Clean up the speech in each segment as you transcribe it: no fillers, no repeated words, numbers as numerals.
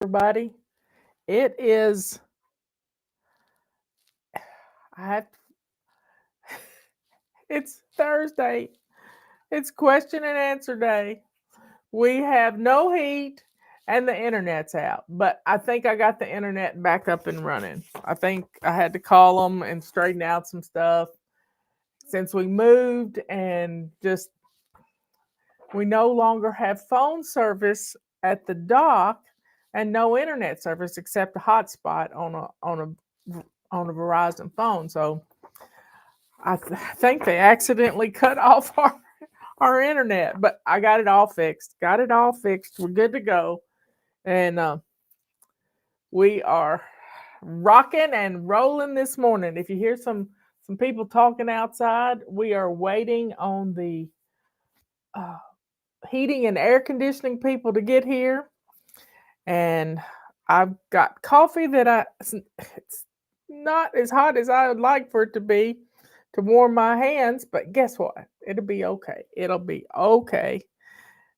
everybody. It is, I have, it's Thursday. It's question and answer day. We have no heat and the internet's out, but I think I got the internet back up and running. I think I had to call them and straighten out some stuff since we moved and just we no longer have phone service at the dock and no internet service except a hotspot on a Verizon phone. So think they accidentally cut off our internet, but I got it all fixed. Got it all fixed. We're good to go, and we are rocking and rolling this morning. If you hear some people talking outside, we are waiting on the uh, heating and air conditioning people to get here, and I've got coffee that it's not as hot as I would like for it to be to warm my hands, but guess what? It'll be okay. It'll be okay.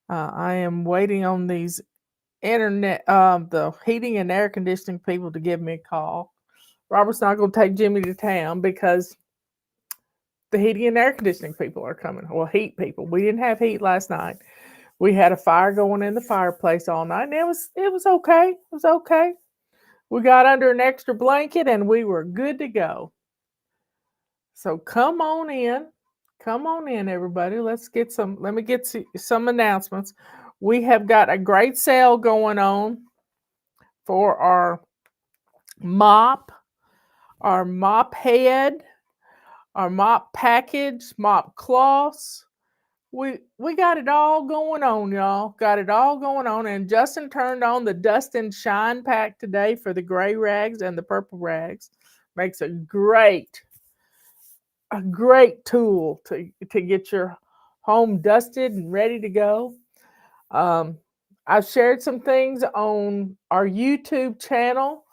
I am waiting on these the heating and air conditioning people to give me a call. Robert's not going to take Jimmy to town because the heating and air conditioning people are coming. Well, heat people. We didn't have heat last night. We had a fire going in the fireplace all night, and it was okay. It was okay. We got under an extra blanket, and we were good to go. So come on in. Come on in, everybody. Let me get some announcements. We have got a great sale going on for mop, our mop head, our mop package, mop cloths. We got it all going on, y'all. Got it all going on. And Justin turned on the Dust and Shine pack today for the gray rags and the purple rags. Makes a great tool to get your home dusted and ready to go. Um, I've shared some things on our YouTube channel,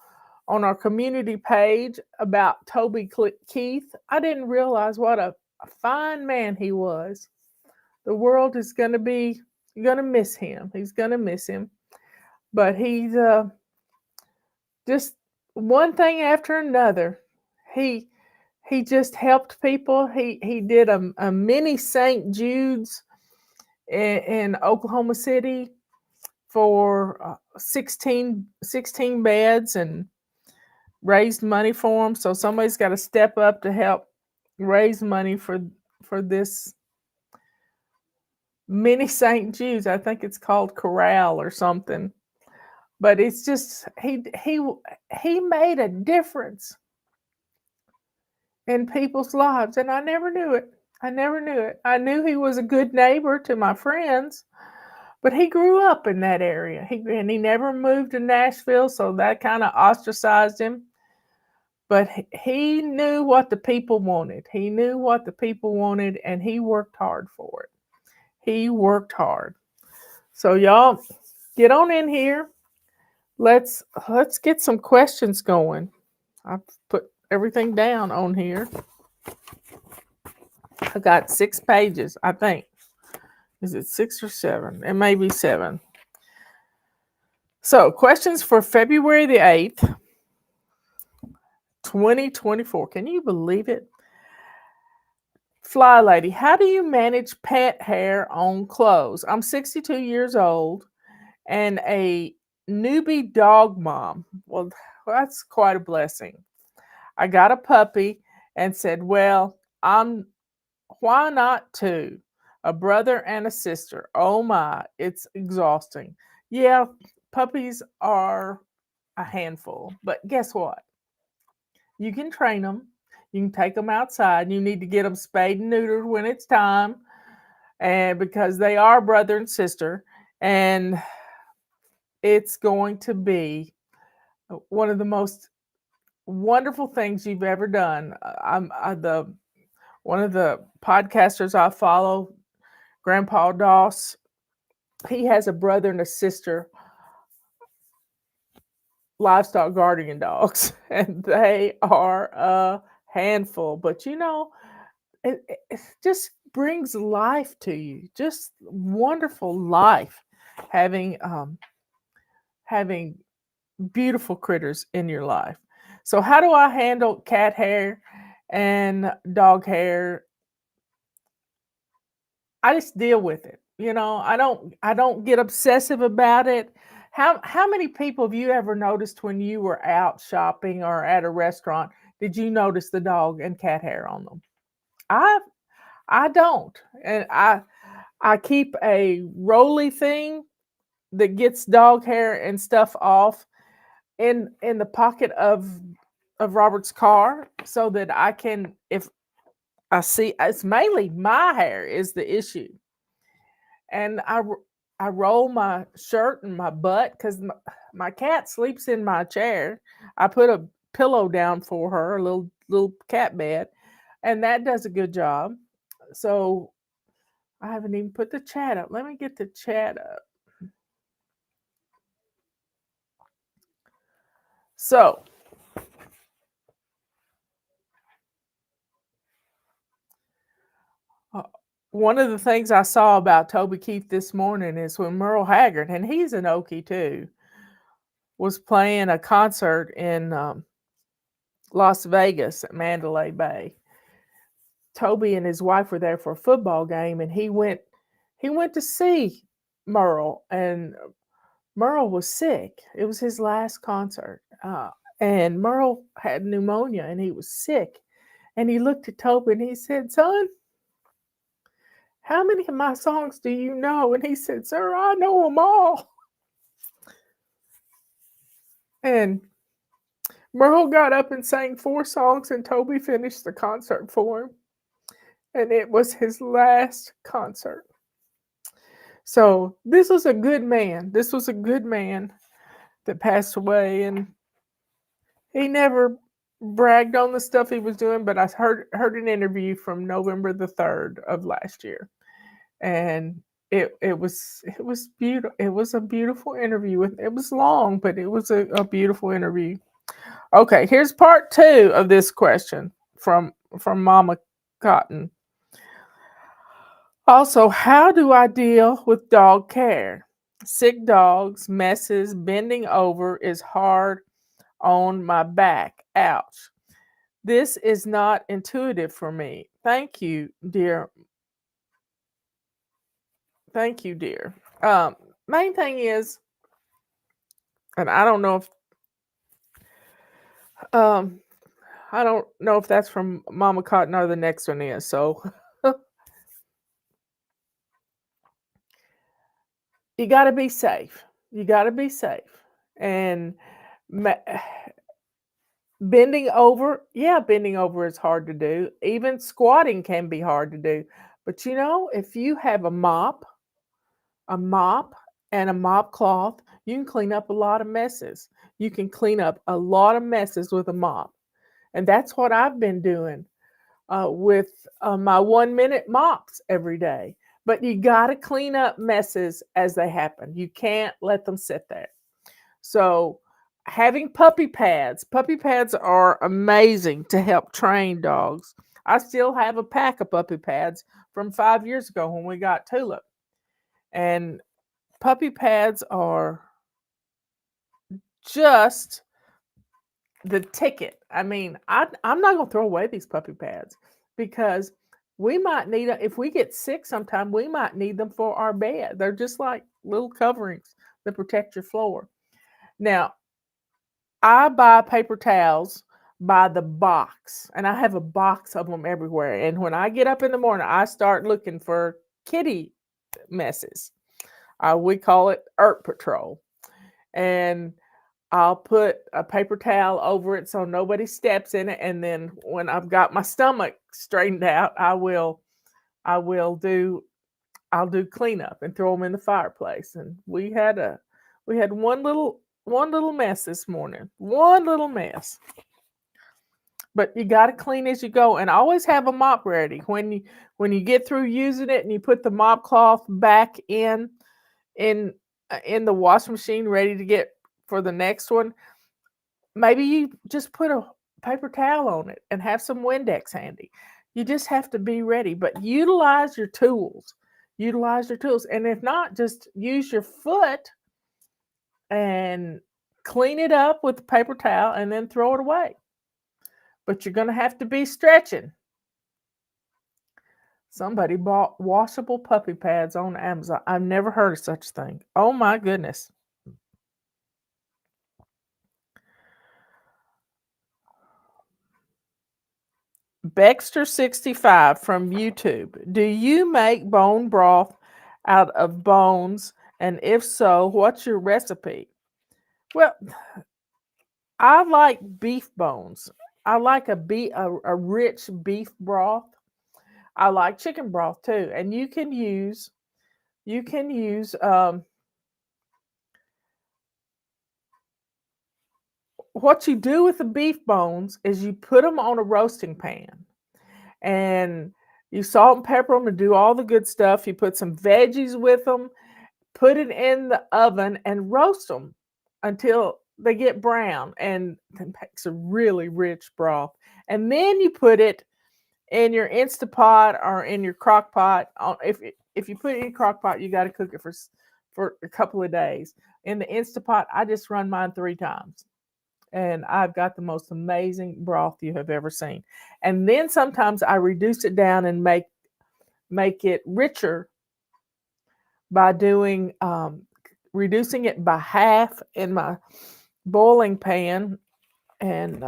on our community page about Toby Keith. I didn't realize what a fine man he was. The world is gonna miss him. He's gonna miss him, but he's just one thing after another. He he just helped people. He did a mini St. Jude's in Oklahoma City for 16 beds and raised money for them. So somebody's got to step up to help raise money for this mini St. Jude's. I think it's called Corral or something. But it's just he made a difference in people's lives, and I never knew it. I never knew it. I knew he was a good neighbor to my friends, but he grew up in that area. He never moved to Nashville, so that kind of ostracized him. But he knew what the people wanted. He knew what the people wanted, and he worked hard for it. He worked hard. So y'all get on in here. Let's get some questions going. I've put everything down on here. I got 6 pages, I think. Is it 6 or 7? It may be 7. So, questions for February the 8th, 2024. Can you believe it? FlyLady, how do you manage pet hair on clothes? I'm 62 years old and a newbie dog mom. Well, that's quite a blessing. I got a puppy and said, well, why not two? A brother and a sister. Oh my, it's exhausting. Yeah, puppies are a handful, but guess what? You can train them. You can take them outside. You need to get them spayed and neutered when it's time, and because they are brother and sister, and it's going to be one of the most wonderful things you've ever done. The one of the podcasters I follow, Grandpa Doss. He has a brother and a sister livestock guardian dogs, and they are a handful. But it just brings life to you, just wonderful life having beautiful critters in your life. So how do I handle cat hair and dog hair? I just deal with it. I don't get obsessive about it. How many people have you ever noticed when you were out shopping or at a restaurant, did you notice the dog and cat hair on them? I I don't. And I keep a roly thing that gets dog hair and stuff off in the pocket of Robert's car so that I can, if I see, it's mainly my hair is the issue. And I roll my shirt and my butt because my cat sleeps in my chair. I put a pillow down for her, a little cat bed, and that does a good job. So I haven't even put the chat up. Let me get the chat up. So uh, one of the things I saw about Toby Keith this morning is when Merle Haggard, and he's an Okie too, was playing a concert in Las Vegas at Mandalay Bay. Toby and his wife were there for a football game, and he went to see Merle, and Merle was sick. It was his last concert, and Merle had pneumonia, and he was sick. And he looked at Toby and he said, "Son, how many of my songs do you know?" And he said, "Sir, I know them all." And Merle got up and sang 4 songs, and Toby finished the concert for him. And it was his last concert. So this was a good man. This was a good man that passed away, and he never bragged on the stuff he was doing. But I heard an interview from November 3rd of last year, and it was beautiful. It was a beautiful interview. It was long, but it was a beautiful interview. Okay, here's part 2 of this question from Mama Cotton. Also, how do I deal with dog care? Sick dogs, messes, bending over is hard on my back. Ouch. This is not intuitive for me. Thank you, dear. Thank you, dear. Main thing is, and um I don't know if that's from Mama Cotton or the next one is. So you got to be safe. You got to be safe. And ma- bending over, yeah, bending over is hard to do. Even squatting can be hard to do. But if you have a mop and a mop cloth, you can clean up a lot of messes. You can clean up a lot of messes with a mop. And that's what I've been doing with my 1 minute mops every day. But you got to clean up messes as they happen. You can't let them sit there. So, having puppy pads are amazing to help train dogs. I still have a pack of puppy pads from 5 years ago when we got Tulip. And puppy pads are just the ticket. I mean, I'm not going to throw away these puppy pads because we might need them. If we get sick sometime, we might need them for our bed. They're just like little coverings that protect your floor. Now, I buy paper towels by the box, and I have a box of them everywhere. And when I get up in the morning, I start looking for kitty messes. We call it Earth Patrol. And I'll put a paper towel over it so nobody steps in it. And then when I've got my stomach straightened out, I will do I'll do cleanup and throw them in the fireplace. And we had one little mess this morning. One little mess. But you got to clean as you go, and always have a mop ready when you get through using it and you put the mop cloth back in in the washing machine ready to get for the next one. Maybe you just put a paper towel on it and have some Windex handy. You just have to be ready, but utilize your tools. Utilize your tools. And if not, just use your foot and clean it up with a paper towel, and then throw it away. But you're going to have to be stretching. Somebody bought washable puppy pads on Amazon. I've never heard of such a thing. Oh my goodness. Baxter65 from YouTube. Do you make bone broth out of bones? And if so, what's your recipe? Well, I like beef bones. I like a rich beef broth. I like chicken broth too. And you can use what you do with the beef bones is you put them on a roasting pan and you salt and pepper them and do all the good stuff. You put some veggies with them, put it in the oven and roast them until they get brown, and it makes a really rich broth. And then you put it in your Instapot or in your crock pot. If you put it in your crock pot, you got to cook it for a couple of days. In the Instapot, I just run mine 3 times. And I've got the most amazing broth you have ever seen. And then sometimes I reduce it down and make it richer by doing reducing it by half in my boiling pan and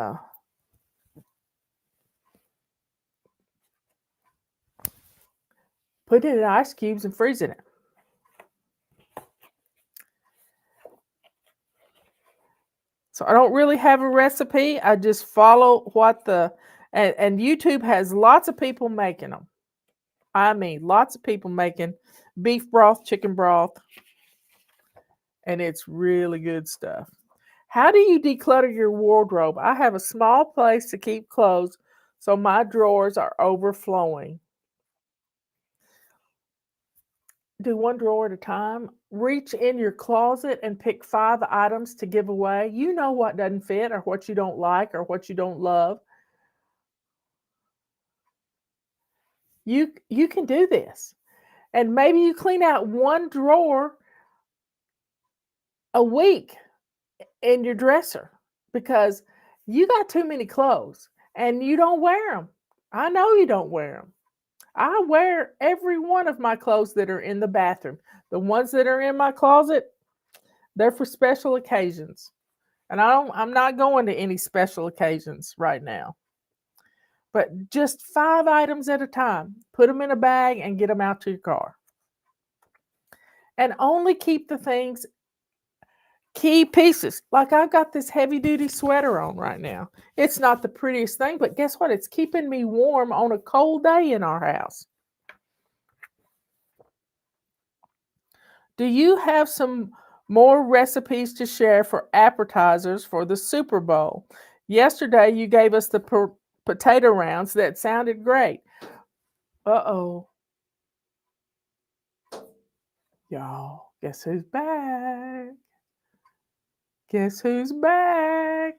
put it in ice cubes and freezing it. So I don't really have a recipe. I just follow what and YouTube has lots of people making them. I mean, lots of people making beef broth, chicken broth, and it's really good stuff. How do you declutter your wardrobe? I have a small place to keep clothes, so my drawers are overflowing. Do one drawer at a time. Reach in your closet and pick 5 items to give away. You know what doesn't fit or what you don't like or what you don't love. You can do this. And maybe you clean out one drawer a week in your dresser because you got too many clothes and you don't wear them. I know you don't wear them. I wear every one of my clothes that are in the bathroom. The ones that are in my closet, they're for special occasions. And I'm not going to any special occasions right now. But just 5 items at a time. Put them in a bag and get them out to your car. And only keep the things, key pieces. Like I've got this heavy duty sweater on right now. It's not the prettiest thing, but guess what? It's keeping me warm on a cold day in our house. Do you have some more recipes to share for appetizers for the Super Bowl? Yesterday, you gave us the potato rounds that sounded great. Uh-oh. Y'all, guess who's back? Guess who's back?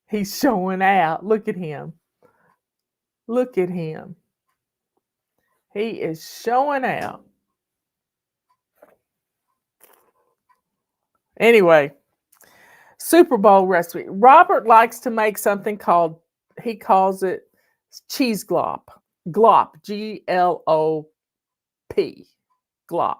He's showing out. Look at him. Look at him. He is showing out. Anyway, Super Bowl recipe. Robert likes to make something he calls it cheese glop. Glop. Glop. Glop.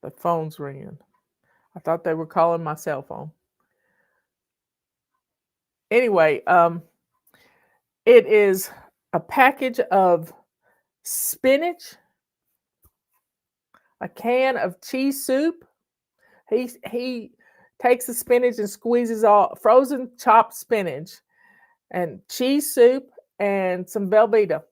The phone's ringing. I thought they were calling my cell phone. Anyway, it is a package of spinach, a can of cheese soup. He takes the spinach and squeezes all frozen chopped spinach and cheese soup and some Velveeta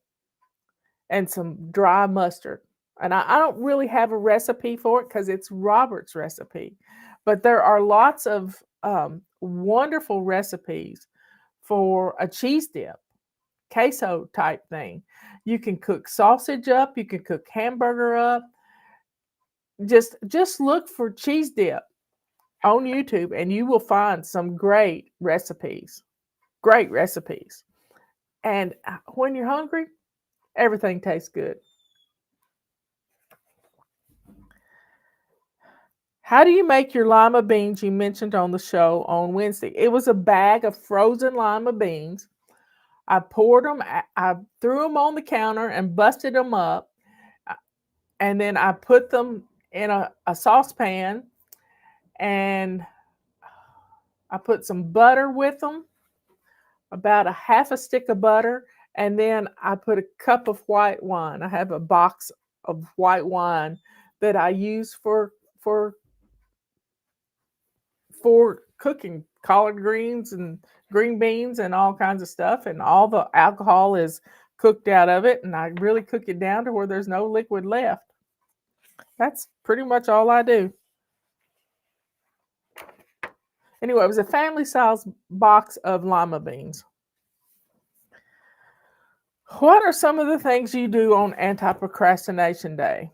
and some dry mustard. And I don't really have a recipe for it because it's Robert's recipe. But there are lots of wonderful recipes for a cheese dip, queso type thing. You can cook sausage up, you can cook hamburger up. Just look for cheese dip on YouTube and you will find some great recipes. Great recipes. And when you're hungry, everything tastes good. How do you make your lima beans you mentioned on the show on Wednesday? It was a bag of frozen lima beans. I poured them, I threw them on the counter and busted them up. And then I put them in a saucepan, and I put some butter with them, about a half a stick of butter, and then I put a cup of white wine. I have a box of white wine that I use for for cooking collard greens and green beans and all kinds of stuff, and all the alcohol is cooked out of it, and I really cook it down to where there's no liquid left. That's pretty much all I do. Anyway, it was a family size box of lima beans. What are some of the things you do on anti-procrastination day?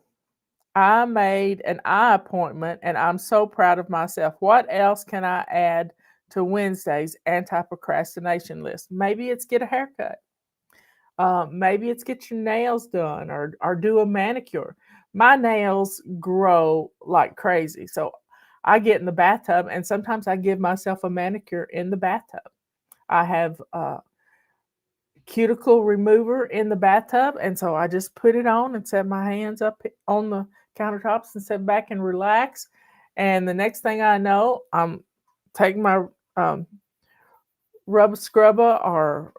I made an eye appointment and I'm so proud of myself. What else can I add to Wednesday's anti-procrastination list? Maybe it's get a haircut. Maybe it's get your nails done, or do a manicure. My nails grow like crazy. So I get in the bathtub and sometimes I give myself a manicure in the bathtub. I have cuticle remover in the bathtub, and so I just put it on and set my hands up on the countertops and sit back and relax. And the next thing I know, I'm taking my rub scrubber or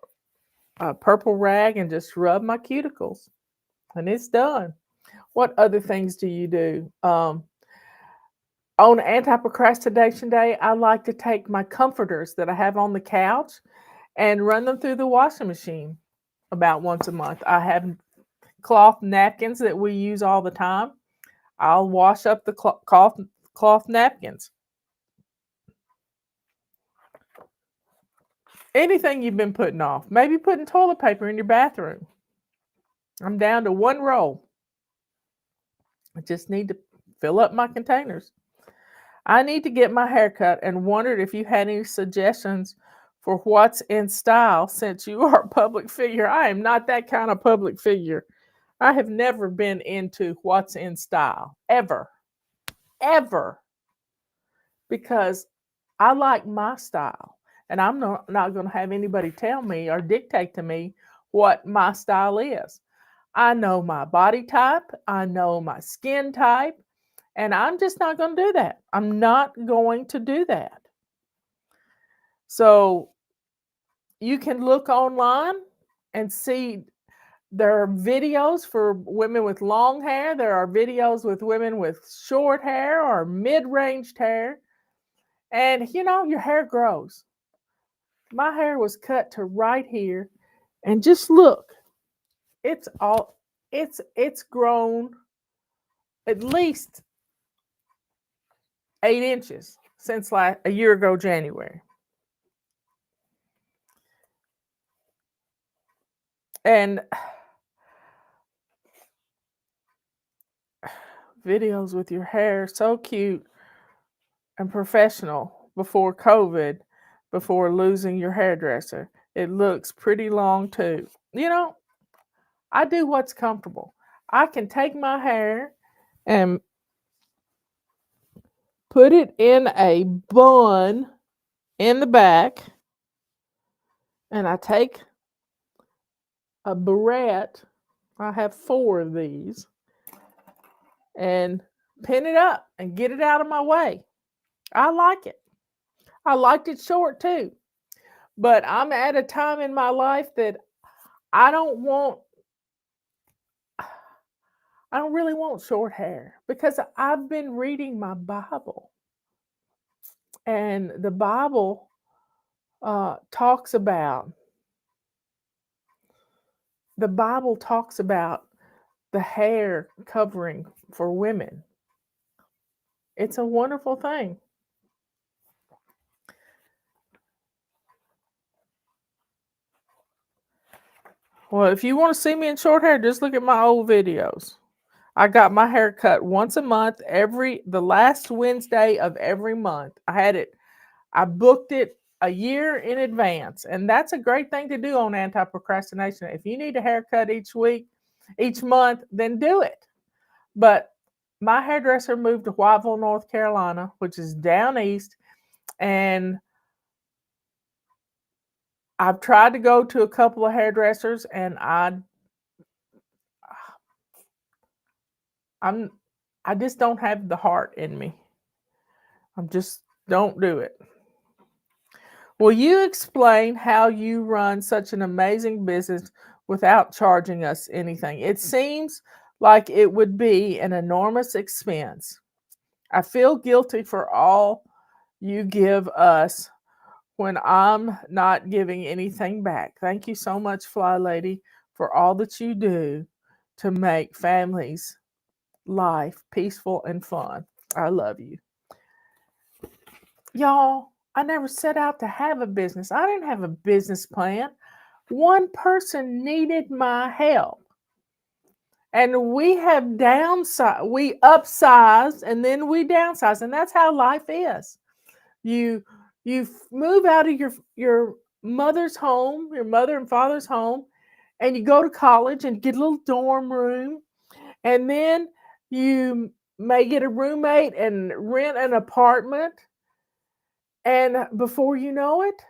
a purple rag and just rub my cuticles, and it's done. What other things do you do? On anti-procrastination day, I like to take my comforters that I have on the couch and run them through the washing machine about once a month. I have cloth napkins that we use all the time. I'll wash up the cloth napkins. Anything you've been putting off. Maybe putting toilet paper in your bathroom. I'm down to one roll. I just need to fill up my containers. I need to get my hair cut and wondered if you had any suggestions for what's in style since you are a public figure. I am not that kind of public figure. I have never been into what's in style, ever, ever, because I like my style, and I'm not going to have anybody tell me or dictate to me what my style is. I know my body type, I know my skin type, and I'm just not going to do that. I'm not going to do that. So you can look online and see. There are videos for women with long hair. There are videos with women with short hair or mid-ranged hair. And your hair grows. My hair was cut to right here, and just look. It's grown at least 8 inches since like a year ago January. And videos with your hair so cute and professional before COVID, before losing your hairdresser. It looks pretty long too. I do what's comfortable. I can take my hair and put it in a bun in the back, and I take a barrette. I have 4 of these, and pin it up and get it out of my way. I like it. I liked it short too. But I'm at a time in my life that I don't want I don't really want short hair, because I've been reading my Bible, and the Bible talks about the hair covering for women. It's a wonderful thing. Well, if you want to see me in short hair, just look at my old videos. I got my hair cut once a month, the last Wednesday of every month. I booked it a year in advance. And that's a great thing to do on anti-procrastination. If you need a haircut each week, each month, then do it. But my hairdresser moved to Whiteville, North Carolina, which is down east, and I've tried to go to a couple of hairdressers, and I just don't have the heart in me. I just don't do it. Will you explain how you run such an amazing business without charging us anything? It seems like it would be an enormous expense. I feel guilty for all you give us when I'm not giving anything back. Thank you so much, FlyLady, for all that you do to make families' life peaceful and fun. I love you. Y'all, I never set out to have a business. I didn't have a business plan. One person needed my help. And we have downsized, we upsized and then we downsized. And that's how life is. You move out of your mother's home, your mother and father's home, and you go to college and get a little dorm room. And then you may get a roommate and rent an apartment. And before you know it,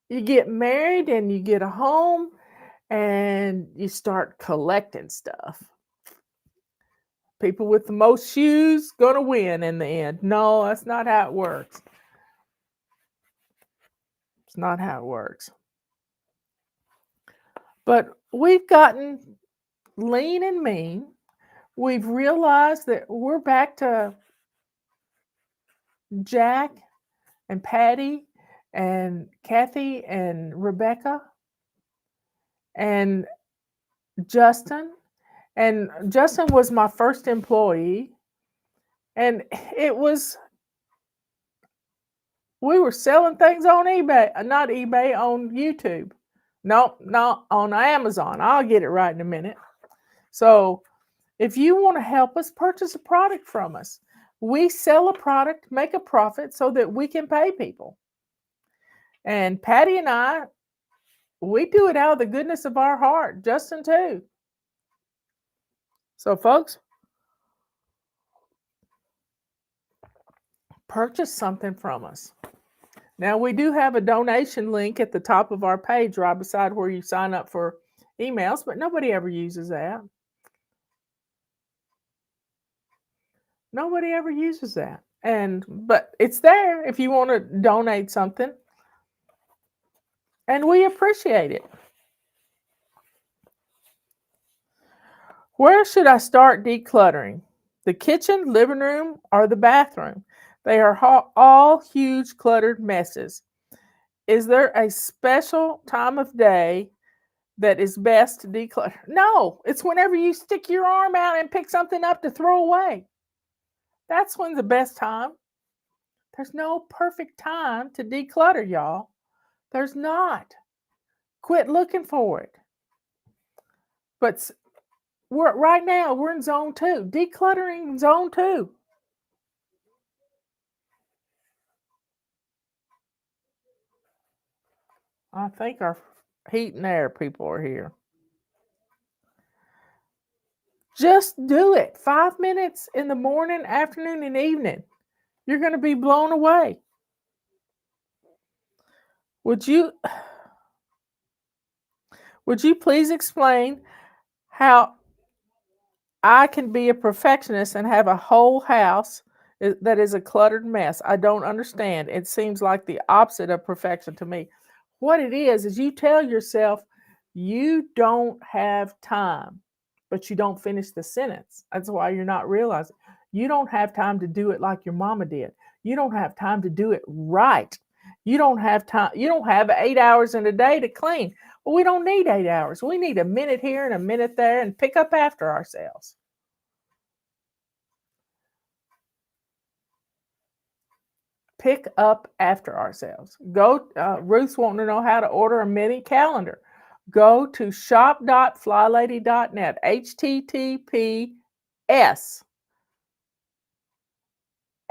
you get married and you get a home and you start collecting stuff. People with the most shoes gonna win in the end. No, that's not how it works. It's not how it works. But we've gotten lean and mean. We've realized that we're back to Jack and Patty and Kathy and Rebecca and Justin. And Justin was my first employee. And we were selling things on eBay, not eBay, on YouTube. No, on Amazon. I'll get it right in a minute. So if you want to help us, purchase a product from us. We sell a product, make a profit so that we can pay people. And Patty and I, we do it out of the goodness of our heart. Justin too. So folks, purchase something from us. Now, we do have a donation link at the top of our page right beside where you sign up for emails, but nobody ever uses that. Nobody ever uses that. But it's there if you want to donate something. And we appreciate it. Where should I start decluttering? The kitchen, living room, or the bathroom? They are all huge cluttered messes. Is there a special time of day that is best to declutter? No, it's whenever you stick your arm out and pick something up to throw away. That's when's the best time. There's no perfect time to declutter, y'all. There's not. Quit looking for it. But right now, we're in zone 2. Decluttering zone 2. I think our heat and air people are here. Just do it. 5 minutes in the morning, afternoon, and evening. You're going to be blown away. Would you please explain how I can be a perfectionist and have a whole house that is a cluttered mess? I don't understand. It seems like the opposite of perfection to me. What it is you tell yourself you don't have time, but you don't finish the sentence. That's why you're not realizing. You don't have time to do it like your mama did. You don't have time to do it right. You don't have time. You don't have 8 hours in a day to clean. Well, we don't need 8 hours. We need a minute here and a minute there and pick up after ourselves. Pick up after ourselves. Go, Ruth's wanting to know how to order a mini calendar. Go to shop.flylady.net, HTTPS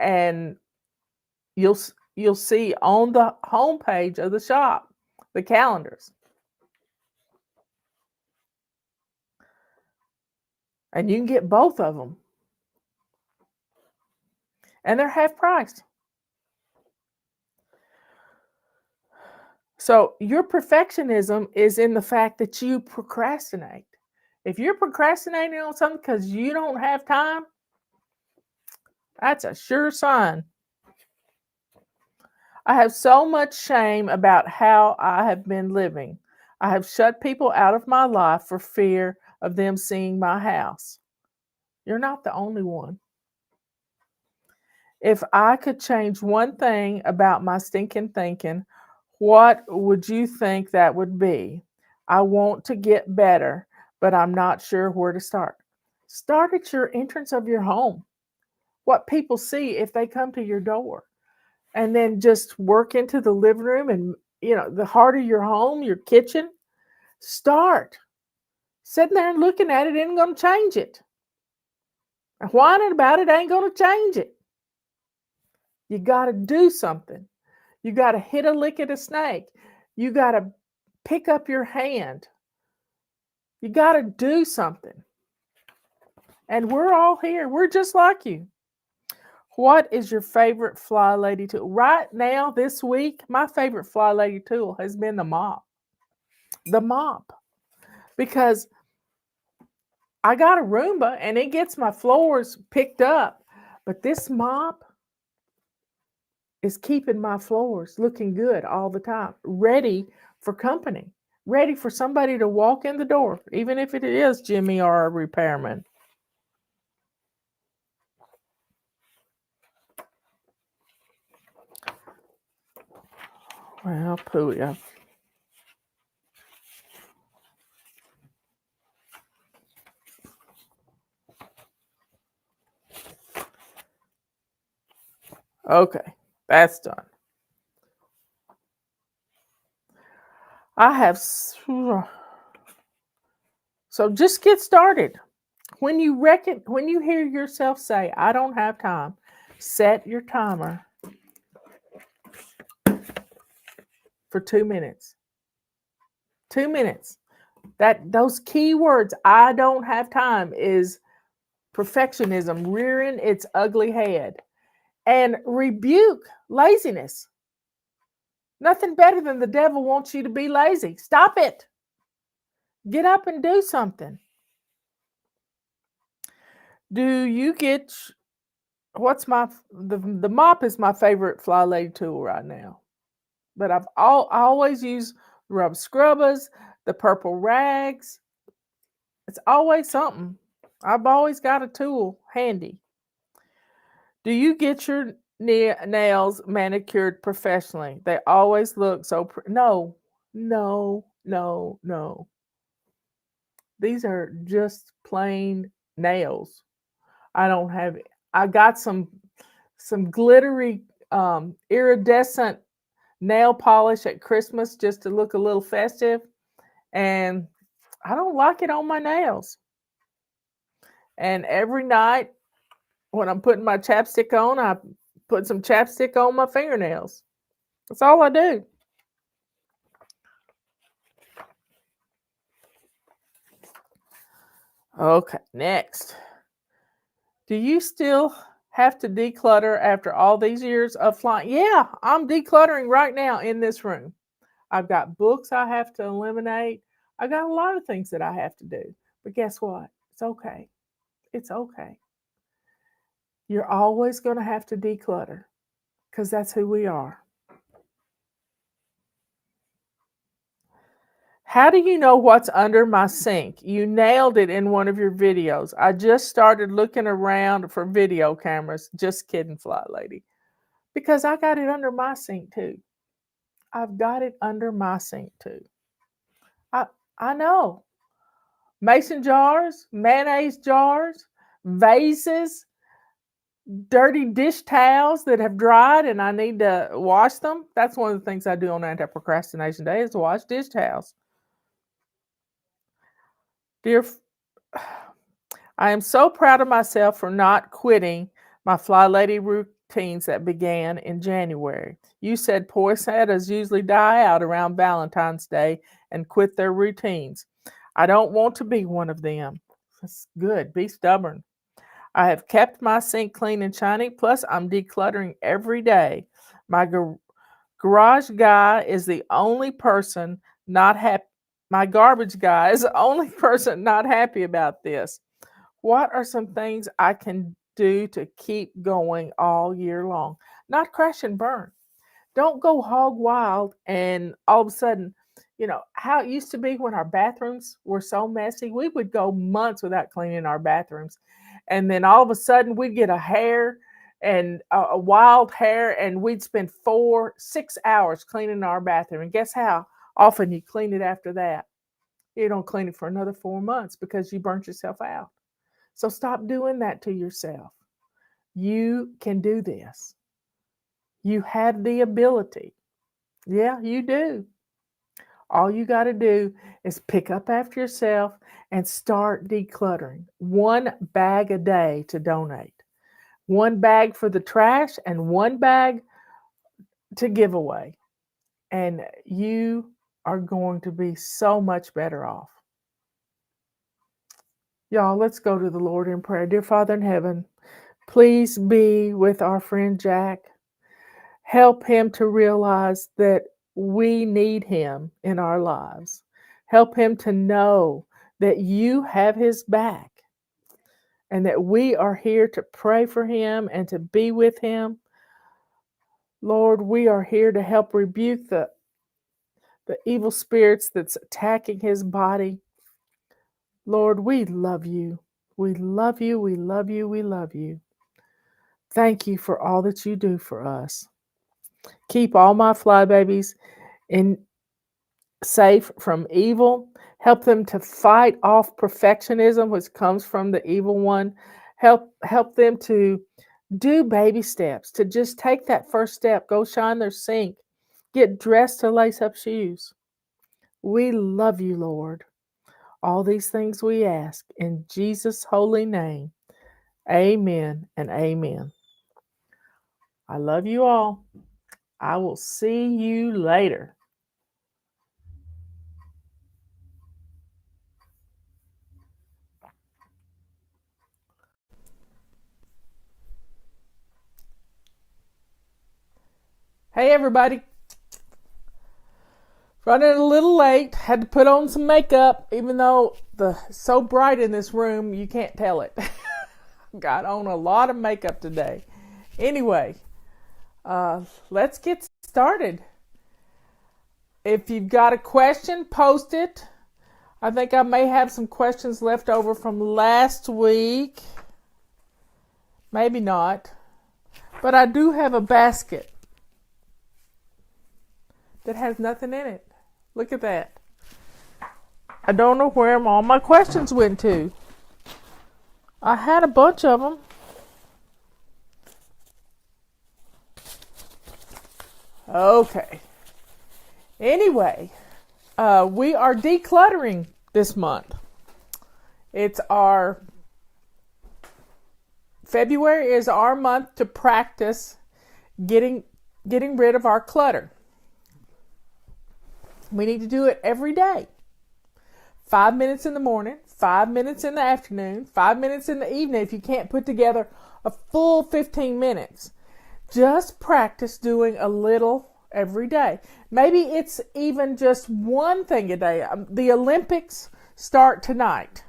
and you'll see on the homepage of the shop the calendars, and you can get both of them, and they're half price. So your perfectionism is in the fact that you procrastinate. If you're procrastinating on something because you don't have time, that's a sure sign. I have so much shame about how I have been living. I have shut people out of my life for fear of them seeing my house. You're not the only one. If I could change one thing about my stinking thinking, what would you think that would be? I want to get better, but I'm not sure where to start. Start at your entrance of your home. What people see if they come to your door. And then just work into the living room and, the heart of your home, your kitchen. Start. Sitting there and looking at it ain't going to change it. Whining about it ain't going to change it. You got to do something. You got to hit a lick at a snake. You got to pick up your hand. You got to do something. And we're all here. We're just like you. What is your favorite FlyLady tool? Right now, this week, my favorite FlyLady tool has been the mop. The mop. Because I got a Roomba and it gets my floors picked up. But this mop is keeping my floors looking good all the time, ready for company, ready for somebody to walk in the door, even if it is Jimmy or a repairman. Well, Pooey. Okay, that's done. I have. So just get started. When you hear yourself say, "I don't have time," set your timer for 2 minutes. 2 minutes. Those key words, "I don't have time," is perfectionism rearing its ugly head. And rebuke laziness. Nothing better than the devil wants you to be lazy. Stop it. Get up and do something. Do you get what's my the mop is my favorite FlyLady tool right now. But I always use rub scrubbers, the purple rags. It's always something. I've always got a tool handy. Do you get your nails manicured professionally? They always look so no, no, no, no. These are just plain nails. I don't have I got some glittery iridescent nail polish at Christmas just to look a little festive, and I don't like it on my nails. And every night when I'm putting my chapstick on, I put some chapstick on my fingernails. That's all I do. Okay, next. Do you still have to declutter after all these years of flying? Yeah, I'm decluttering right now in this room. I've got books I have to eliminate. I got a lot of things that I have to do. But guess what? It's okay. It's okay. You're always going to have to declutter because that's who we are. How do you know what's under my sink? You nailed it in one of your videos. I just started looking around for video cameras. Just kidding, FlyLady. Because I got it under my sink too. I've got it under my sink too. I I know. Mason jars, mayonnaise jars, vases, dirty dish towels that have dried and I need to wash them. That's one of the things I do on anti-procrastination day is wash dish towels. Dear I am so proud of myself for not quitting my FlyLady routines that began in January. You said poinsettias usually die out around Valentine's Day and quit their routines. I don't want to be one of them. That's good. Be stubborn. I have kept my sink clean and shiny, plus I'm decluttering every day. My garage guy is the only person not happy. My garbage guy is the only person not happy about this. What are some things I can do to keep going all year long? Not crash and burn. Don't go hog wild and all of a sudden, how it used to be when our bathrooms were so messy, we would go months without cleaning our bathrooms. And then all of a sudden we'd get a hair and a wild hair, and we'd spend 4-6 hours cleaning our bathroom. And guess how often you clean it after that? You don't clean it for another 4 months because you burnt yourself out. So stop doing that to yourself. You can do this. You have the ability. Yeah, you do. All you got to do is pick up after yourself and start decluttering. 1 bag a day to donate. 1 bag for the trash and 1 bag to give away. And you are going to be so much better off. Y'all, let's go to the Lord in prayer. Dear Father in heaven, please be with our friend Jack. Help him to realize that we need him in our lives. Help him to know that you have his back and that we are here to pray for him and to be with him. Lord, we are here to help rebuke the evil spirits that's attacking his body. Lord, we love you. We love you. We love you. We love you. Thank you for all that you do for us. Keep all my fly babies safe from evil. Help them to fight off perfectionism, which comes from the evil one. Help them to do baby steps, to just take that first step. Go shine their sink. Get dressed to lace up shoes. We love you, Lord. All these things we ask in Jesus' holy name. Amen and amen. I love you all. I will see you later. Hey everybody. Running a little late. Had to put on some makeup, even though it's so bright in this room you can't tell it. Got on a lot of makeup today. Anyway, let's get started. If you've got a question, post it. I think I may have some questions left over from last week. Maybe not. But I do have a basket that has nothing in it. Look at that. I don't know where all my questions went to. I had a bunch of them. Okay. Anyway, we are decluttering this month. February is our month to practice getting rid of our clutter. We need to do it every day. 5 minutes in the morning, 5 minutes in the afternoon, 5 minutes in the evening if you can't put together a full 15 minutes. Just practice doing a little every day. Maybe it's even just one thing a day. The Olympics start tonight.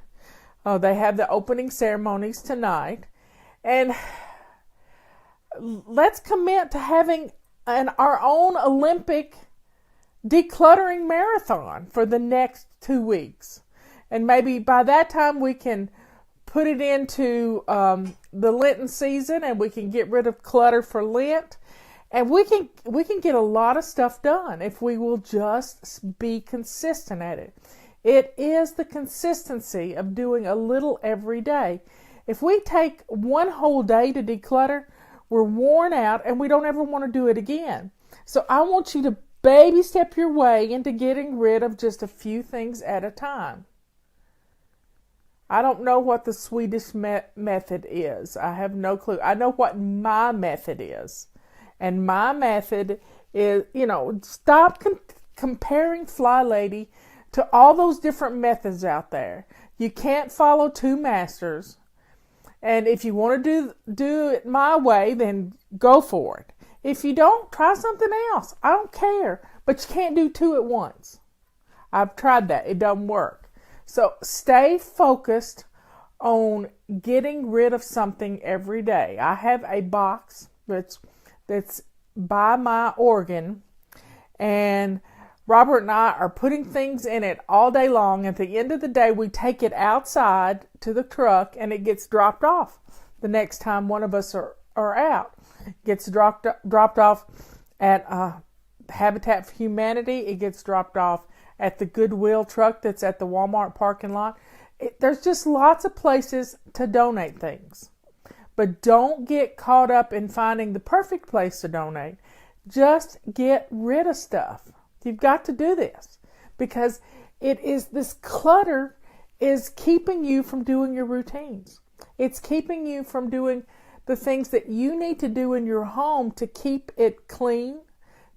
They have the opening ceremonies tonight. And let's commit to having our own Olympic decluttering marathon for the next 2 weeks. And maybe by that time we can put it into the Lenten season and we can get rid of clutter for Lent. And we can get a lot of stuff done if we will just be consistent at it. It is the consistency of doing a little every day. If we take one whole day to declutter, we're worn out and we don't ever want to do it again. So I want you to baby step your way into getting rid of just a few things at a time. I don't know what the Swedish method is. I have no clue. I know what my method is. And my method is, stop comparing FlyLady to all those different methods out there. You can't follow two masters. And if you want to do it my way, then go for it. If you don't, try something else. I don't care. But you can't do two at once. I've tried that. It doesn't work. So stay focused on getting rid of something every day. I have a box that's by my organ, and Robert and I are putting things in it all day long. At the end of the day, we take it outside to the truck, and it gets dropped off the next time one of us are out. It gets dropped off at Habitat for Humanity. It gets dropped off at the Goodwill truck that's at the Walmart parking lot. There's just lots of places to donate things. But don't get caught up in finding the perfect place to donate. Just get rid of stuff. You've got to do this because this clutter is keeping you from doing your routines. It's keeping you from doing the things that you need to do in your home to keep it clean,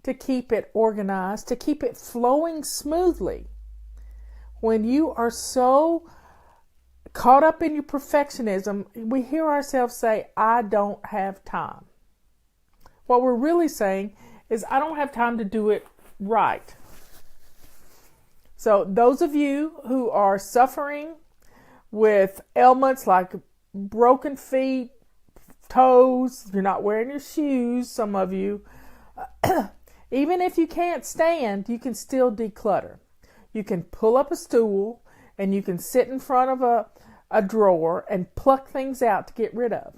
to keep it organized, to keep it flowing smoothly. When you are so caught up in your perfectionism, we hear ourselves say, I don't have time. What we're really saying is, I don't have time to do it right. So those of you who are suffering with ailments like broken feet, toes, you're not wearing your shoes, some of you, even if you can't stand, you can still declutter. You can pull up a stool and you can sit in front of a drawer and pluck things out to get rid of.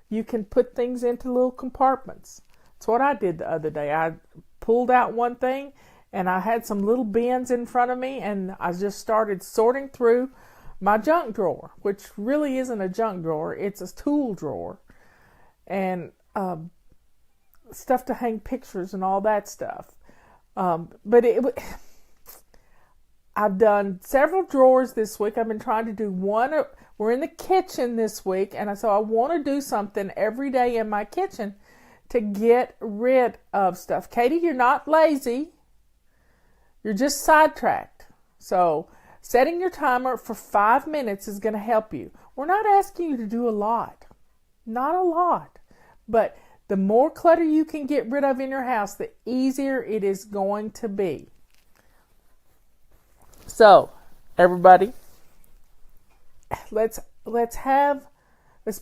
You can put things into little compartments. That's what I did the other day. I pulled out one thing and I had some little bins in front of me, and I just started sorting through my junk drawer, which really isn't a junk drawer. It's a tool drawer. And stuff to hang pictures and all that stuff. But I've done several drawers this week. I've been trying to do one. We're in the kitchen this week, and so I want to do something every day in my kitchen to get rid of stuff. Katie, you're not lazy. You're just sidetracked. So setting your timer for 5 minutes is going to help you. We're not asking you to do a lot. Not a lot. But the more clutter you can get rid of in your house, the easier it is going to be. So, everybody, let's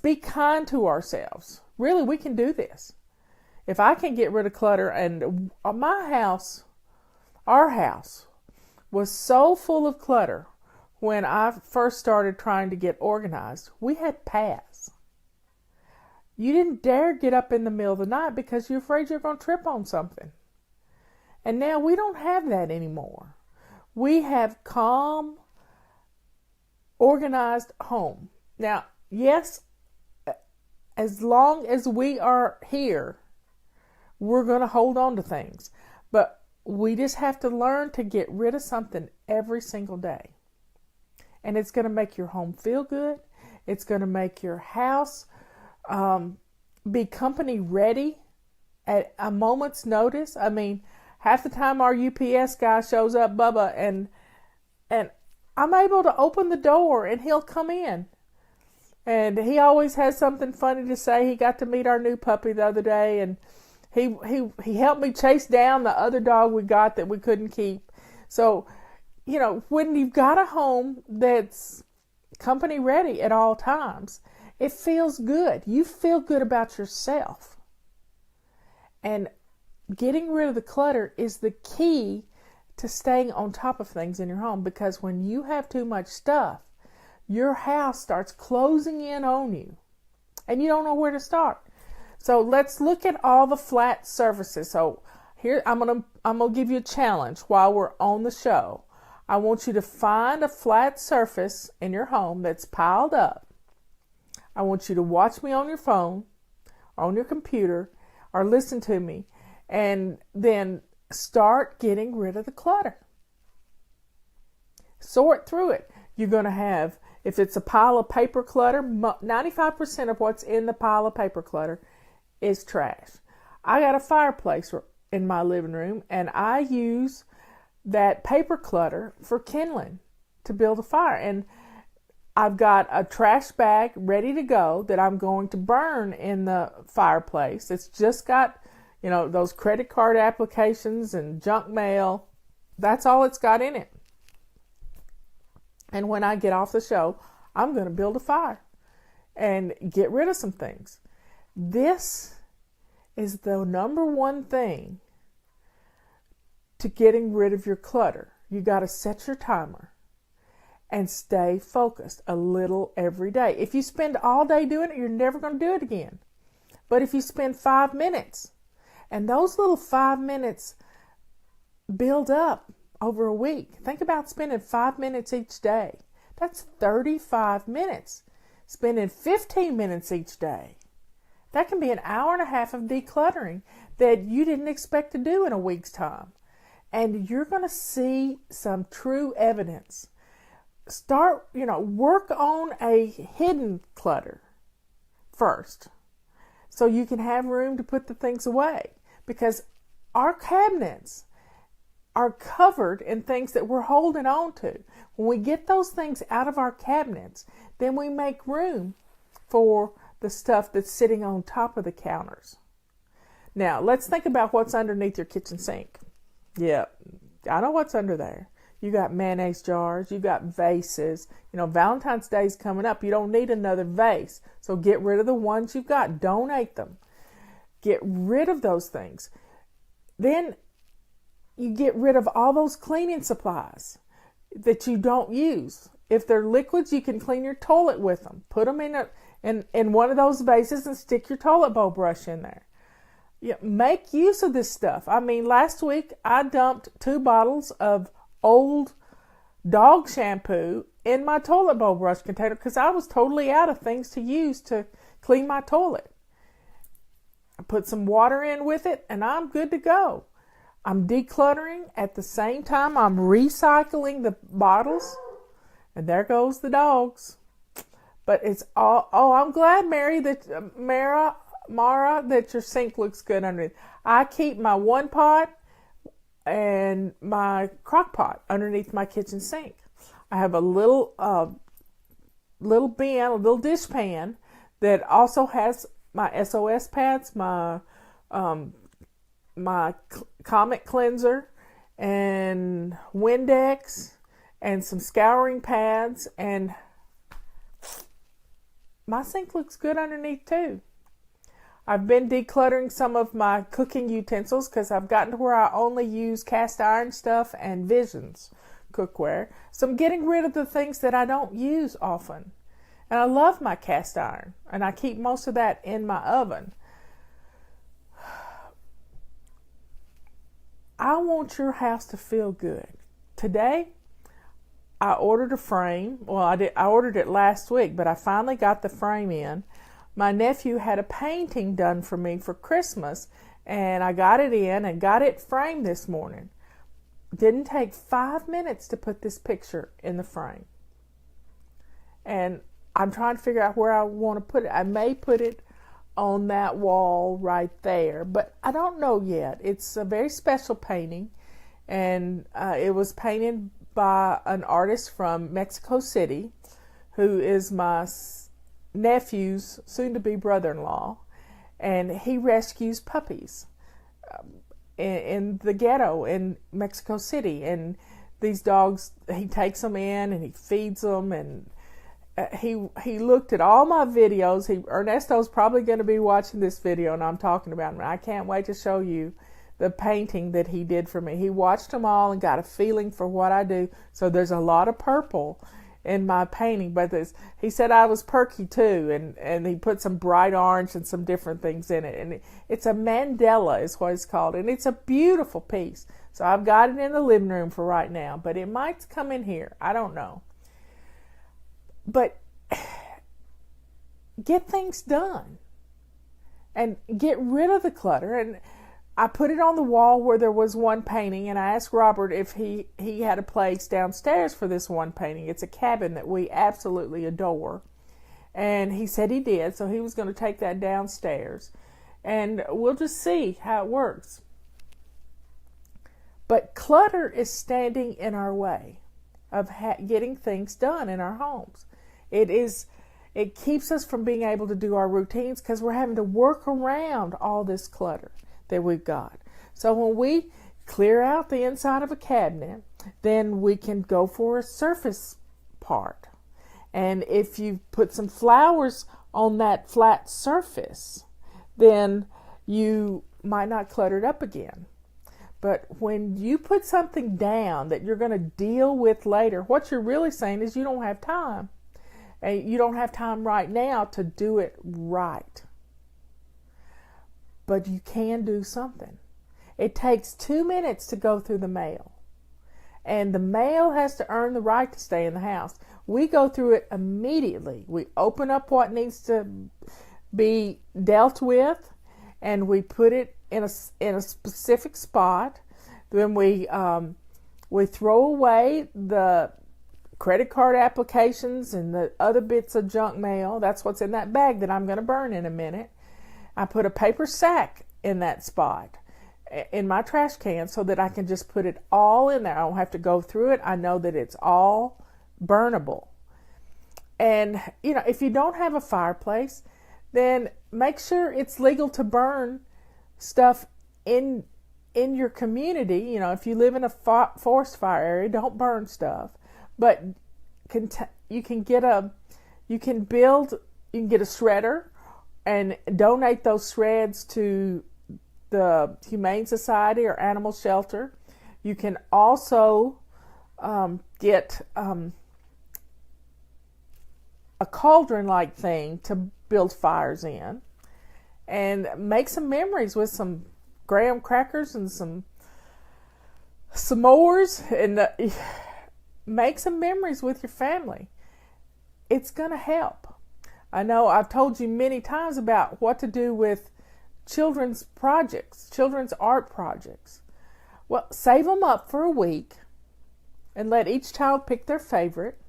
be kind to ourselves. Really, we can do this. If I can get rid of clutter, and my house, our house, was so full of clutter when I first started trying to get organized, we had paths. You didn't dare get up in the middle of the night because you're afraid you're going to trip on something. And now we don't have that anymore. We have calm, organized home. Now, yes, as long as we are here, we're going to hold on to things. But we just have to learn to get rid of something every single day. And it's going to make your home feel good. It's going to make your house be company ready at a moment's notice. I mean, half the time our UPS guy shows up, Bubba, and I'm able to open the door and he'll come in. And he always has something funny to say. He got to meet our new puppy the other day, and he helped me chase down the other dog we got that we couldn't keep. So, when you've got a home that's company ready at all times, it feels good. You feel good about yourself. And getting rid of the clutter is the key to staying on top of things in your home, because when you have too much stuff, your house starts closing in on you and you don't know where to start. So let's look at all the flat surfaces. So here I'm gonna give you a challenge while we're on the show. I want you to find a flat surface in your home that's piled up. I want you to watch me on your phone, or on your computer, or listen to me, and then start getting rid of the clutter. Sort through it. You're going to have If it's a pile of paper clutter, 95% of what's in the pile of paper clutter is trash. I got a fireplace in my living room, and I use that paper clutter for kindling to build a fire. And I've got a trash bag ready to go that I'm going to burn in the fireplace. It's just got, those credit card applications and junk mail. That's all it's got in it. And when I get off the show, I'm going to build a fire and get rid of some things. This is the number one thing to getting rid of your clutter. You got to set your timer and stay focused a little every day. If you spend all day doing it, you're never going to do it again. But if you spend 5 minutes, and those little 5 minutes build up over a week. Think about spending 5 minutes each day. That's 35 minutes. Spending 15 minutes each day. That can be an hour and a half of decluttering that you didn't expect to do in a week's time. And you're going to see some true evidence. Start, work on a hidden clutter first so you can have room to put the things away, because our cabinets are covered in things that we're holding on to. When we get those things out of our cabinets, then we make room for the stuff that's sitting on top of the counters. Now, let's think about what's underneath your kitchen sink. Yeah, I know what's under there. You got mayonnaise jars, you got vases. Valentine's Day is coming up. You don't need another vase. So get rid of the ones you've got. Donate them. Get rid of those things. Then you get rid of all those cleaning supplies that you don't use. If they're liquids, you can clean your toilet with them. Put them in one of those vases and stick your toilet bowl brush in there. Yeah, make use of this stuff. Last week I dumped 2 bottles of old dog shampoo in my toilet bowl brush container because I was totally out of things to use to clean my toilet. I put some water in with it and I'm good to go. I'm decluttering at the same time I'm recycling the bottles, and there goes the dogs. But it's all, I'm glad, Mara, that your sink looks good underneath. I keep my one pot and my crock pot underneath my kitchen sink. I have a little bin, a little dish pan that also has my SOS pads, my Comet cleanser and Windex and some scouring pads, and my sink looks good underneath too. I've been decluttering some of my cooking utensils because I've gotten to where I only use cast iron stuff and Visions cookware. So I'm getting rid of the things that I don't use often. And I love my cast iron, and I keep most of that in my oven. I want your house to feel good. Today, I ordered a frame. Well, I ordered it last week, but I finally got the frame in. My nephew had a painting done for me for Christmas, and I got it in and got it framed this morning. Didn't take 5 minutes to put this picture in the frame. And I'm trying to figure out where I want to put it. I may put it on that wall right there, but I don't know yet. It's a very special painting, and it was painted by an artist from Mexico City, who is my nephew's soon-to-be brother-in-law, and he rescues puppies in the ghetto in Mexico City. And these dogs, he takes them in and he feeds them, and he looked at all my videos. Ernesto's probably going to be watching this video, and I'm talking about him. I can't wait to show you the painting that he did for me. He watched them all and got a feeling for what I do. So there's a lot of purple in my painting, but he said I was perky too, and he put some bright orange and some different things in it, and it's a mandala is what it's called, and it's a beautiful piece. So I've got it in the living room for right now, but it might come in here. I don't know. But get things done and get rid of the clutter. And I put it on the wall where there was one painting, and I asked Robert if he had a place downstairs for this one painting. It's a cabin that we absolutely adore. And he said he did, so he was going to take that downstairs. And we'll just see how it works. But clutter is standing in our way of getting things done in our homes. It keeps us from being able to do our routines because we're having to work around all this clutter that we've got. So when we clear out the inside of a cabinet, then we can go for a surface part. And if you put some flowers on that flat surface, then you might not clutter it up again. But when you put something down that you're going to deal with later, what you're really saying is you don't have time. And you don't have time right now to do it right. But you can do something. It takes 2 minutes to go through the mail. And the mail has to earn the right to stay in the house. We go through it immediately. We open up what needs to be dealt with, and we put it in a specific spot. Then we throw away the credit card applications and the other bits of junk mail. That's what's in that bag that I'm going to burn in a minute. I put a paper sack in that spot in my trash can so that I can just put it all in there. I don't have to go through it. I know that it's all burnable. And, if you don't have a fireplace, then make sure it's legal to burn stuff in your community. If you live in a forest fire area, don't burn stuff. But you can get a shredder and donate those shreds to the Humane Society or Animal Shelter. You can also get a cauldron-like thing to build fires in, and make some memories with some graham crackers and some s'mores, and make some memories with your family. It's going to help. I know I've told you many times about what to do with children's projects, children's art projects. Well, save them up for a week and let each child pick their favorite.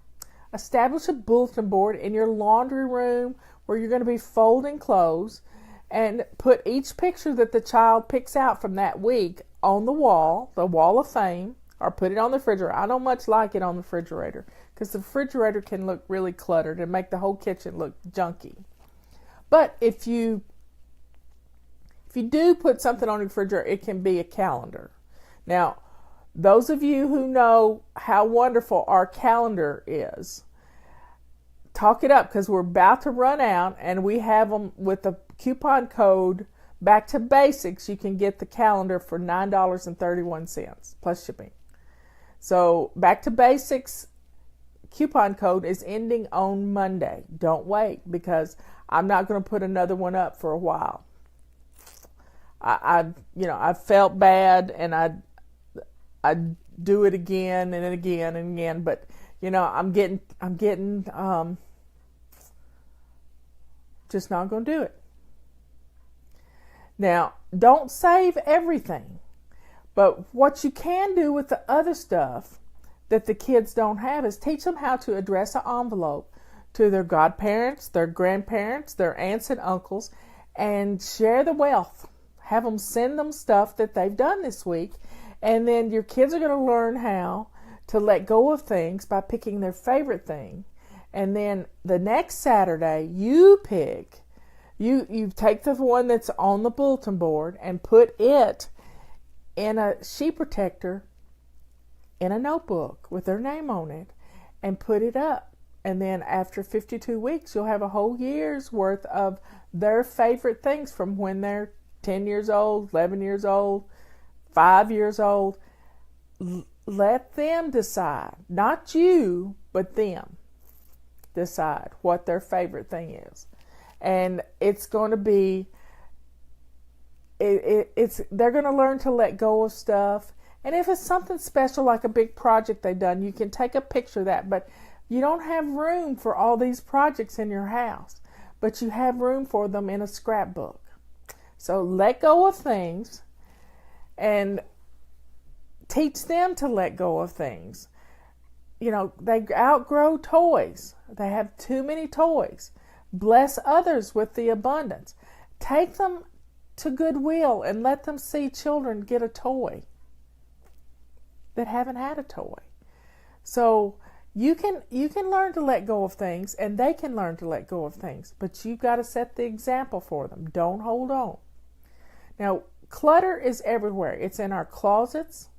Establish a bulletin board in your laundry room where you're going to be folding clothes, and put each picture that the child picks out from that week on the wall of fame, or put it on the refrigerator. I don't much like it on the refrigerator because the refrigerator can look really cluttered and make the whole kitchen look junky. But if you do put something on the refrigerator, it can be a calendar. Now, those of you who know how wonderful our calendar is, talk it up because we're about to run out, and we have them with the coupon code Back to Basics. You can get the calendar for $9.31 plus shipping. So Back to Basics coupon code is ending on Monday. Don't wait, because I'm not going to put another one up for a while. I felt bad, and I do it again and again and again, but I'm getting just not going to do it. Now, don't save everything, but what you can do with the other stuff that the kids don't have is teach them how to address an envelope to their godparents, their grandparents, their aunts and uncles, and share the wealth. Have them send them stuff that they've done this week, and then your kids are going to learn how to let go of things by picking their favorite thing. And then the next Saturday, you take the one that's on the bulletin board and put it in a sheet protector in a notebook with their name on it and put it up. And then after 52 weeks, you'll have a whole year's worth of their favorite things from when they're 10 years old, 11 years old, 5 years old. Let them decide, not you, but them decide what their favorite thing is. And it's going to be, they're going to learn to let go of stuff. And if it's something special, like a big project they've done, you can take a picture of that. But you don't have room for all these projects in your house, but you have room for them in a scrapbook. So let go of things and teach them to let go of things. You know, they outgrow toys. They have too many toys. Bless others with the abundance. Take them to Goodwill and let them see children get a toy that haven't had a toy. So you can learn to let go of things, and they can learn to let go of things, but you've got to set the example for them. Don't hold on. Now, clutter is everywhere. It's in our closets.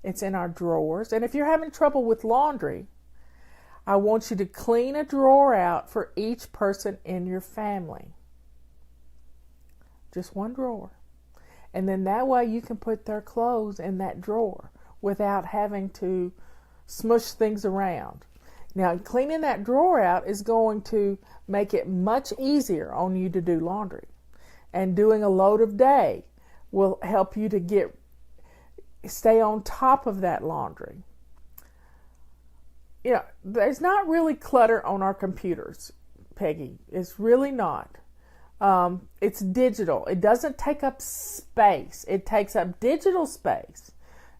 It's in our drawers. And if you're having trouble with laundry, I want you to clean a drawer out for each person in your family. Just one drawer. And then that way you can put their clothes in that drawer without having to smush things around. Now, cleaning that drawer out is going to make it much easier on you to do laundry. And doing a load of day will help you to stay on top of that laundry. You know, there's not really clutter on our computers, Peggy. It's really not. It's digital. It doesn't take up space. It takes up digital space.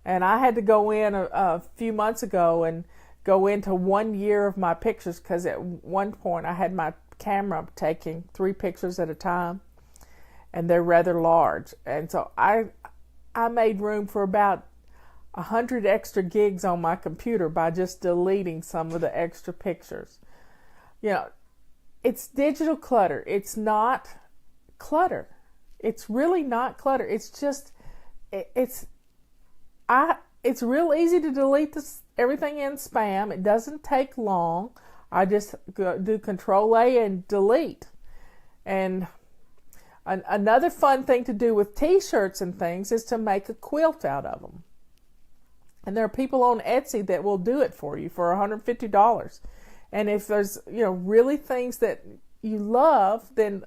And I had to go in a few months ago and go into 1 year of my pictures, because at one point I had my camera taking 3 pictures at a time, and they're rather large. And so I made room for about 100 extra gigs on my computer by just deleting some of the extra pictures. You know, it's digital clutter. It's not clutter. It's really not clutter. It's just, it's real easy to delete everything in spam. It doesn't take long. I just do Control A and delete. And another fun thing to do with t-shirts and things is to make a quilt out of them. And there are people on Etsy that will do it for you for $150. And if there's, you know, really things that you love, then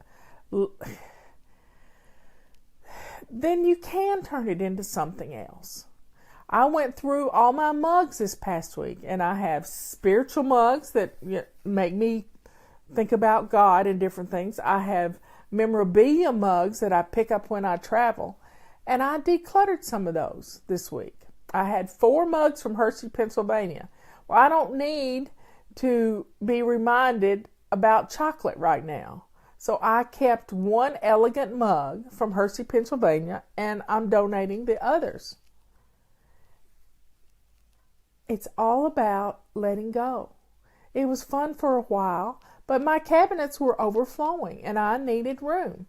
you can turn it into something else. I went through all my mugs this past week, and I have spiritual mugs that make me think about God and different things. I have memorabilia mugs that I pick up when I travel, and I decluttered some of those this week. I had 4 mugs from Hershey, Pennsylvania. Well, I don't need to be reminded about chocolate right now. So I kept 1 elegant mug from Hershey, Pennsylvania, and I'm donating the others. It's all about letting go. It was fun for a while, but my cabinets were overflowing and I needed room.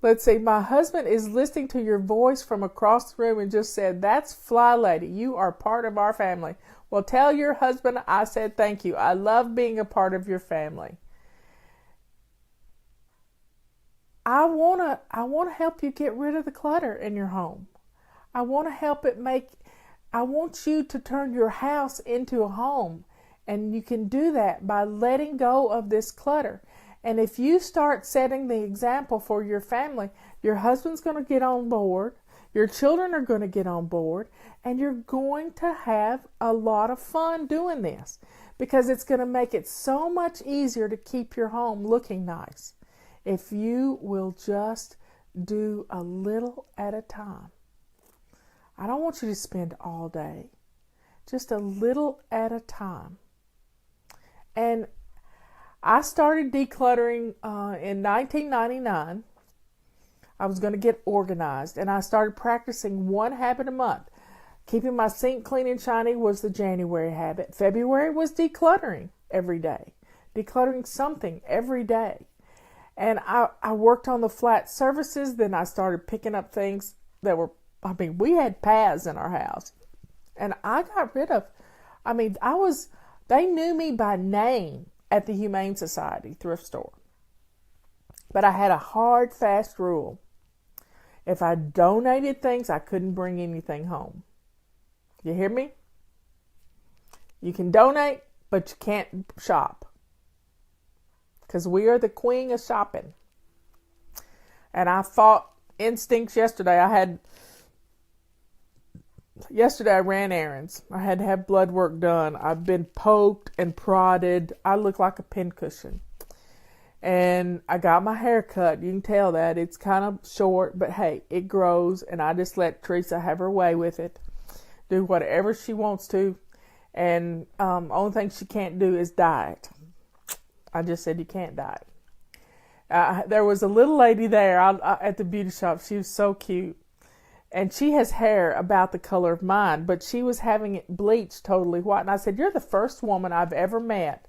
Let's see, my husband is listening to your voice from across the room and just said, "That's FlyLady. You are part of our family." Well, tell your husband I said thank you. I love being a part of your family. I want to help you get rid of the clutter in your home. I want you to turn your house into a home. And you can do that by letting go of this clutter. And if you start setting the example for your family, your husband's going to get on board, your children are going to get on board, and you're going to have a lot of fun doing this, because it's going to make it so much easier to keep your home looking nice if you will just do a little at a time. I don't want you to spend all day, just a little at a time. And I started decluttering in 1999. I was going to get organized, and I started practicing 1 habit a month. Keeping my sink clean and shiny was the January habit. February was decluttering every day, decluttering something every day. And I worked on the flat surfaces. Then I started picking up things that were, we had paths in our house. And I got rid of, they knew me by name at the Humane Society thrift store. But I had a hard, fast rule. If I donated things, I couldn't bring anything home. You hear me? You can donate, but you can't shop. Because we are the queen of shopping. And I fought instincts yesterday. Yesterday I ran errands. I had to have blood work done. I've been poked and prodded. I look like a pincushion. And I got my hair cut. You can tell that. It's kind of short, but hey, it grows. And I just let Teresa have her way with it. Do whatever she wants to. And only thing she can't do is dye it. I just said you can't dye it. There was a little lady there at the beauty shop. She was so cute. And she has hair about the color of mine, but she was having it bleached totally white. And I said, you're the first woman I've ever met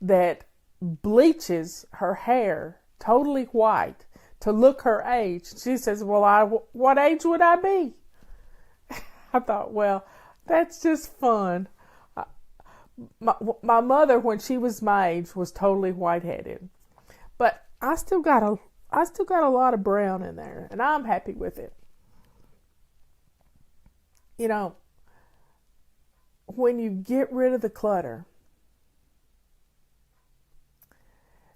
that bleaches her hair totally white to look her age. She says, well, what age would I be? I thought, well, that's just fun. My mother, when she was my age, was totally white-headed. But I still got a lot of brown in there, and I'm happy with it. You know, when you get rid of the clutter,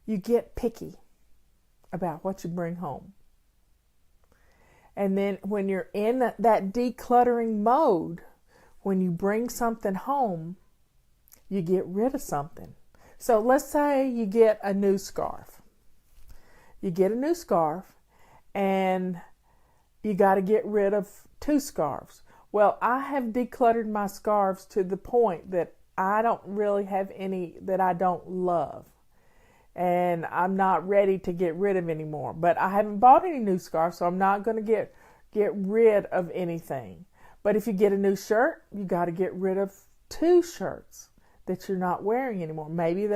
you get picky about what you bring home. And then when you're in that decluttering mode, when you bring something home, you get rid of something. So let's say you get a new scarf. You get a new scarf and you got to get rid of 2 scarves. Well, I have decluttered my scarves to the point that I don't really have any that I don't love. And I'm not ready to get rid of anymore. But I haven't bought any new scarves, so I'm not going to get rid of anything. But if you get a new shirt, you got to get rid of 2 shirts that you're not wearing anymore. Maybe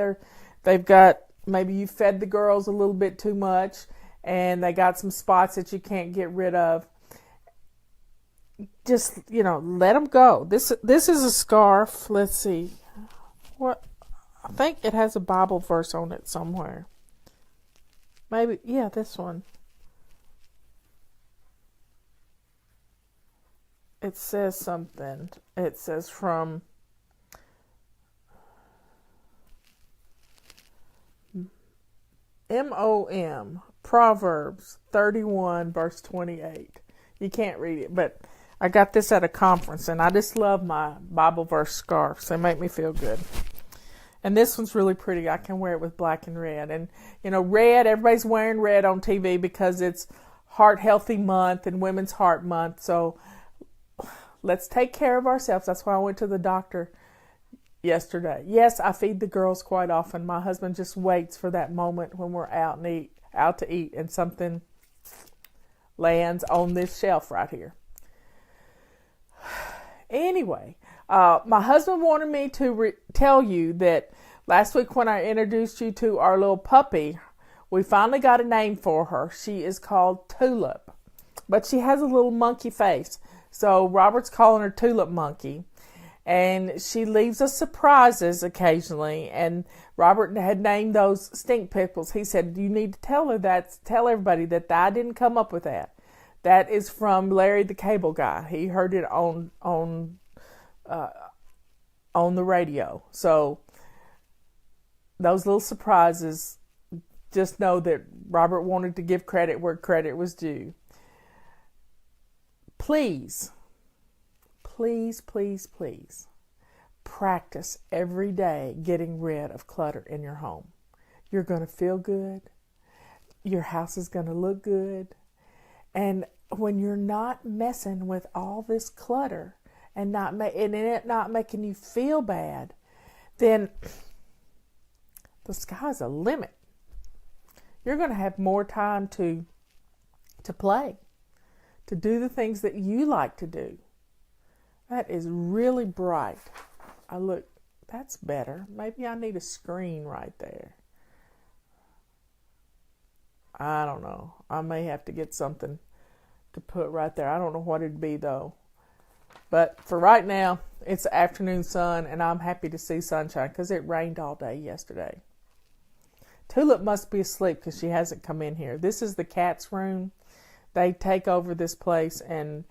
maybe you fed the girls a little bit too much and they got some spots that you can't get rid of. Just, let them go. This is a scarf. Let's see. What? I think it has a Bible verse on it somewhere. Maybe, yeah, this one. It says something. It says from MOM, Proverbs 31, verse 28. You can't read it, but I got this at a conference, and I just love my Bible verse scarves. They make me feel good. And this one's really pretty. I can wear it with black and red. And, red, everybody's wearing red on TV because it's Heart Healthy Month and Women's Heart Month. So let's take care of ourselves. That's why I went to the doctor yesterday. Yes, I feed the girls quite often. My husband just waits for that moment when we're out to eat, and something lands on this shelf right here. Anyway, my husband wanted me to tell you that last week when I introduced you to our little puppy, we finally got a name for her. She is called Tulip, but she has a little monkey face. So Robert's calling her Tulip Monkey, and she leaves us surprises occasionally. And Robert had named those stink pickles. He said, you need to tell everybody that I didn't come up with that. That is from Larry the Cable Guy. He heard it on the radio. So those little surprises, just know that Robert wanted to give credit where credit was due. Please, please, please, please practice every day getting rid of clutter in your home. You're going to feel good. Your house is going to look good. And when you're not messing with all this clutter and it not making you feel bad, then the sky's the limit. You're going to have more time to play, to do the things that you like to do. That is really bright. That's better. Maybe I need a screen right there. I don't know. I may have to get something to put right there. I don't know what it'd be though. But for right now, it's the afternoon sun, and I'm happy to see sunshine because it rained all day yesterday. Tulip must be asleep because she hasn't come in here. This is the cat's room. They take over this place, and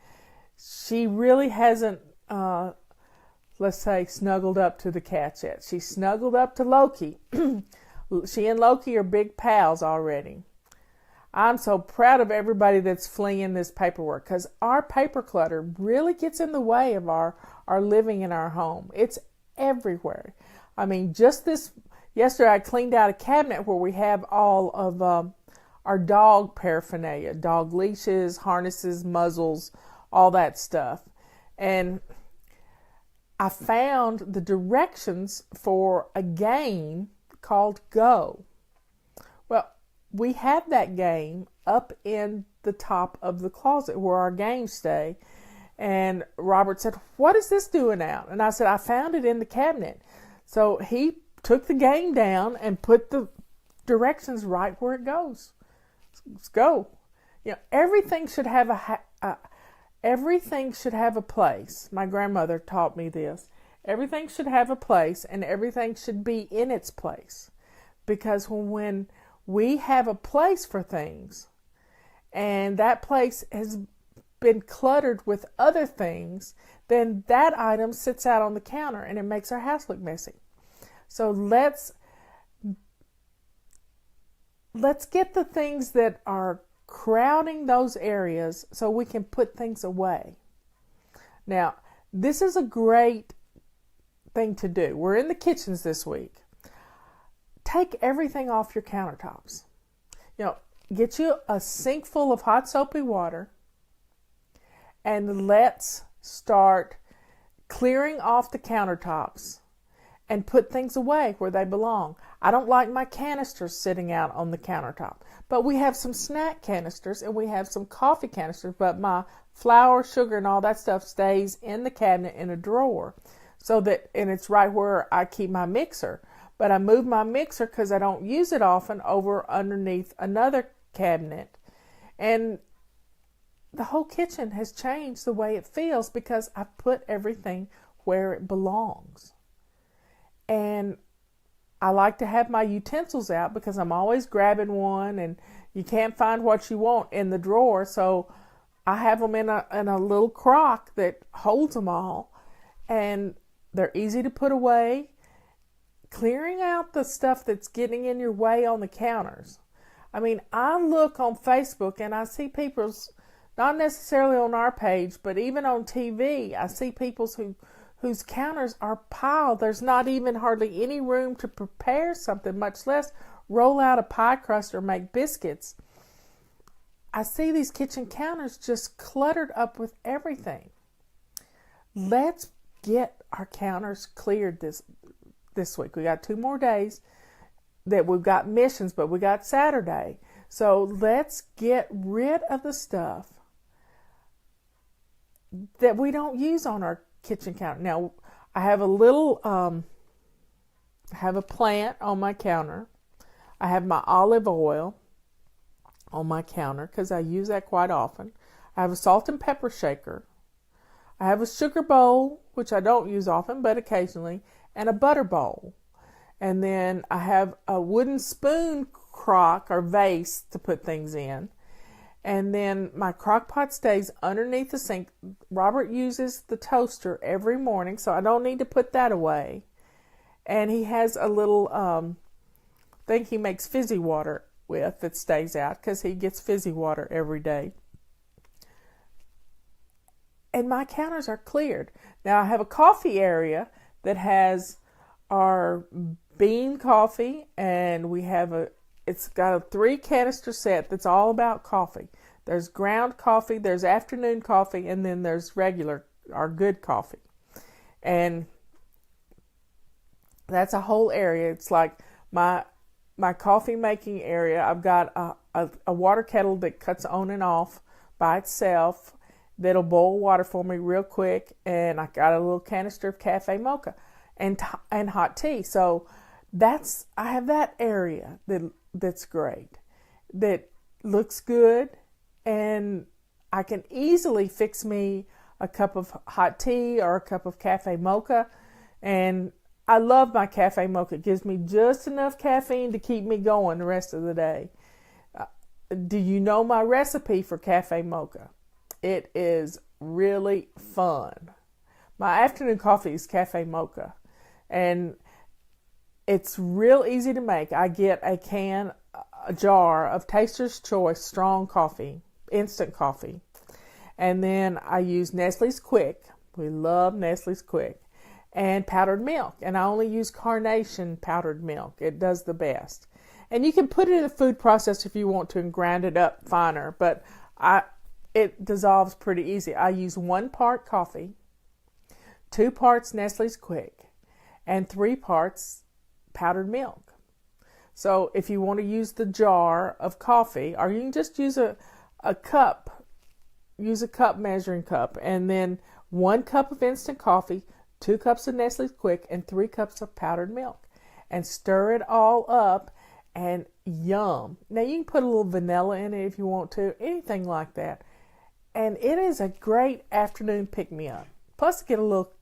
she really hasn't, let's say, snuggled up to the cats yet. She snuggled up to Loki. She and Loki are big pals already. I'm so proud of everybody that's fleeing this paperwork, because our paper clutter really gets in the way of our living in our home. It's everywhere. I mean, just this, Yesterday I cleaned out a cabinet where we have all of our dog paraphernalia, dog leashes, harnesses, muzzles, all that stuff. And I found the directions for a game called Go. Well, we have that game up in the top of the closet where our games stay. And Robert said, "What is this doing out?" And I said, "I found it in the cabinet." So he took the game down and put the directions right where it goes. Let's go. You know, everything should have everything should have a place. My grandmother taught me this. Everything should have a place, and everything should be in its place. Because when we have a place for things, and that place has been cluttered with other things, then that item sits out on the counter and it makes our house look messy. So let's get the things that are crowding those areas so we can put things away. Now, this is a great thing to do. We're in the kitchens this week. Take everything off your countertops. You know, get you a sink full of hot soapy water, and let's start clearing off the countertops and put things away where they belong. I don't like my canisters sitting out on the countertop, but we have some snack canisters and we have some coffee canisters, but my flour, sugar, and all that stuff stays in the cabinet in a drawer. And it's right where I keep my mixer. But I move my mixer, because I don't use it often, over underneath another cabinet. And the whole kitchen has changed the way it feels because I put everything where it belongs. And I like to have my utensils out because I'm always grabbing one, and you can't find what you want in the drawer. So I have them in a little crock that holds them all, and they're easy to put away. Clearing out the stuff that's getting in your way on the counters. I mean, I look on Facebook and I see people's, not necessarily on our page, but even on TV, I see people's whose counters are piled. There's not even hardly any room to prepare something, much less roll out a pie crust or make biscuits. I see these kitchen counters just cluttered up with everything. Let's get our counters cleared this week. We got 2 more days that we've got missions, but we got Saturday. So let's get rid of the stuff that we don't use on our kitchen counter. Now, I have I have a plant on my counter. I have my olive oil on my counter because I use that quite often. I have a salt and pepper shaker. I have a sugar bowl, which I don't use often, but occasionally, and a butter bowl. And then I have a wooden spoon crock or vase to put things in. And then my crock pot stays underneath the sink. Robert uses the toaster every morning, so I don't need to put that away. And he has a little thing he makes fizzy water with that stays out because he gets fizzy water every day. And my counters are cleared. Now I have a coffee area that has our bean coffee, and it's got a 3 canister set that's all about coffee. There's ground coffee, there's afternoon coffee, and then there's regular, our good coffee. And that's a whole area. It's like my coffee making area. I've got a water kettle that cuts on and off by itself that'll boil water for me real quick, and I got a little canister of cafe mocha and hot tea. So I have that area that's great, that looks good, and I can easily fix me a cup of hot tea or a cup of cafe mocha. And I love my cafe mocha. It gives me just enough caffeine to keep me going the rest of the day. Do you know my recipe for cafe mocha? It is really fun. My afternoon coffee is cafe mocha, and it's real easy to make. I get a jar of Taster's Choice strong coffee, instant coffee, and then I use Nestle's Quick. We love Nestle's Quick, and powdered milk. And I only use Carnation powdered milk. It does the best. And you can put it in a food processor if you want to and grind it up finer, but it dissolves pretty easy. I use 1 part coffee, 2 parts Nestle's Quick, and 3 parts powdered milk. So if you want to use the jar of coffee, or you can just use a cup, use a cup measuring cup, and then 1 cup of instant coffee, 2 cups of Nestle's Quick, and 3 cups of powdered milk, and stir it all up, and yum. Now you can put a little vanilla in it if you want to, anything like that. And it is a great afternoon pick-me-up. Plus get a little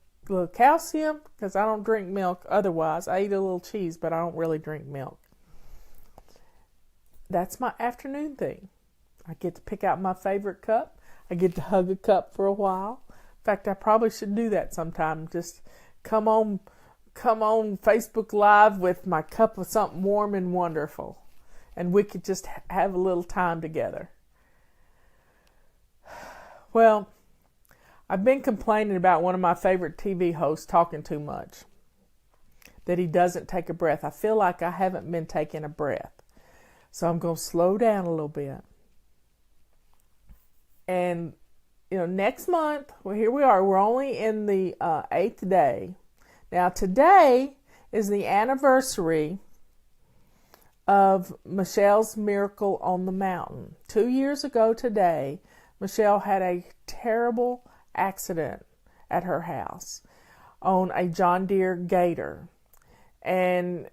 calcium, because I don't drink milk otherwise. I eat a little cheese, but I don't really drink milk. That's my afternoon thing. I get to pick out my favorite cup. I get to hug a cup for a while. In fact, I probably should do that sometime. Just come on Facebook Live with my cup of something warm and wonderful. And we could just have a little time together. Well, I've been complaining about one of my favorite TV hosts talking too much. That he doesn't take a breath. I feel like I haven't been taking a breath. So I'm going to slow down a little bit. And, next month, well, here we are. We're only in the 8th day. Now, today is the anniversary of Michelle's Miracle on the Mountain. 2 years ago today, Michelle had a terrible accident at her house on a John Deere Gator. And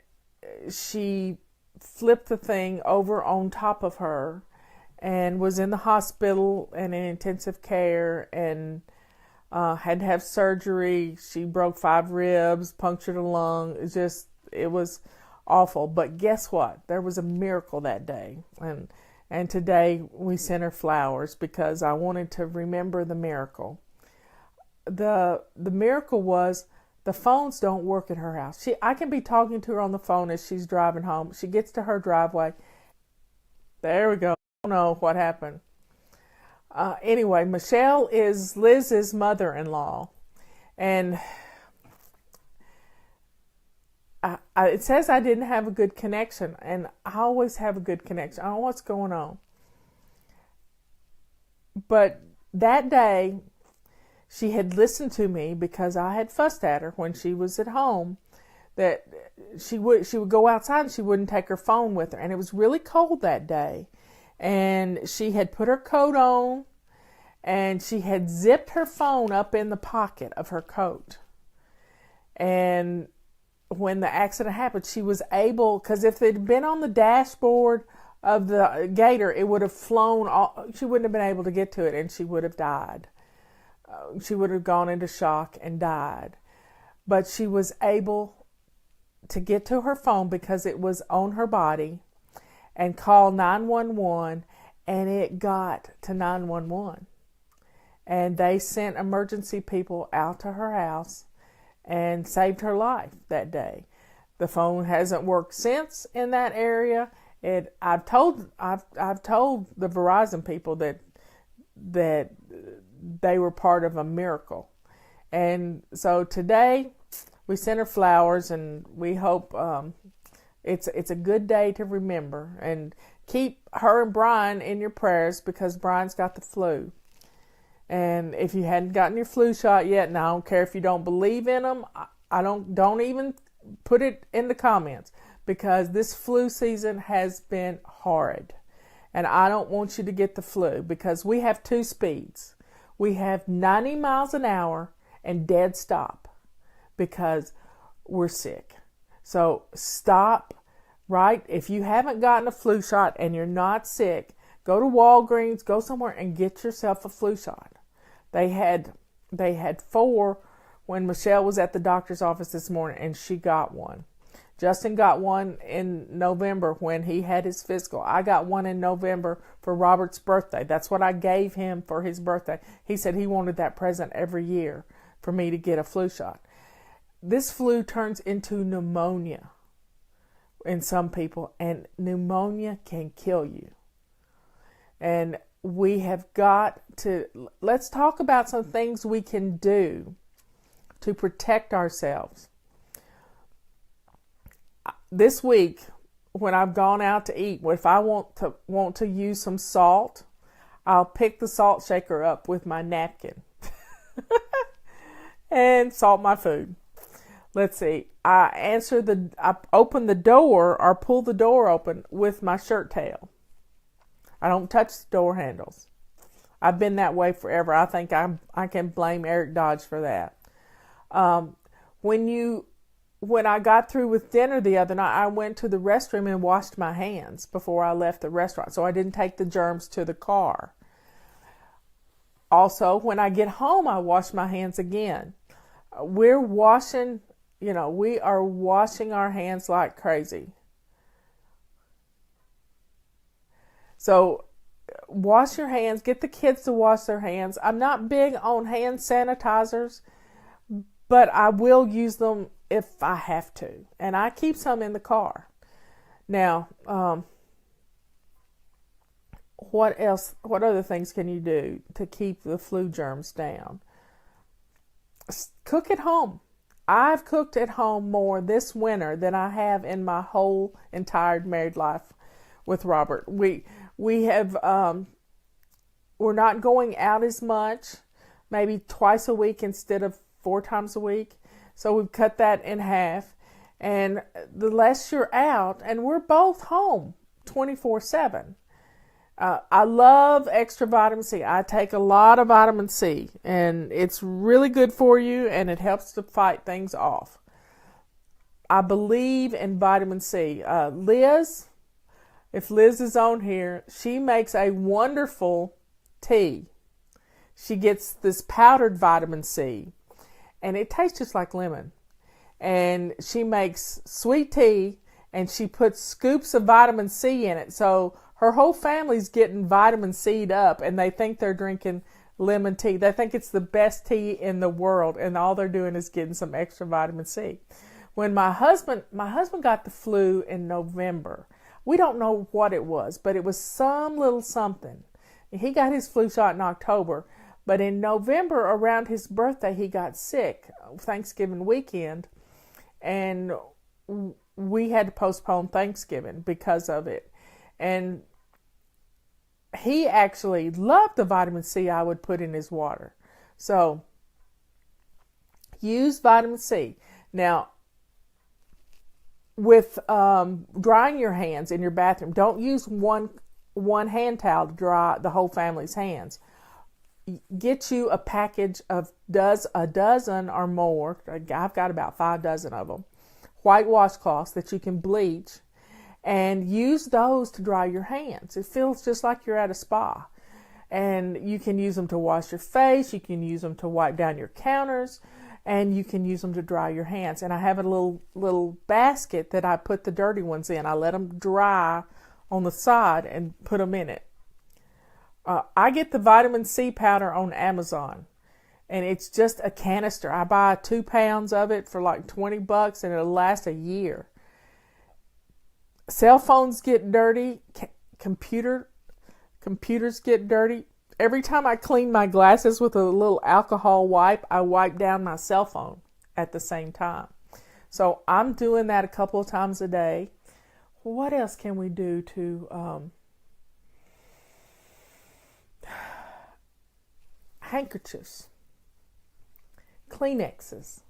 she flipped the thing over on top of her and was in the hospital and in intensive care and had to have surgery. She broke 5 ribs, punctured a lung. It was awful. But guess what? There was a miracle that day. And today we sent her flowers because I wanted to remember the miracle. The miracle was the phones don't work at her house. I can be talking to her on the phone as she's driving home. She gets to her driveway. There we go. I don't know what happened. Anyway, Michelle is Liz's mother-in-law. And it says I didn't have a good connection. And I always have a good connection. I don't know what's going on. But that day, she had listened to me because I had fussed at her when she was at home that she would go outside and she wouldn't take her phone with her. And it was really cold that day. And she had put her coat on and she had zipped her phone up in the pocket of her coat. And when the accident happened, she was able, because if it had been on the dashboard of the Gator, it would have flown, she wouldn't have been able to get to it and she would have died. She would have gone into shock and died. But she was able to get to her phone because it was on her body and call 911, and it got to 911. And they sent emergency people out to her house and saved her life that day. The phone hasn't worked since in that area. I've told the Verizon people that they were part of a miracle. And so today we sent her flowers, and we hope it's a good day to remember. And keep her and Brian in your prayers because Brian's got the flu. And if you hadn't gotten your flu shot yet, and I don't care if you don't believe in them, I don't even put it in the comments because this flu season has been horrid. And I don't want you to get the flu because we have 2 speeds. We have 90 miles an hour and dead stop because we're sick. So stop, right? If you haven't gotten a flu shot and you're not sick, go to Walgreens, go somewhere and get yourself a flu shot. They had 4 when Michelle was at the doctor's office this morning and she got one. Justin got one in November when he had his physical. I got one in November for Robert's birthday. That's what I gave him for his birthday. He said he wanted that present every year for me to get a flu shot. This flu turns into pneumonia in some people, and pneumonia can kill you. And we have got to, let's talk about some things we can do to protect ourselves. This week, when I've gone out to eat, if I want to use some salt, I'll pick the salt shaker up with my napkin and salt my food. Let's see. I open the door or pull the door open with my shirt tail. I don't touch the door handles. I've been that way forever. I think I can blame Eric Dodge for that. When I got through with dinner the other night, I went to the restroom and washed my hands before I left the restaurant, so I didn't take the germs to the car. Also, when I get home, I wash my hands again. We are washing our hands like crazy. So wash your hands. Get the kids to wash their hands. I'm not big on hand sanitizers, but I will use them if I have to. And I keep some in the car. Now, what else? What other things can you do to keep the flu germs down? Cook at home. I've cooked at home more this winter than I have in my whole entire married life with Robert. We have we're not going out as much, maybe twice a week instead of 4 times a week. So we've cut that in half. And the less you're out, and we're both home 24/7. I love extra vitamin C. I take a lot of vitamin C, and it's really good for you, and it helps to fight things off. I believe in vitamin C. Liz, if Liz is on here, she makes a wonderful tea. She gets this powdered vitamin C, and it tastes just like lemon. And she makes sweet tea, and she puts scoops of vitamin C in it. So her whole family's getting vitamin C'd up, and they think they're drinking lemon tea. They think it's the best tea in the world, and all they're doing is getting some extra vitamin C. When my husband got the flu in November, we don't know what it was, but it was some little something. He got his flu shot in October, but in November, around his birthday, he got sick, Thanksgiving weekend, and we had to postpone Thanksgiving because of it. And he actually loved the vitamin C I would put in his water. So use vitamin C. Now, with drying your hands in your bathroom, don't use one hand towel to dry the whole family's hands. Get you a package of a dozen or more. I've got about 5 dozen of them. White washcloths that you can bleach, and use those to dry your hands. It feels just like you're at a spa. And you can use them to wash your face. You can use them to wipe down your counters. And you can use them to dry your hands. And I have a little basket that I put the dirty ones in. I let them dry on the side and put them in it. I get the vitamin C powder on Amazon. And it's just a canister. I buy 2 pounds of it for like $20, and it'll last a year. Cell phones get dirty. Computers get dirty. Every time I clean my glasses with a little alcohol wipe, I wipe down my cell phone at the same time. So I'm doing that a couple of times a day. What else can we do to... handkerchiefs. Kleenexes.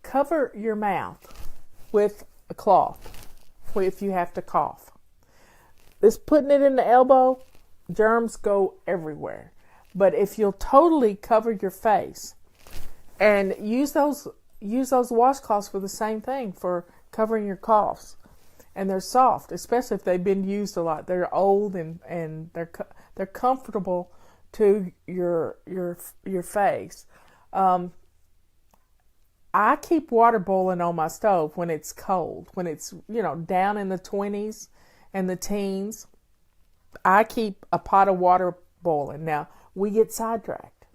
Cover your mouth with a cloth if you have to cough. This putting it in the elbow, germs go everywhere. But if you'll totally cover your face and use those washcloths for the same thing, for covering your coughs, and they're soft, especially if they've been used a lot. They're old and they're comfortable to your face. I keep water boiling on my stove when it's cold, when it's, down in the 20s and the teens. I keep a pot of water boiling. Now, we get sidetracked.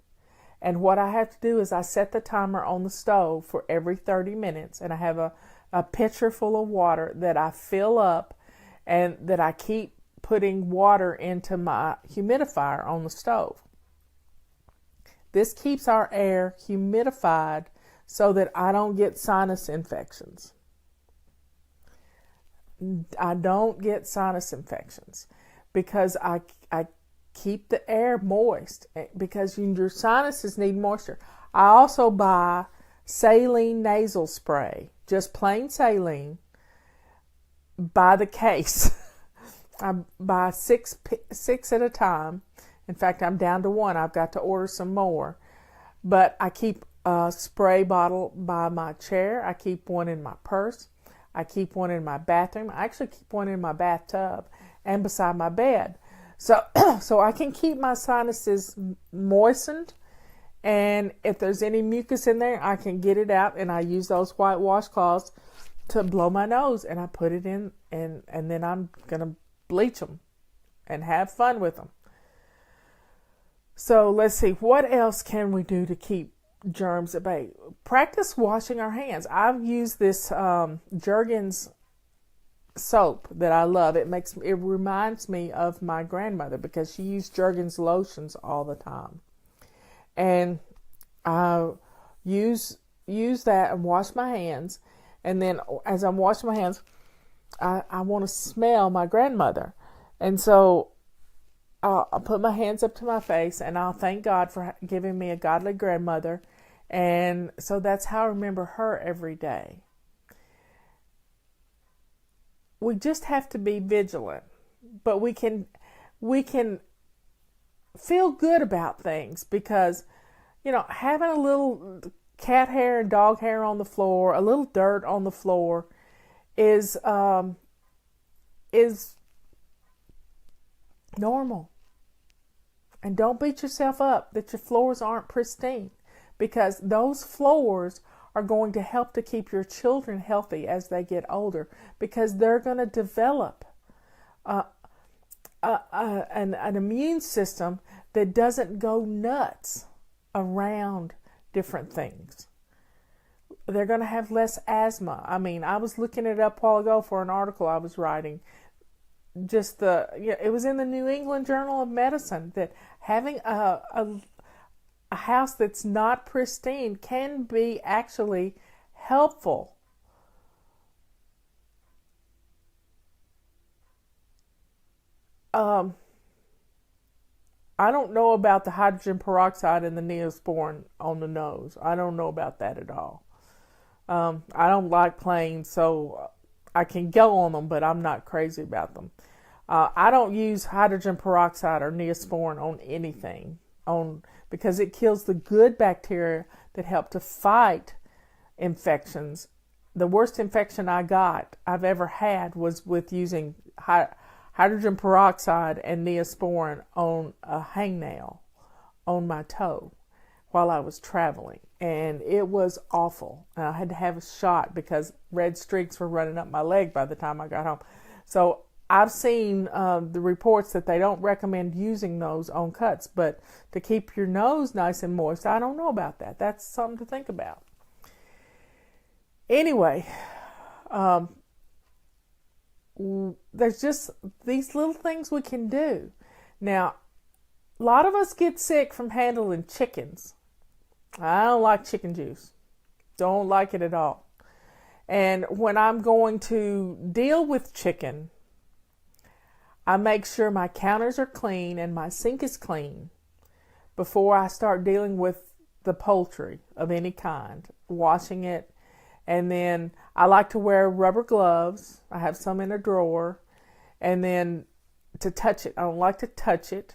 And what I have to do is I set the timer on the stove for every 30 minutes, and I have a pitcher full of water that I fill up and that I keep putting water into my humidifier on the stove. This keeps our air humidified so that I don't get sinus infections. I don't get sinus infections because I keep the air moist, because your sinuses need moisture. I also buy saline nasal spray, just plain saline, by the case. I buy six at a time. In fact, I'm down to one. I've got to order some more. But I keep a spray bottle by my chair. I keep one in my purse. I keep one in my bathroom. I actually keep one in my bathtub and beside my bed. So I can keep my sinuses moistened, and if there's any mucus in there, I can get it out, and I use those white washcloths to blow my nose, and I put it in, and then I'm going to bleach them and have fun with them. So let's see, what else can we do to keep germs at bay? Practice washing our hands. I've used this Jergens soap that I love. It reminds me of my grandmother because she used Jergens lotions all the time. And I use that and wash my hands. And then as I'm washing my hands, I want to smell my grandmother. And so I'll put my hands up to my face and I'll thank God for giving me a godly grandmother. And so that's how I remember her every day. We just have to be vigilant, but we can feel good about things because, having a little cat hair and dog hair on the floor, a little dirt on the floor is normal. And don't beat yourself up that your floors aren't pristine, because those floors are going to help to keep your children healthy as they get older, because they're going to develop an immune system that doesn't go nuts around different things. They're going to have less asthma. I was looking it up a while ago for an article I was writing. It was in the New England Journal of Medicine that having a house that's not pristine can be actually helpful. I don't know about the hydrogen peroxide and the Neosporin on the nose. I don't know about that at all. I don't like planes, so I can go on them, but I'm not crazy about them. I don't use hydrogen peroxide or Neosporin on anything, because it kills the good bacteria that help to fight infections. The worst infection I've ever had was with using hydrogen peroxide and Neosporin on a hangnail on my toe while I was traveling. And it was awful. And I had to have a shot because red streaks were running up my leg by the time I got home. So I've seen the reports that they don't recommend using those on cuts, but to keep your nose nice and moist, I don't know about that. That's something to think about. Anyway, there's just these little things we can do. Now, a lot of us get sick from handling chickens. I don't like chicken juice. Don't like it at all. And when I'm going to deal with chicken, I make sure my counters are clean and my sink is clean before I start dealing with the poultry of any kind, washing it. And then I like to wear rubber gloves. I have some in a drawer. And then to touch it, I don't like to touch it.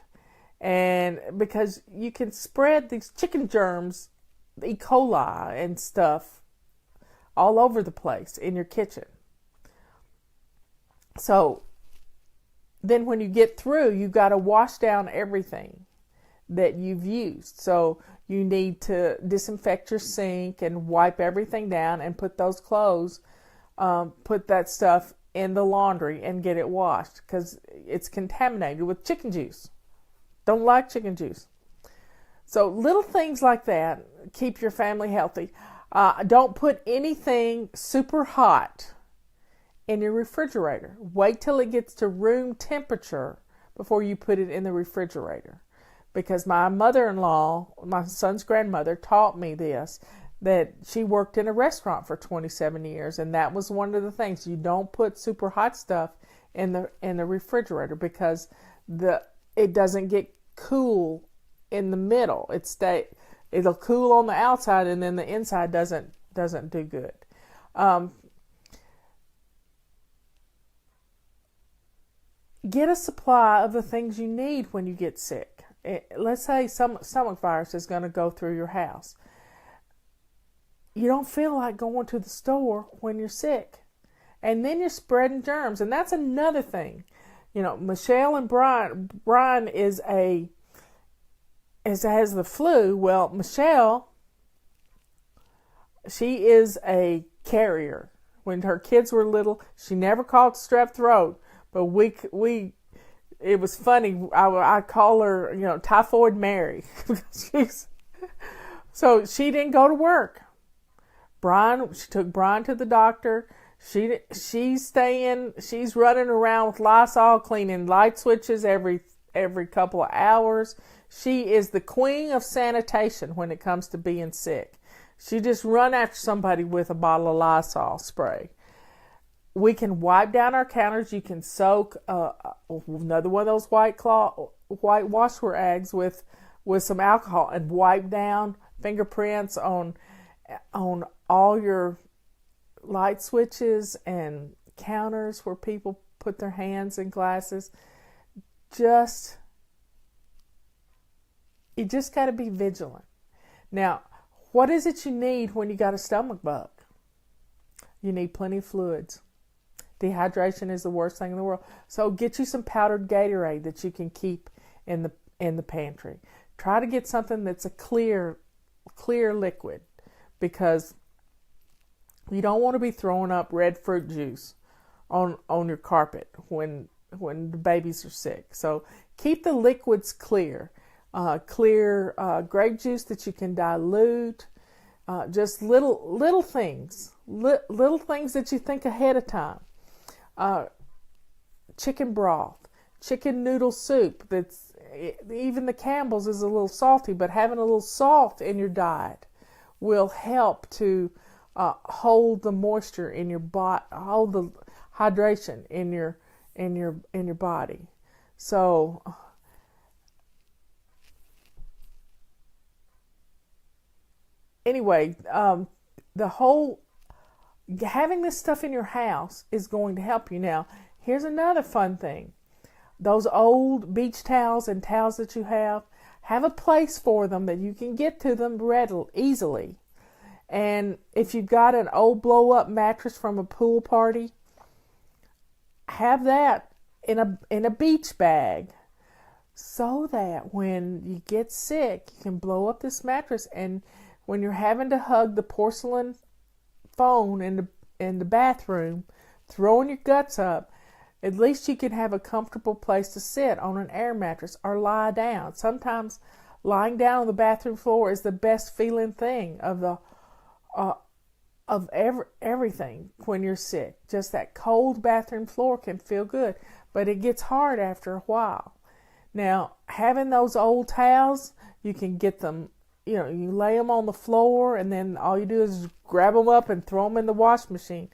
And because you can spread these chicken germs, E. coli and stuff, all over the place in your kitchen. So then when you get through, you've got to wash down everything that you've used. So you need to disinfect your sink and wipe everything down and put those clothes, put that stuff in the laundry and get it washed because it's contaminated with chicken juice. Don't like chicken juice. So little things like that keep your family healthy. Don't put anything super hot in your refrigerator. Wait till it gets to room temperature before you put it in the refrigerator. Because my mother-in-law, my son's grandmother, taught me this, that she worked in a restaurant for 27 years, and that was one of the things. You don't put super hot stuff in the refrigerator because it doesn't get cool in the middle. It'll cool on the outside, and then the inside doesn't do good. Get a supply of the things you need when you get sick. Let's say some stomach virus is going to go through your house. You don't feel like going to the store when you're sick. And then you're spreading germs. And that's another thing. Michelle and Brian has the flu. Well, Michelle, she is a carrier. When her kids were little, she never caught strep throat. But it was funny. I call her, Typhoid Mary. So she didn't go to work. She took Brian to the doctor. She's running around with Lysol, cleaning light switches every couple of hours. She is the queen of sanitation when it comes to being sick. She just run after somebody with a bottle of Lysol spray. We can wipe down our counters. You can soak another one of those white wash rags with some alcohol and wipe down fingerprints on all your light switches and counters where people put their hands in glasses. You just got to be vigilant. Now, what is it you need when you got a stomach bug? You need plenty of fluids. Dehydration is the worst thing in the world. So get you some powdered Gatorade that you can keep in the pantry. Try to get something that's a clear liquid, because you don't want to be throwing up red fruit juice on your carpet when the babies are sick. So keep the liquids clear. Grape juice that you can dilute. Just little things. Little things that you think ahead of time. Chicken broth, chicken noodle soup. Even the Campbell's is a little salty, but having a little salt in your diet will help to hold the moisture in your body, hold the hydration in your body. So anyway, the whole having this stuff in your house is going to help you. Now, here's another fun thing. Those old beach towels and towels that you have a place for them that you can get to them easily. And if you've got an old blow-up mattress from a pool party, have that in a beach bag, so that when you get sick, you can blow up this mattress, and when you're having to hug the porcelain phone in the bathroom, throwing your guts up, at least you can have a comfortable place to sit on an air mattress or lie down. Sometimes lying down on the bathroom floor is the best feeling thing of everything when you're sick. Just that cold bathroom floor can feel good, but it gets hard after a while. Now, having those old towels, you can get them, you lay them on the floor, and then all you do is grab them up and throw them in the wash machine.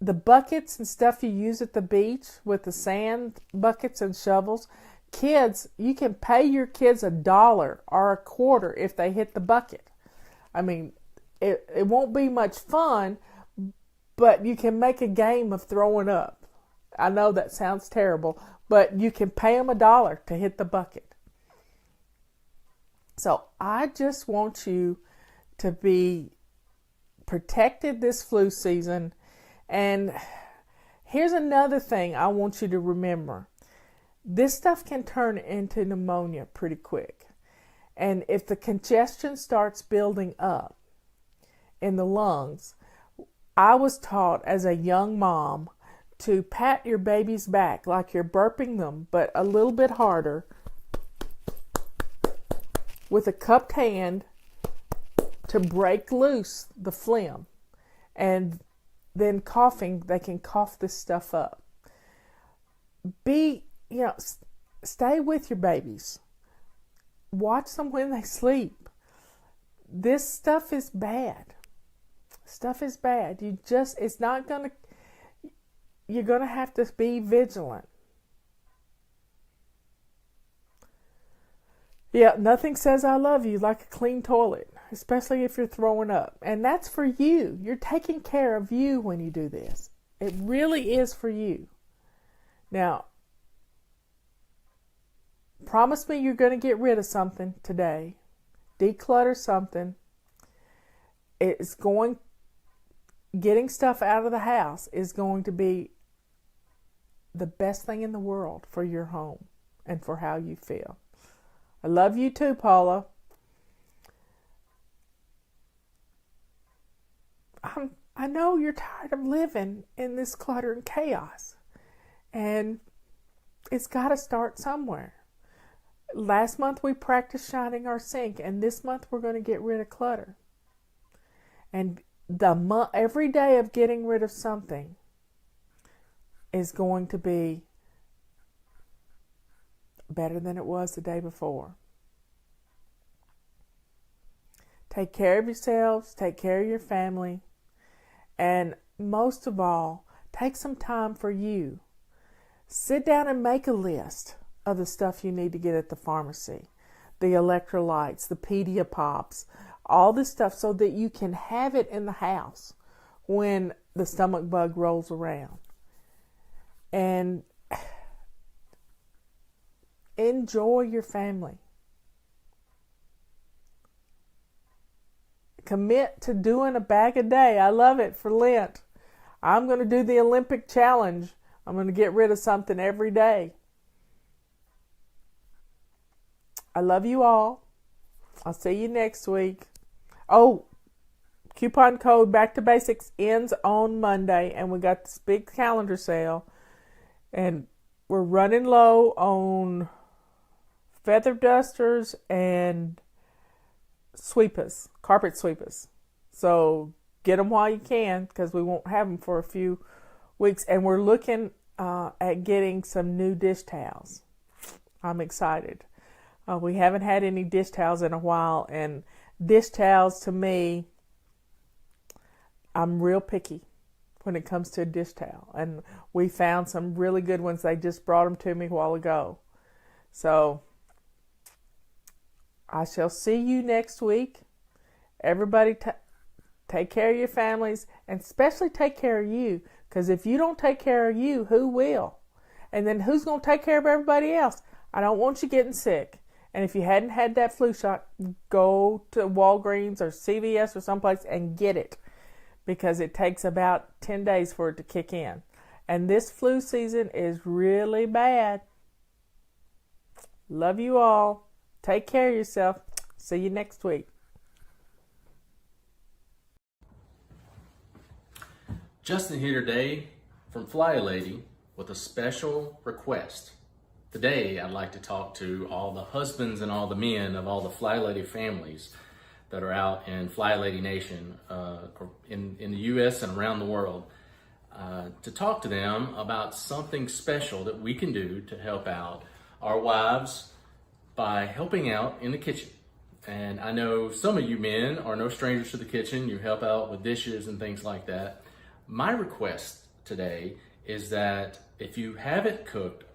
The buckets and stuff you use at the beach with the sand buckets and shovels, kids, you can pay your kids $1 or $0.25 if they hit the bucket. I mean, it won't be much fun, but you can make a game of throwing up. I know that sounds terrible, but you can pay them $1 to hit the bucket. So I just want you to be protected this flu season. And here's another thing I want you to remember. This stuff can turn into pneumonia pretty quick. And if the congestion starts building up in the lungs, I was taught as a young mom to pat your baby's back like you're burping them, but a little bit harder, with a cupped hand to break loose the phlegm. And then coughing, they can cough this stuff up. Stay with your babies. Watch them when they sleep. this stuff is bad. Stuff is bad. It's not going to, you're going to have to be vigilant. Yeah, nothing says I love you like a clean toilet, especially if you're throwing up. And that's for you. You're taking care of you when you do this. It really is for you. Now, promise me you're going to get rid of something today. Declutter something. Getting stuff out of the house is going to be the best thing in the world for your home and for how you feel. I love you too, Paula. I know you're tired of living in this clutter and chaos. And it's got to start somewhere. Last month we practiced shining our sink, and this month we're going to get rid of clutter. And every day of getting rid of something is going to be better than it was the day before. Take care of yourselves, take care of your family, and most of all, take some time for you. Sit down and make a list of the stuff you need to get at the pharmacy. The electrolytes, the Pediapops, all this stuff so that you can have it in the house when the stomach bug rolls around. And enjoy your family. Commit to doing a bag a day. I love it for Lent. I'm going to do the Olympic challenge. I'm going to get rid of something every day. I love you all. I'll see you next week. Oh, coupon code Back to Basics ends on Monday, and we got this big calendar sale, and we're running low on feather dusters and sweepers, carpet sweepers. So get them while you can, because we won't have them for a few weeks. And we're looking at getting some new dish towels. I'm excited. We haven't had any dish towels in a while, and dish towels, to me, I'm real picky when it comes to a dish towel. And we found some really good ones. They just brought them to me a while ago. So I shall see you next week. Everybody take care of your families, and especially take care of you, because if you don't take care of you, who will? And then who's going to take care of everybody else? I don't want you getting sick. And if you hadn't had that flu shot, go to Walgreens or CVS or someplace and get it, because it takes about 10 days for it to kick in. And this flu season is really bad. Love you all. Take care of yourself. See you next week. Justin here today from FlyLady with a special request. Today I'd like to talk to all the husbands and all the men of all the FlyLady families that are out in FlyLady Nation, in the U.S. and around the world, to talk to them about something special that we can do to help out our wives by helping out in the kitchen. And I know some of you men are no strangers to the kitchen. You help out with dishes and things like that. My request today is that if you haven't cooked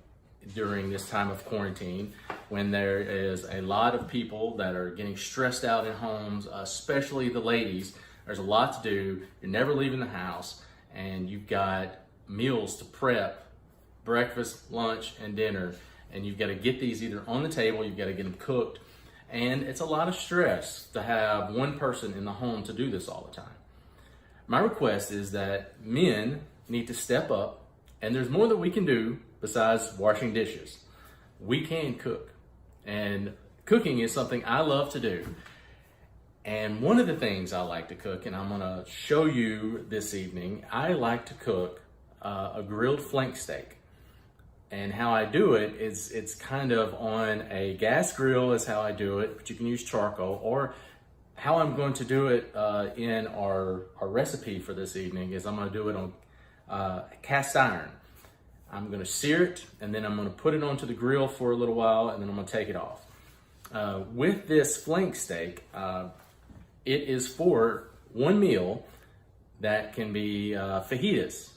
during this time of quarantine, when there is a lot of people that are getting stressed out in homes, especially the ladies, there's a lot to do. You're never leaving the house, and you've got meals to prep, breakfast, lunch, and dinner, and you've got to get these either on the table, you've got to get them cooked, and it's a lot of stress to have one person in the home to do this all the time. My request is that men need to step up, and there's more that we can do besides washing dishes. We can cook, and cooking is something I love to do. And one of the things I like to cook, and I'm gonna show you this evening, I like to cook a grilled flank steak. And how I do it is it's kind of on a gas grill is how I do it, but you can use charcoal. Or how I'm going to do it in our recipe for this evening is I'm gonna do it on cast iron. I'm gonna sear it, and then I'm gonna put it onto the grill for a little while, and then I'm gonna take it off. With this flank steak, it is for one meal that can be fajitas,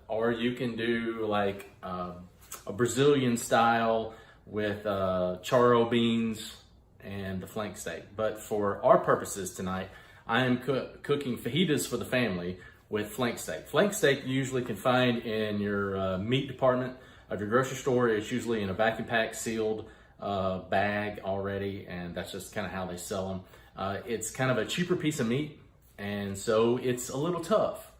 or you can do like a Brazilian style with charro beans and the flank steak. But for our purposes tonight, I am cooking fajitas for the family with flank steak. Flank steak you usually can find in your meat department of your grocery store. It's usually in a vacuum pack sealed bag already, and that's just kind of how they sell them. It's kind of a cheaper piece of meat, and so it's a little tough.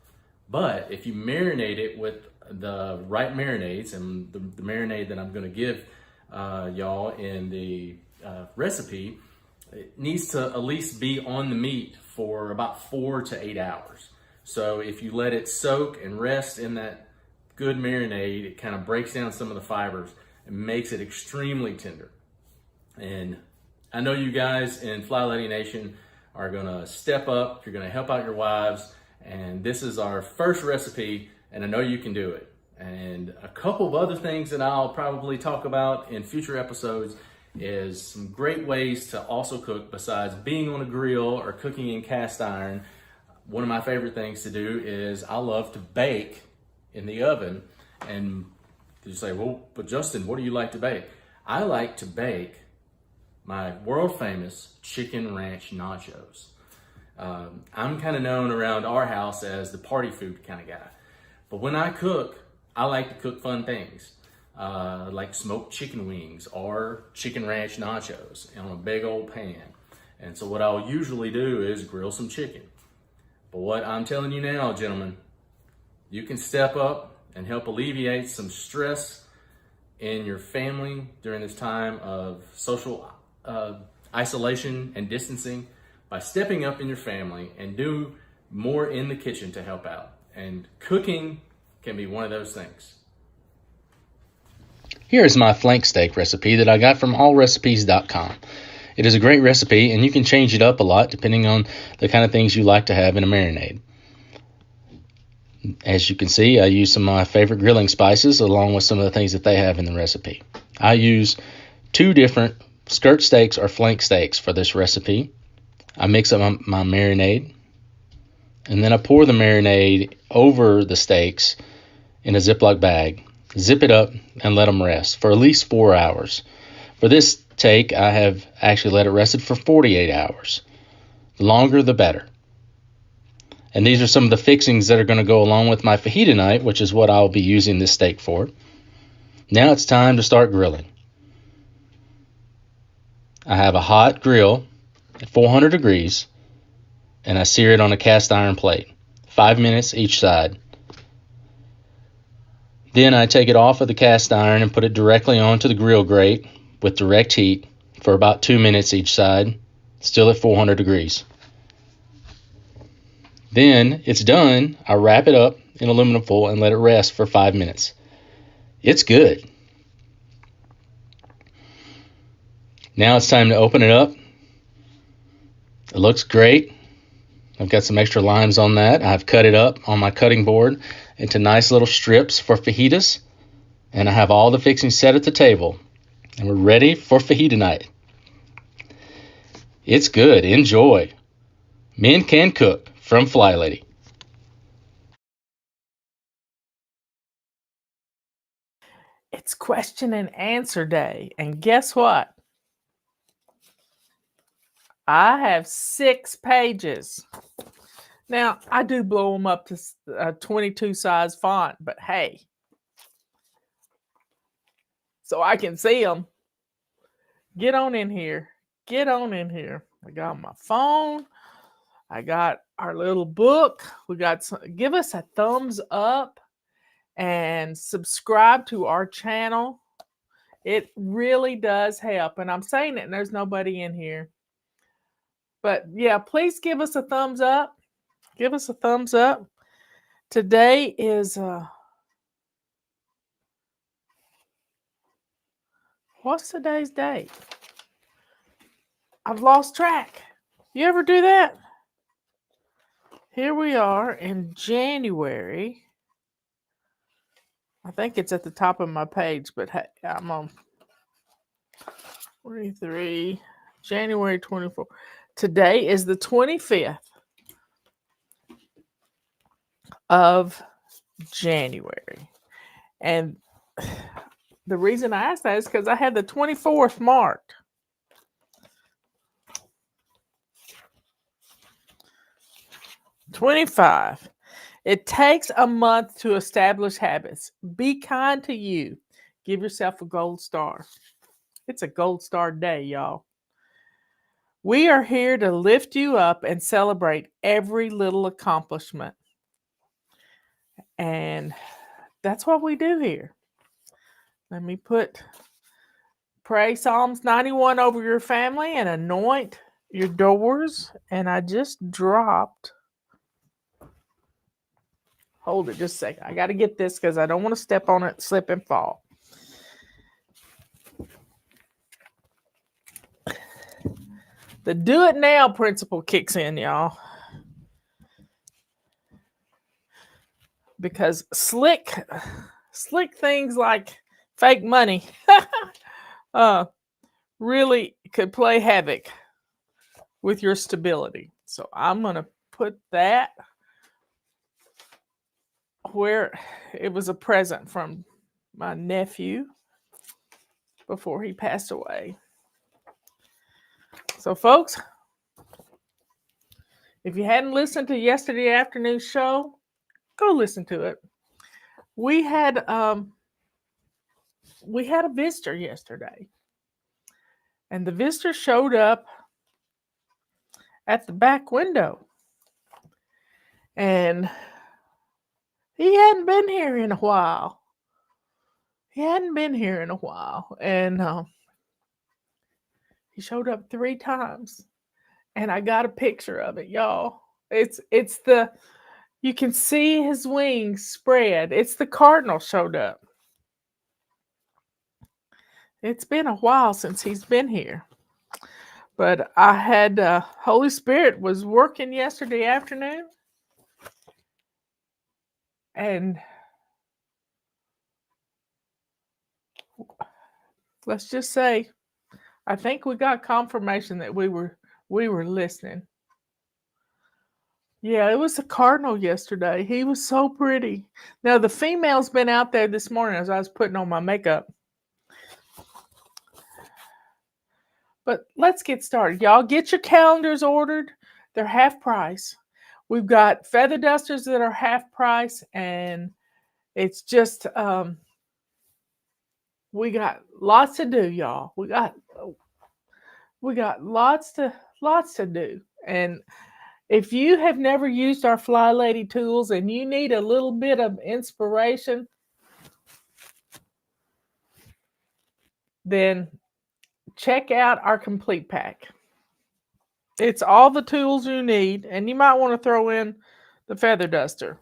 But if you marinate it with the right marinades, and the marinade that I'm going to give y'all in the recipe, it needs to at least be on the meat for about 4 to 8 hours. So if you let it soak and rest in that good marinade, it kind of breaks down some of the fibers and makes it extremely tender. And I know you guys in FlyLady Nation are gonna step up, you're gonna help out your wives, and this is our first recipe, and I know you can do it. And a couple of other things that I'll probably talk about in future episodes is some great ways to also cook besides being on a grill or cooking in cast iron. One of my favorite things to do is I love to bake in the oven. And you say, well, but Justin, what do you like to bake? I like to bake my world famous chicken ranch nachos. I'm kind of known around our house as the party food kind of guy. But when I cook, I like to cook fun things. Like smoked chicken wings or chicken ranch nachos on a big old pan. And so what I'll usually do is grill some chicken. But what I'm telling you now, gentlemen, you can step up and help alleviate some stress in your family during this time of social isolation and distancing by stepping up in your family and do more in the kitchen to help out. And cooking can be one of those things. Here is my flank steak recipe that I got from allrecipes.com. It is a great recipe, and you can change it up a lot depending on the kind of things you like to have in a marinade. As you can see, I use some of my favorite grilling spices along with some of the things that they have in the recipe. I use 2 different skirt steaks or flank steaks for this recipe. I mix up my marinade, and then I pour the marinade over the steaks in a Ziploc bag. Zip it up and let them rest for at least 4 hours. For this take, I have actually let it rest for 48 hours. The longer, the better. And these are some of the fixings that are going to go along with my fajita night, which is what I'll be using this steak for. Now it's time to start grilling. I have a hot grill at 400 degrees, and I sear it on a cast iron plate, 5 minutes each side. Then I take it off of the cast iron and put it directly onto the grill grate with direct heat for about 2 minutes each side, still at 400 degrees. Then it's done. I wrap it up in aluminum foil and let it rest for 5 minutes. It's good. Now it's time to open it up. It looks great. I've got some extra lines on that. I've cut it up on my cutting board into nice little strips for fajitas. And I have all the fixings set at the table. And we're ready for fajita night. It's good. Enjoy. Men can cook from FlyLady. It's question and answer day. And guess what? I have 6 pages. Now, I do blow them up to a 22 size font, but hey, so I can see them. Get on in here. Get on in here. I got my phone. I got our little book. We got some, give us a thumbs up and subscribe to our channel. It really does help. And I'm saying it, and there's nobody in here. But yeah, please give us a thumbs up. Give us a thumbs up. Today is what's today's date? I've lost track. You ever do that? Here we are in January. I think it's at the top of my page, but hey, I'm on 23, January 24. Today is the 25th of January. And the reason I asked that is because I had the 24th marked. 25. It takes a month to establish habits. Be kind to you. Give yourself a gold star. It's a gold star day, y'all. We are here to lift you up and celebrate every little accomplishment. And that's what we do here. Let me pray Psalms 91 over your family and anoint your doors. And I just dropped. Hold it just a second. I got to get this because I don't want to step on it, slip, and fall. The do it now principle kicks in, y'all. Because slick things like fake money really could play havoc with your stability. So I'm going to put that where it was a present from my nephew before he passed away. So, folks, if you hadn't listened to yesterday afternoon's show, go listen to it. We had a visitor yesterday, and the visitor showed up at the back window, and he hadn't been here in a while. And he showed up 3 times, and I got a picture of it, y'all. It's the, you can see his wings spread. It's the cardinal showed up. It's been a while since he's been here. But I had Holy Spirit was working yesterday afternoon. And let's just say, I think we got confirmation that we were listening. Yeah, it was the cardinal yesterday. He was so pretty. Now, the female's been out there this morning as I was putting on my makeup. But let's get started. Y'all get your calendars ordered. They're half price. We've got feather dusters that are half price, and it's just we got lots to do, y'all. We got lots to do. And if you have never used our FlyLady tools and you need a little bit of inspiration, then check out our complete pack. It's all the tools you need, and you might want to throw in the feather duster.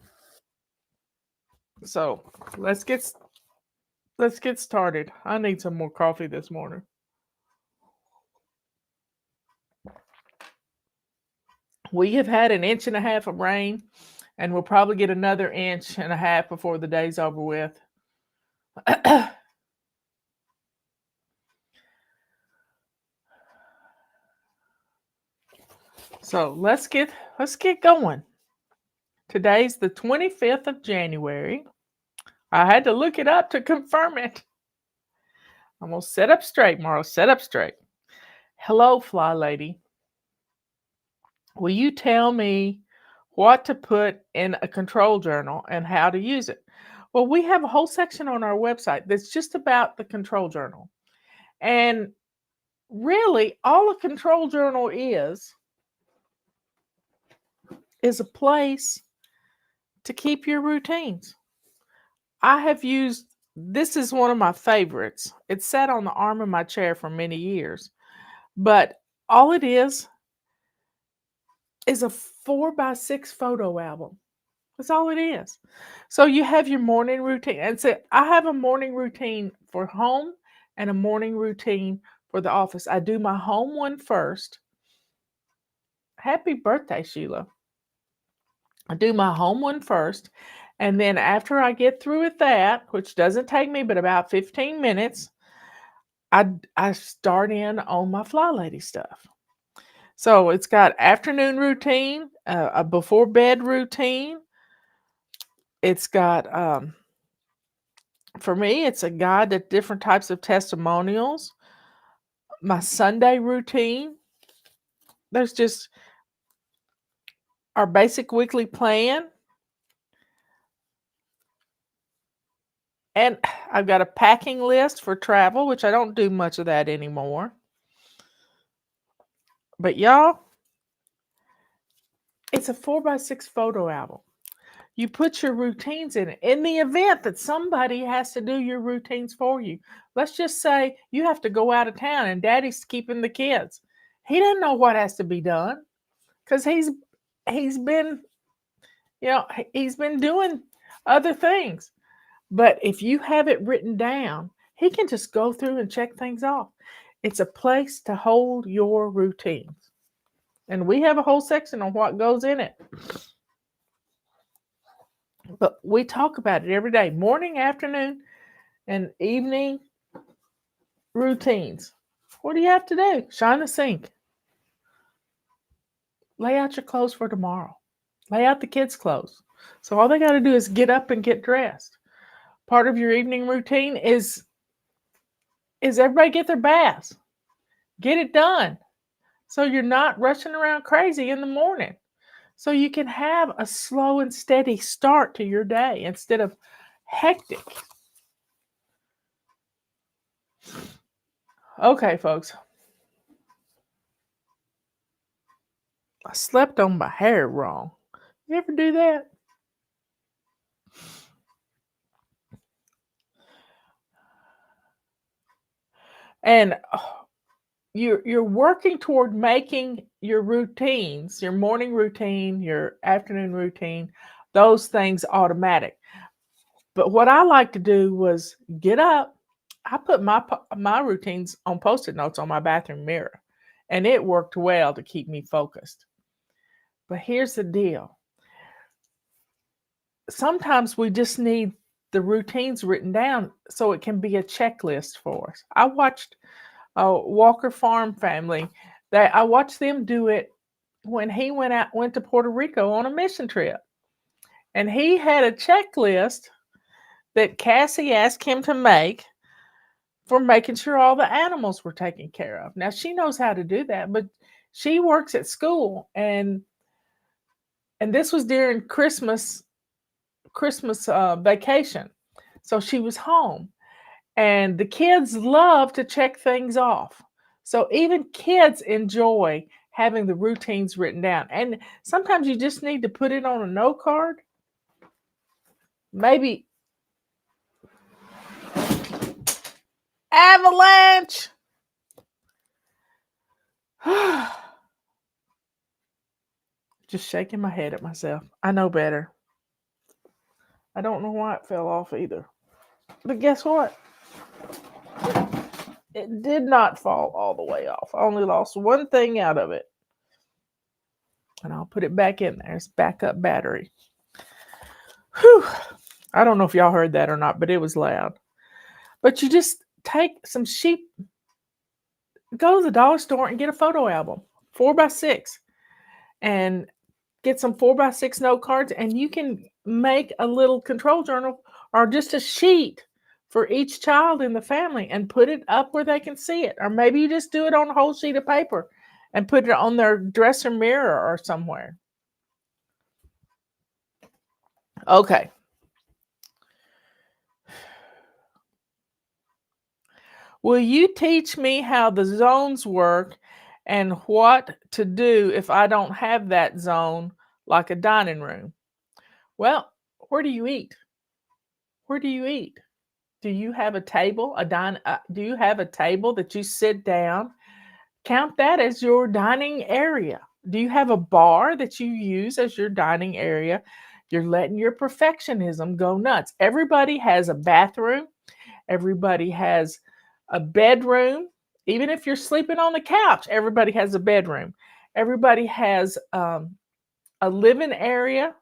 So let's get started. I need some more coffee this morning. We have had 1.5 inches of rain, and we'll probably get another 1.5 inches before the day's over with. So let's get going. Today's the 25th of January. I had to look it up to confirm it. I'm gonna sit up straight, Marla. Sit up straight. Hello, FlyLady. Will you tell me what to put in a control journal and how to use it? Well, we have a whole section on our website that's just about the control journal. And really, all a control journal is a place to keep your routines. I have used, this is one of my favorites. It's sat on the arm of my chair for many years. But all it is a 4x6 photo album. That's all it is. So you have your morning routine. And so I have a morning routine for home and a morning routine for the office. I do my home one first. Happy birthday, Sheila. I do my home one first. And then after I get through with that, which doesn't take me but about 15 minutes, I start in on my FlyLady stuff. So it's got afternoon routine, a before bed routine. It's got, for me, it's a guide to different types of testimonials. My Sunday routine. There's just our basic weekly plan. And I've got a packing list for travel, which I don't do much of that anymore. But y'all, it's a 4x6 photo album. You put your routines in it. In the event that somebody has to do your routines for you, let's just say you have to go out of town and daddy's keeping the kids. He doesn't know what has to be done because he's been, he's been doing other things. But if you have it written down, he can just go through and check things off. It's a place to hold your routines. And we have a whole section on what goes in it. But we talk about it every day, morning, afternoon, and evening routines. What do you have to do? Shine the sink. Lay out your clothes for tomorrow. Lay out the kids' clothes. So all they got to do is get up and get dressed. Part of your evening routine is everybody get their baths. Get it done. So you're not rushing around crazy in the morning. So you can have a slow and steady start to your day instead of hectic. Okay, folks. I slept on my hair wrong. You ever do that? And you're working toward making your routines, your morning routine, your afternoon routine, those things automatic. But what I like to do was get up. I put my routines on Post-it notes on my bathroom mirror, and it worked well to keep me focused. But here's the deal. Sometimes we just need the routines written down so it can be a checklist for us. I watched a Walker Farm family. I watched them do it when he went to Puerto Rico on a mission trip. And he had a checklist that Cassie asked him to make for making sure all the animals were taken care of. Now she knows how to do that, but she works at school, and this was during Christmas vacation. So she was home, and the kids love to check things off. So even kids enjoy having the routines written down. And sometimes you just need to put it on a note card. Maybe avalanche. Just shaking my head at myself. I know better. I don't know why it fell off either. But guess what? It did not fall all the way off. I only lost one thing out of it. And I'll put it back in there. It's backup battery. Whew. I don't know if y'all heard that or not, but it was loud. But you just take some sheep, go to the dollar store and get a photo album, 4x6, and get some 4x6 note cards, and you can make a little control journal or just a sheet for each child in the family and put it up where they can see it. Or maybe you just do it on a whole sheet of paper and put it on their dresser mirror or somewhere. Okay. Will you teach me how the zones work and what to do if I don't have that zone, like a dining room? Well, where do you eat? Where do you eat? Do you have a table? Do you have a table that you sit down? Count that as your dining area. Do you have a bar that you use as your dining area? You're letting your perfectionism go nuts. Everybody has a bathroom. Everybody has a bedroom. Even if you're sleeping on the couch, everybody has a bedroom. Everybody has a living area.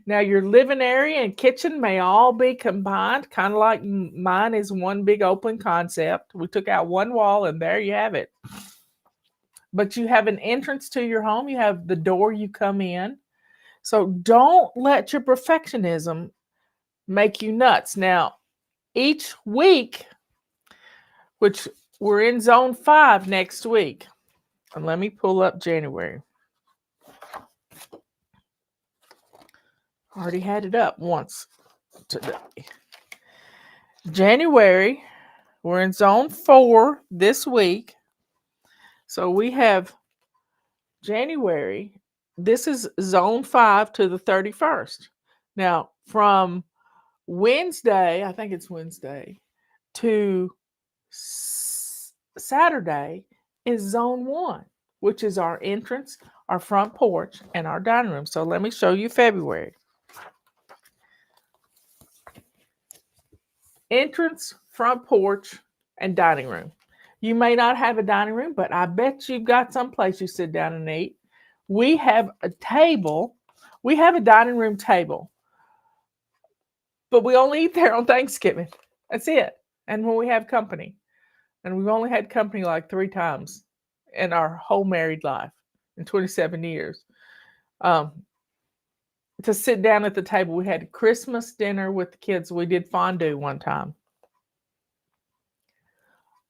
Now, your living area and kitchen may all be combined, kind of like mine is one big open concept. We took out one wall, and there you have it. but you have an entrance to your home. You have the door you come in. So don't let your perfectionism make you nuts. Now, each week, which we're in zone 5 next week, and let me pull up January. Already had it up once today. January, we're in zone 4 this week. So we have January. This is zone 5 to the 31st. Now, from Wednesday, I think it's Wednesday, to Saturday is zone 1, which is our entrance, our front porch, and our dining room. So let me show you February. Entrance, front porch, and dining room. You may not have a dining room, but I bet you've got some place you sit down and eat. We have a table. We have a dining room table, but we only eat there on Thanksgiving. That's it. And when we have company. And we've only had company like 3 times in our whole married life in 27 years. To sit down at the table, we had Christmas dinner with the kids. We did fondue one time.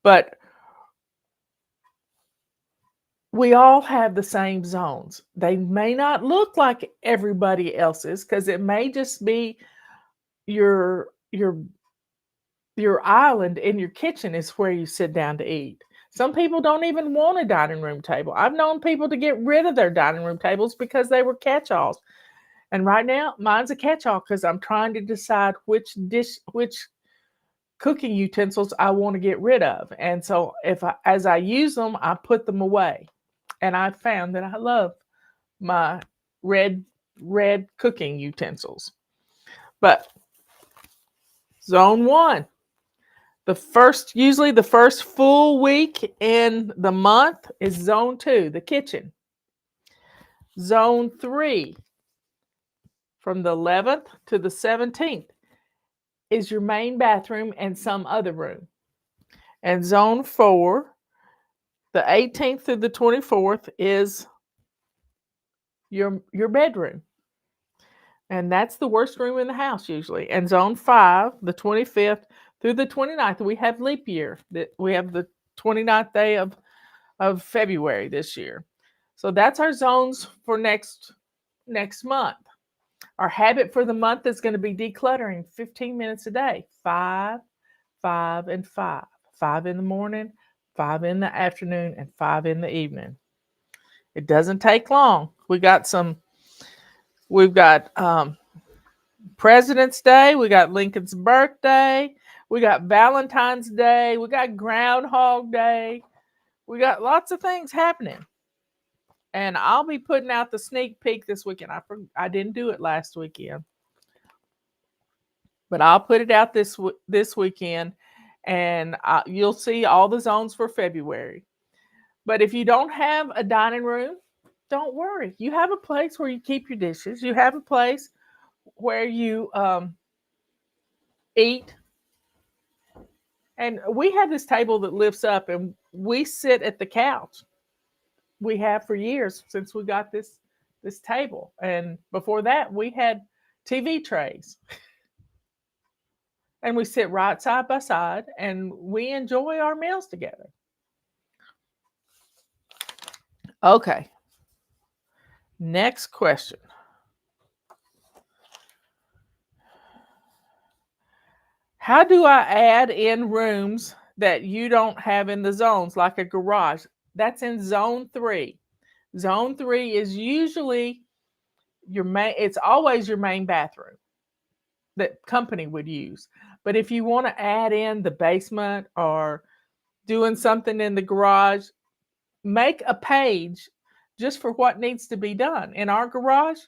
But we all have the same zones. They may not look like everybody else's because it may just be your island in your kitchen is where you sit down to eat. Some people don't even want a dining room table. I've known people to get rid of their dining room tables because they were catch-alls. And right now, mine's a catch-all because I'm trying to decide which cooking utensils I want to get rid of. And so as I use them, I put them away. And I found that I love my red cooking utensils. But zone 1, usually the first full week in the month is zone 2, the kitchen. Zone 3, from the 11th to the 17th, is your main bathroom and some other room. And zone 4, the 18th through the 24th, is your bedroom. And that's the worst room in the house usually. And zone 5, the 25th through the 29th, we have leap year. We have the 29th day of February this year. So that's our zones for next month. Our habit for the month is going to be decluttering 15 minutes a day. 5, 5, and 5. 5 in the morning, 5 in the afternoon, and 5 in the evening. It doesn't take long. We've got President's Day, we got Lincoln's birthday, we got Valentine's Day, we got Groundhog Day. We got lots of things happening. And I'll be putting out the sneak peek this weekend. I didn't do it last weekend. But I'll put it out this weekend, and you'll see all the zones for February. But if you don't have a dining room, don't worry. You have a place where you keep your dishes. You have a place where you eat. And we have this table that lifts up, and we sit at the couch. We have for years since we got this table. And before that, we had TV trays. And we sit right side by side, and we enjoy our meals together. Okay. Next question. How do I add in rooms that you don't have in the zones, like a garage? That's in zone 3. Zone 3 is usually it's always your main bathroom that company would use. But if you want to add in the basement or doing something in the garage, make a page just for what needs to be done. In our garage,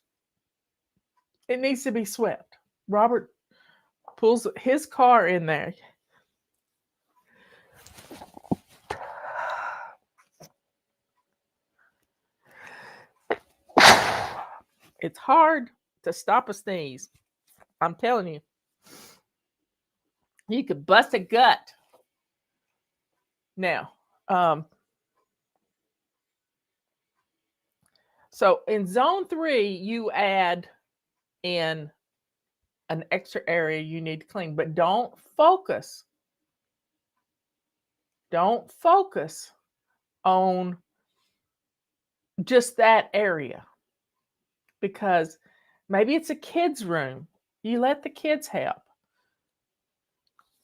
it needs to be swept. Robert pulls his car in there. It's hard to stop a sneeze. I'm telling you. You could bust a gut. Now, So in zone 3, you add in an extra area you need to clean, but don't focus. Don't focus on just that area, because maybe it's a kid's room. You let the kids help.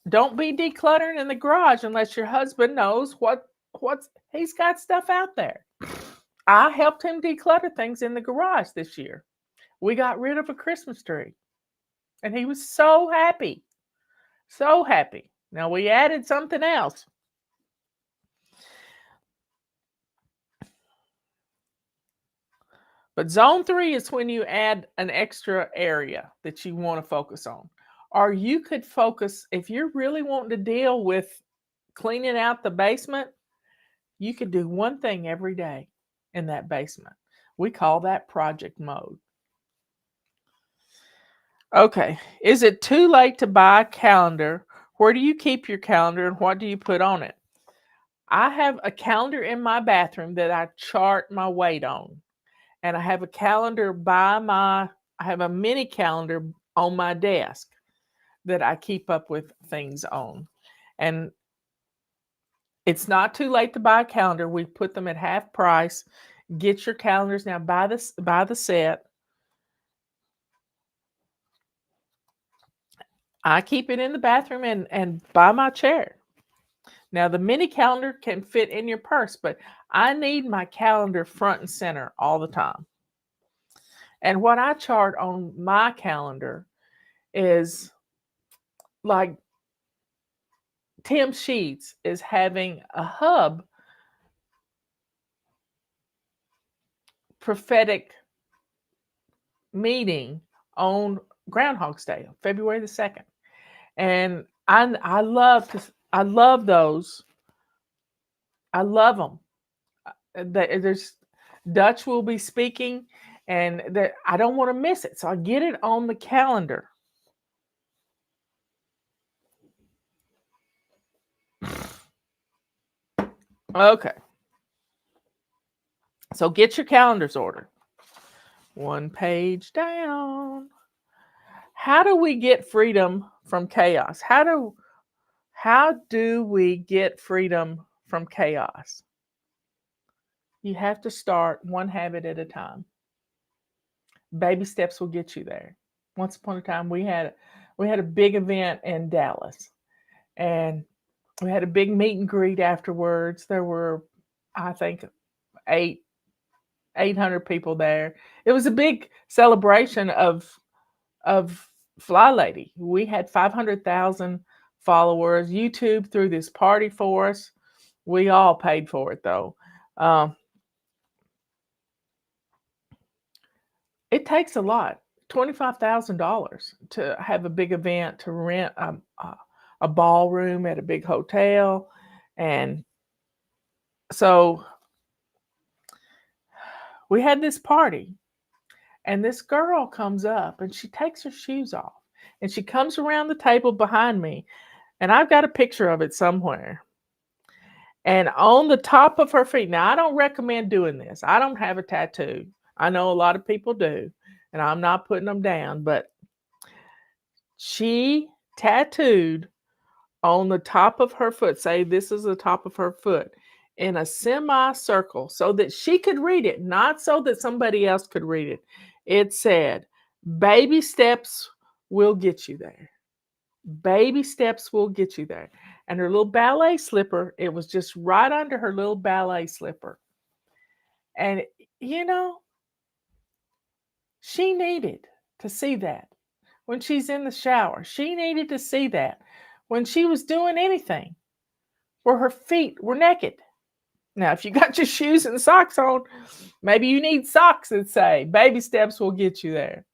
Don't be decluttering in the garage unless your husband knows what's he's got stuff out there. I helped him declutter things in the garage this year. We got rid of a Christmas tree, and he was so happy. So happy. Now we added something else. But zone 3 is when you add an extra area that you want to focus on. Or you could focus, if you're really wanting to deal with cleaning out the basement, you could do one thing every day in that basement. We call that project mode. Okay, is it too late to buy a calendar? Where do you keep your calendar and what do you put on it? I have a calendar in my bathroom that I chart my weight on. And I have a calendar I have a mini calendar on my desk that I keep up with things on. And it's not too late to buy a calendar. We put them at half price. Get your calendars now. Buy the set. I keep it in the bathroom and by my chair. Now the mini calendar can fit in your purse, but I need my calendar front and center all the time. And what I chart on my calendar is like Tim Sheets is having a hub prophetic meeting on Groundhog's Day, February the 2nd. And I love those. I love them. There's Dutch will be speaking, and I don't want to miss it. So I get it on the calendar. Okay. So get your calendars ordered. One page down. How do we get freedom from chaos? How do we get freedom from chaos? You have to start one habit at a time. Baby steps will get you there. Once upon a time, we had a big event in Dallas, and we had a big meet and greet afterwards. There were, I think, 800 people there. It was a big celebration of FlyLady. We had 500,000 followers. YouTube threw this party for us. We all paid for it though. It takes a lot. $25,000 to have a big event, to rent a ballroom at a big hotel. And so we had this party, and this girl comes up and she takes her shoes off and she comes around the table behind me, and I've got a picture of it somewhere. And on the top of her feet, now I don't recommend doing this. I don't have a tattoo. I know a lot of people do, and I'm not putting them down, but she tattooed on the top of her foot, say this is the top of her foot, in a semicircle so that she could read it, not so that somebody else could read it. It said, baby steps will get you there. Baby steps will get you there. And her little ballet slipper, it was just right under her little ballet slipper. And, you know, she needed to see that when she's in the shower. She needed to see that when she was doing anything where her feet were naked. Now, if you got your shoes and socks on, maybe you need socks that say, baby steps will get you there.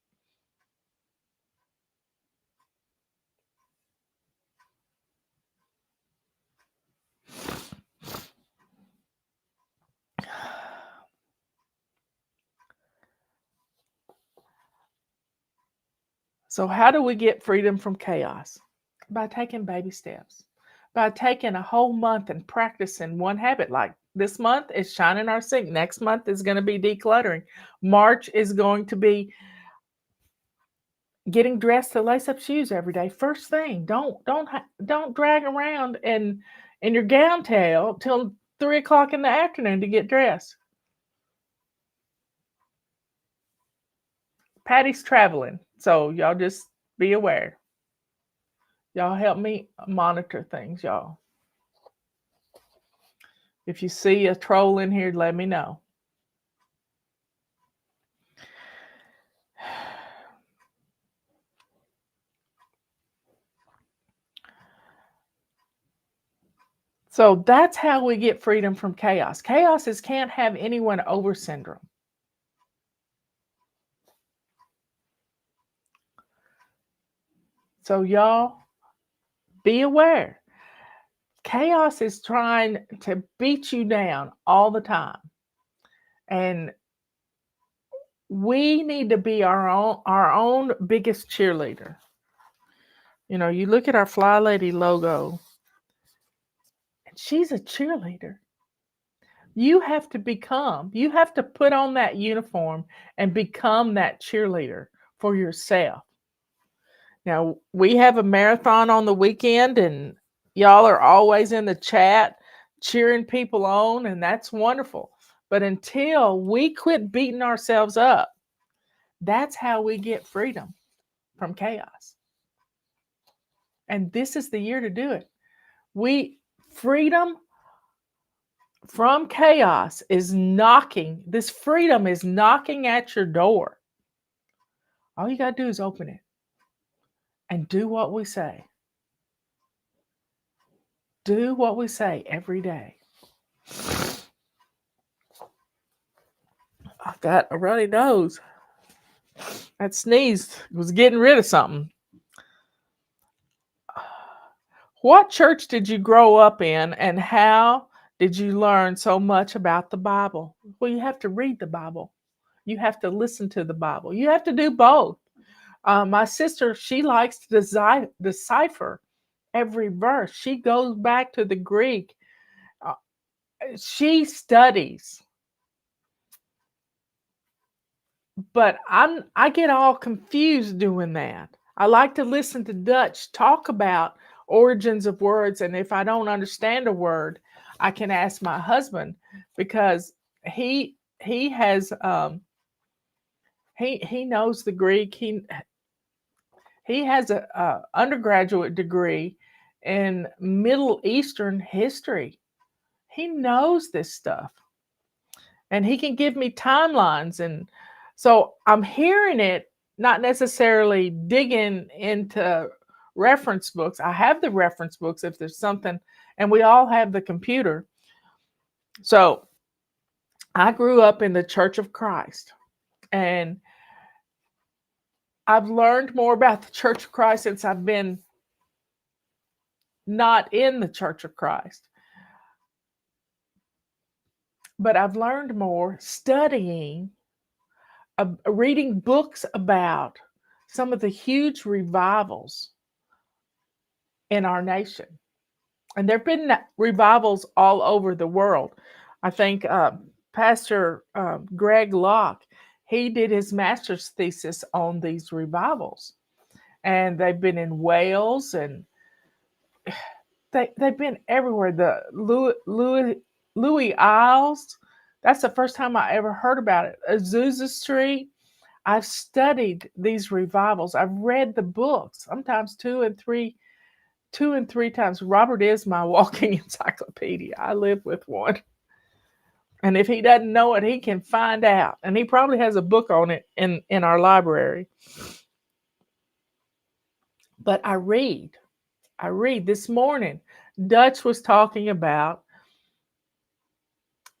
So how do we get freedom from chaos? By taking baby steps. By taking a whole month and practicing one habit, like This month is shining our sink. Next month is going to be decluttering. March is going to be getting dressed to lace up shoes every day. First thing, don't drag around in your gown tail till 3 o'clock in the afternoon to get dressed. Patty's traveling, so y'all just be aware. Y'all help me monitor things, y'all. If you see a troll in here, let me know. So that's how we get freedom from chaos. Chaos is can't have anyone over syndrome. So y'all be aware. Chaos is trying to beat you down all the time. And we need to be our own biggest cheerleader. You know, you look at our FlyLady logo, and she's a cheerleader. You have to put on that uniform and become that cheerleader for yourself. Now, we have a marathon on the weekend, and y'all are always in the chat cheering people on, and that's wonderful. But until we quit beating ourselves up, that's how we get freedom from chaos. And this is the year to do it. Freedom from chaos is knocking. This freedom is knocking at your door. All you got to do is open it and do what we say. Do what we say every day. I got a runny nose. That sneeze was getting rid of something. What church did you grow up in, and how did you learn so much about the Bible? Well, you have to read the Bible. You have to listen to the Bible. You have to do both. My sister, she likes to decipher every verse. She goes back to the Greek. She studies. But I get all confused doing that. I like to listen to Dutch talk about origins of words, and if I don't understand a word, I can ask my husband, because he has he knows the Greek. He has a undergraduate degree in Middle Eastern history. He knows this stuff, and he can give me timelines. And so I'm hearing it, not necessarily digging into reference books. I have the reference books if there's something, and we all have the computer. So I grew up in the Church of Christ, and I've learned more about the Church of Christ since I've been not in the Church of Christ. But I've learned more studying, reading books about some of the huge revivals in our nation. And there have been revivals all over the world. I think Pastor Greg Locke, he did his master's thesis on these revivals. And they've been in Wales, and they've been everywhere. The Louis Isles, that's the first time I ever heard about it. Azusa Street. I've studied these revivals. I've read the books, sometimes two and three times. Robert is my walking encyclopedia. I live with one. And if he doesn't know it, he can find out. And he probably has a book on it in our library. But I read. This morning, Dutch was talking about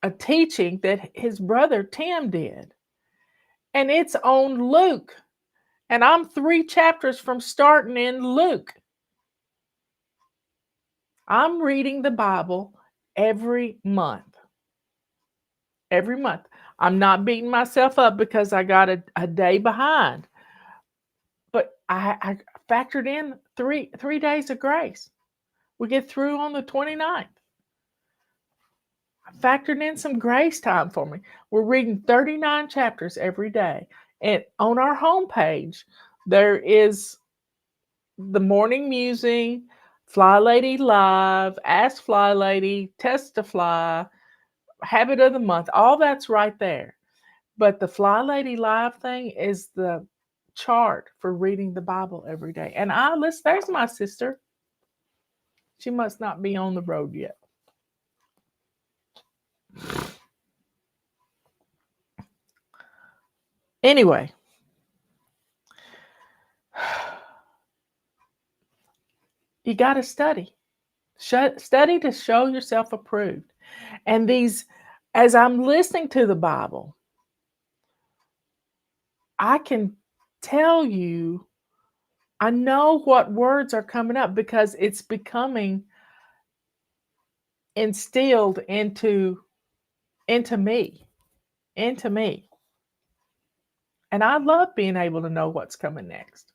a teaching that his brother Tim did. And it's on Luke. And I'm 3 chapters from starting in Luke. I'm reading the Bible every month. Every month. I'm not beating myself up because I got a day behind. But I factored in 3 days of grace. We get through on the 29th. factored in some grace time for me. We're reading 39 chapters every day. And on our homepage, there is the morning musing, Fly Lady Live, Ask Fly Lady, Test to Fly, Habit of the Month. All that's right there. But the Fly Lady Live thing is the chart for reading the Bible every day. And I listen, there's my sister. She must not be on the road yet. Anyway, you got to study. Study to show yourself approved. And these, as I'm listening to the Bible, I can tell you, I know what words are coming up because it's becoming instilled into me, into me. And I love being able to know what's coming next.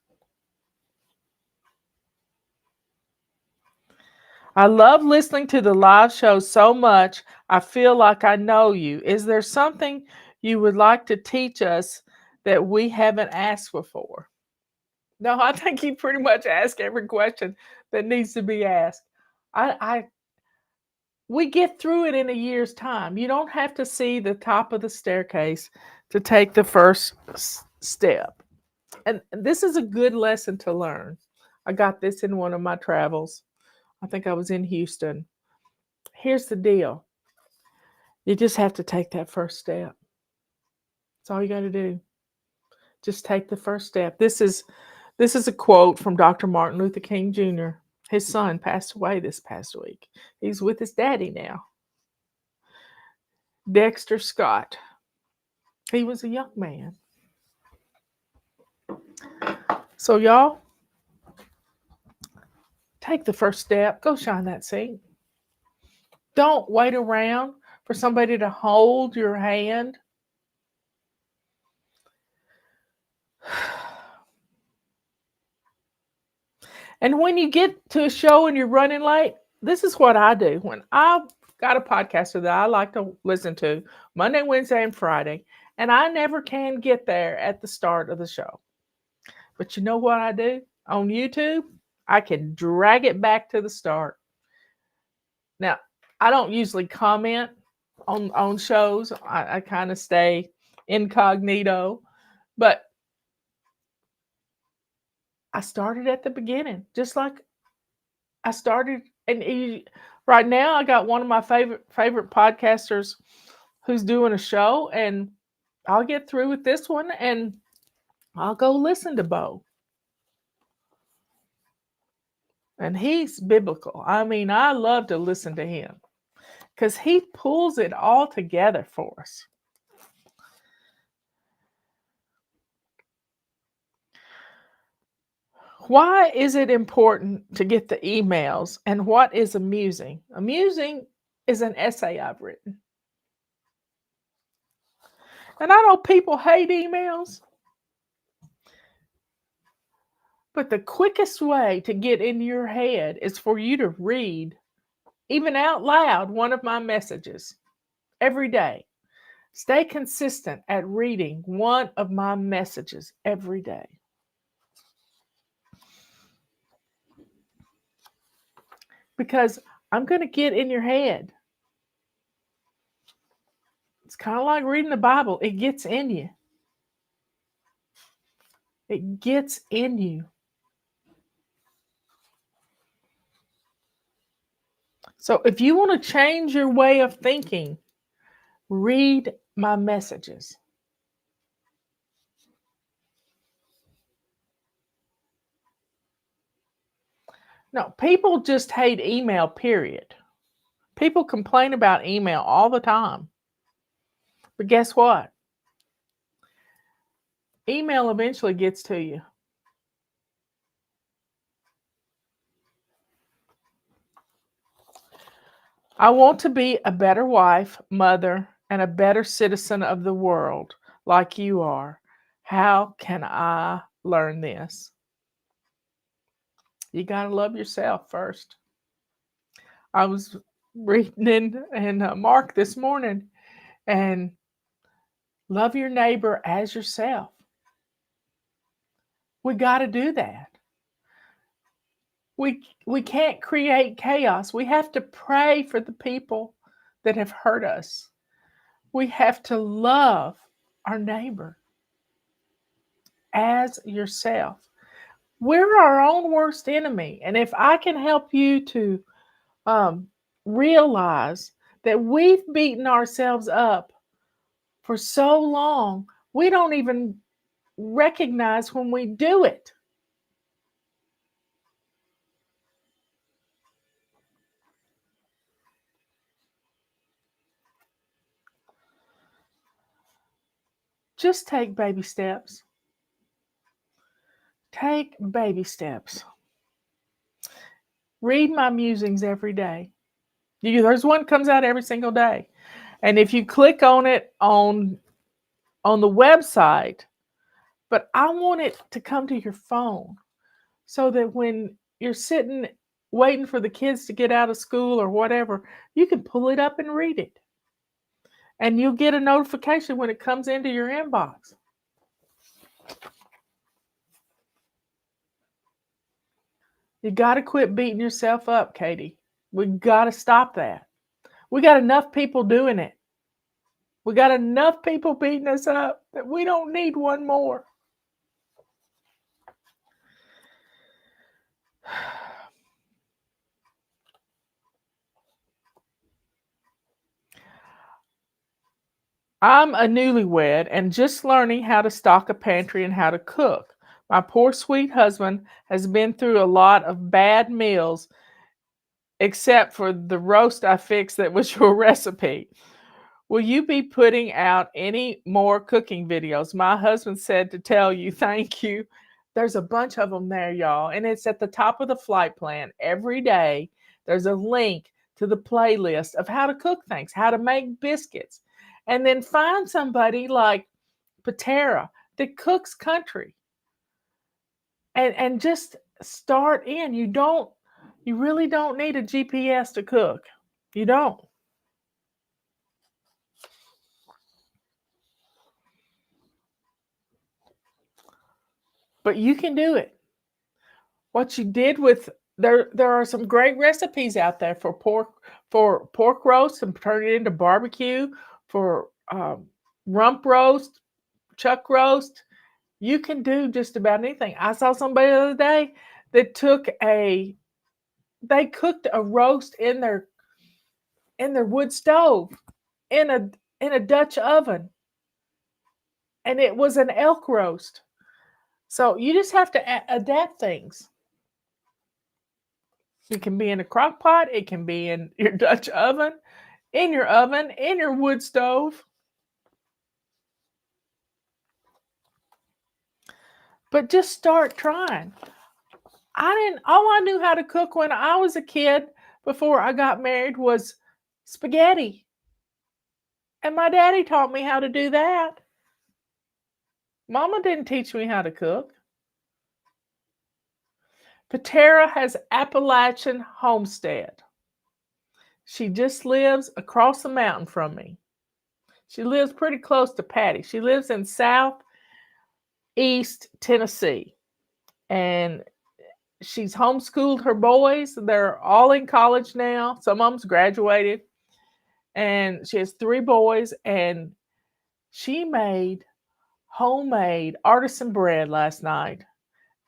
I love listening to the live show so much. I feel like I know you. Is there something you would like to teach us that we haven't asked before? No, I think you pretty much ask every question that needs to be asked. I we get through it in a year's time. You don't have to see the top of the staircase to take the first step. And this is a good lesson to learn. I got this in one of my travels. I think I was in Houston. Here's the deal. You just have to take that first step. That's all you got to do. Just take the first step. This is a quote from Dr. Martin Luther King Jr. His son passed away this past week. He's with his daddy now. Dexter Scott. He was a young man. So y'all, take the first step. Go shine that seat. Don't wait around for somebody to hold your hand. And when you get to a show and you're running late, this is what I do. When I've got a podcaster that I like to listen to Monday, Wednesday, and Friday, and I never can get there at the start of the show. But you know what I do? On YouTube, I can drag it back to the start. Now, I don't usually comment on shows. I kind of stay incognito. But I started at the beginning, just like I started. And right now, I got one of my favorite podcasters who's doing a show, and I'll get through with this one, and I'll go listen to Bo. And he's biblical. I mean, I love to listen to him because he pulls it all together for us. Why is it important to get the emails, and what is amusing? Amusing is an essay I've written. And I know people hate emails, but the quickest way to get in your head is for you to read, even out loud, one of my messages every day. Stay consistent at reading one of my messages every day. Because I'm going to get in your head. It's kind of like reading the Bible. It gets in you. It gets in you. So if you want to change your way of thinking, read my messages. No, people just hate email, period. People complain about email all the time. But guess what? Email eventually gets to you. I want to be a better wife, mother, and a better citizen of the world like you are. How can I learn this? You got to love yourself first. I was reading in Mark this morning, and love your neighbor as yourself. We got to do that. We can't create chaos. We have to pray for the people that have hurt us. We have to love our neighbor as yourself. We're our own worst enemy. And if I can help you to um, realize that we've beaten ourselves up for so long, we don't even recognize when we do it. Just take baby steps. Take baby steps. Read my musings every day. There's one comes out every single day. And if you click on it on the website, but I want it to come to your phone so that when you're sitting waiting for the kids to get out of school or whatever, you can pull it up and read it. And you'll get a notification when it comes into your inbox. You got to quit beating yourself up, Katie. We got to stop that. We got enough people doing it. We got enough people beating us up that we don't need one more. I'm a newlywed and just learning how to stock a pantry and how to cook. My poor sweet husband has been through a lot of bad meals, except for the roast I fixed that was your recipe. Will you be putting out any more cooking videos? My husband said to tell you thank you. There's a bunch of them there, y'all, and it's at the top of the flight plan. Every day, there's a link to the playlist of how to cook things, how to make biscuits. And then find somebody like Patera that cooks country. And just start in. You really don't need a GPS to cook. You don't. But you can do it. What you did with there are some great recipes out there for pork roast and turn it into barbecue, for rump roast, chuck roast. You can do just about anything. I saw somebody the other day that they cooked a roast in their wood stove in a Dutch oven, and it was an elk roast. So you just have to adapt things. It can be in a crock pot, it can be in your Dutch oven, in your wood stove. But just start trying. All I knew how to cook when I was a kid before I got married was spaghetti. And my daddy taught me how to do that. Mama didn't teach me how to cook. Patera has Appalachian Homestead. She just lives across the mountain from me. She lives pretty close to Patty. She lives in southeast Tennessee. And she's homeschooled her boys. They're all in college now. Some of them's graduated. And she has 3 boys. And she made homemade artisan bread last night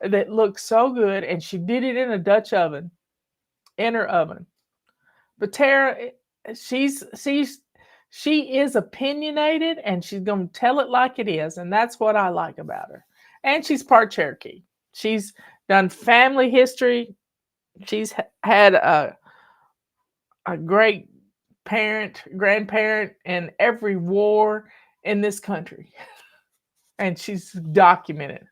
that looked so good. And she did it in a Dutch oven, in her oven. But Tara, she is opinionated and she's going to tell it like it is. And that's what I like about her. And she's part Cherokee. She's done family history. She's had a great grandparent in every war in this country. And she's documented.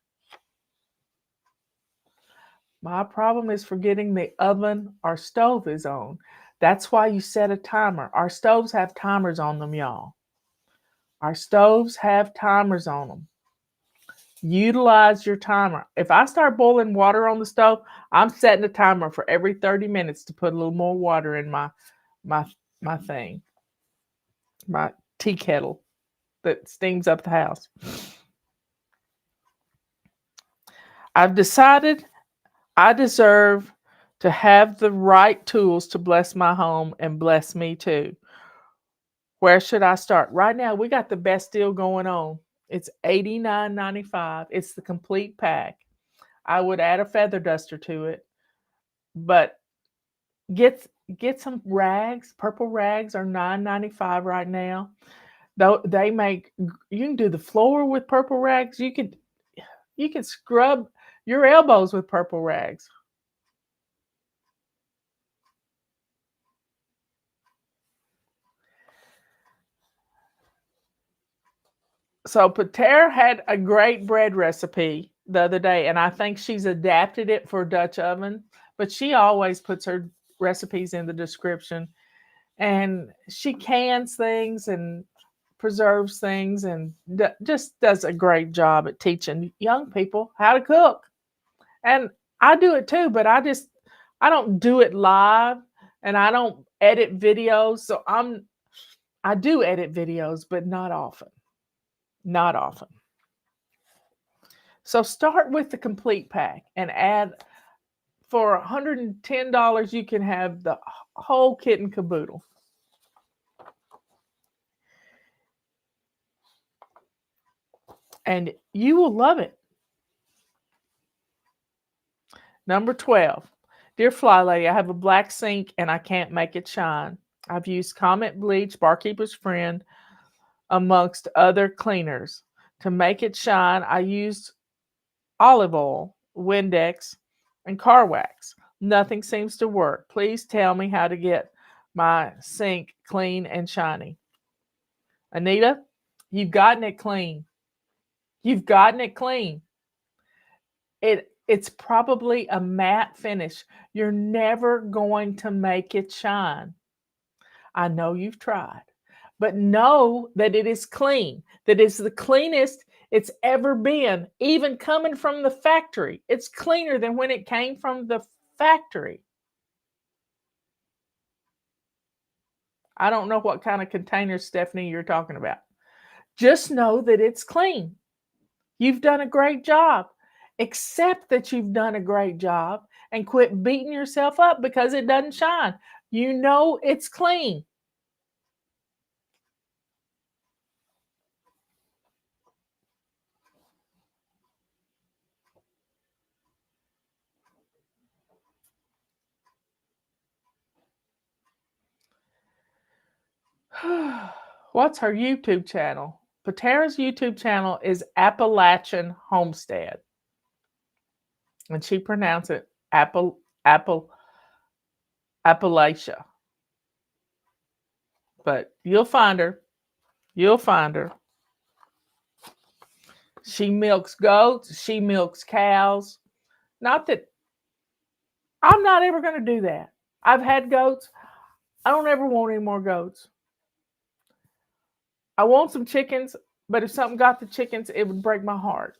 My problem is forgetting the oven our stove is on. That's why you set a timer. Our stoves have timers on them, y'all. Our stoves have timers on them. Utilize your timer. If I start boiling water on the stove, I'm setting a timer for every 30 minutes to put a little more water in my my my thing, my tea kettle that steams up the house. I've decided I deserve to have the right tools to bless my home and bless me too. Where should I start? Right now, we got the best deal going on. It's $89.95. It's the complete pack. I would add a feather duster to it, but get get some rags. Purple rags are $9.95 right now. Though they make you can do the floor with purple rags. You can scrub your elbows with purple rags. So Pater had a great bread recipe the other day, and I think she's adapted it for Dutch oven. But she always puts her recipes in the description, and she cans things and preserves things, and just does a great job at teaching young people how to cook. And I do it too, but I don't do it live, and I don't edit videos. So I do edit videos, but not often. Not often. So start with the complete pack and add for $110 you can have the whole kit and caboodle. And you will love it. Number 12. Dear Fly Lady, I have a black sink and I can't make it shine. I've used Comet Bleach, Barkeeper's Friend, amongst other cleaners. To make it shine, I used olive oil, Windex, and car wax. Nothing seems to work. Please tell me how to get my sink clean and shiny. Anita, you've gotten it clean. You've gotten it clean. It's probably a matte finish. You're never going to make it shine. I know you've tried, but know that it is clean. That it's the cleanest it's ever been, even coming from the factory. It's cleaner than when it came from the factory. I don't know what kind of container, Stephanie, you're talking about. Just know that it's clean. You've done a great job. Accept that you've done a great job and quit beating yourself up because it doesn't shine. You know it's clean. What's her YouTube channel? Patera's YouTube channel is Appalachian Homestead. And she pronounced it Appalachia. But you'll find her. You'll find her. She milks goats. She milks cows. Not that I'm not ever going to do that. I've had goats. I don't ever want any more goats. I want some chickens, but if something got the chickens, it would break my heart.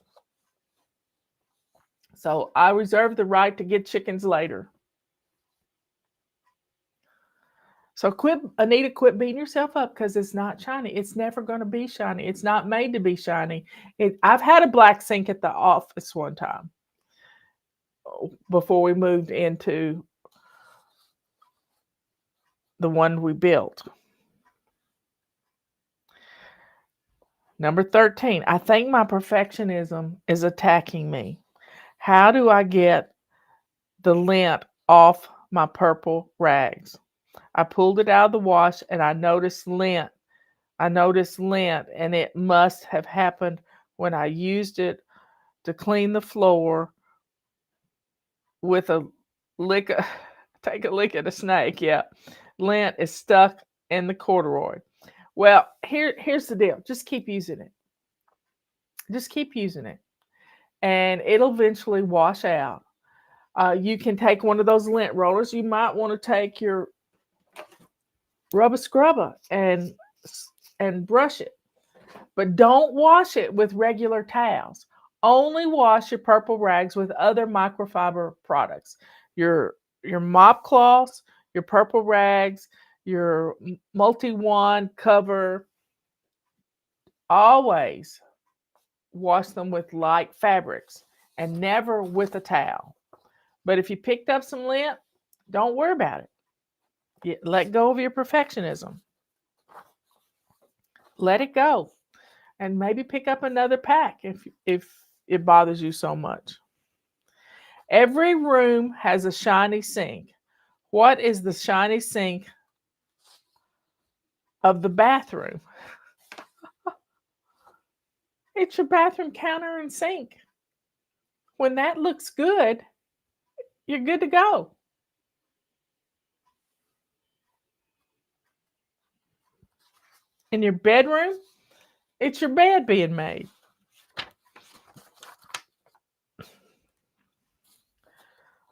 So I reserve the right to get chickens later. So Anita, quit beating yourself up because it's not shiny. It's never going to be shiny. It's not made to be shiny. I've had a black sink at the office one time before we moved into the one we built. Number 13, I think my perfectionism is attacking me. How do I get the lint off my purple rags? I pulled it out of the wash and I noticed lint. And it must have happened when I used it to clean the floor with a lick. Take a lick at a snake. Yeah. Lint is stuck in the corduroy. Well, here's the deal. Just keep using it. Just keep using it. And it'll eventually wash out. You can take one of those lint rollers. You might want to take your rubber scrubber and brush it. But don't wash it with regular towels. Only wash your purple rags with other microfiber products. Your mop cloths, your purple rags, your multi-wand cover. Always wash them with light fabrics and never with a towel. But if you picked up some lint, don't worry about it. Let go of your perfectionism. Let it go. And maybe pick up another pack if it bothers you so much. Every room has a shiny sink. What is the shiny sink of the bathroom? It's your bathroom counter and sink. When that looks good, you're good to go. In your bedroom, it's your bed being made.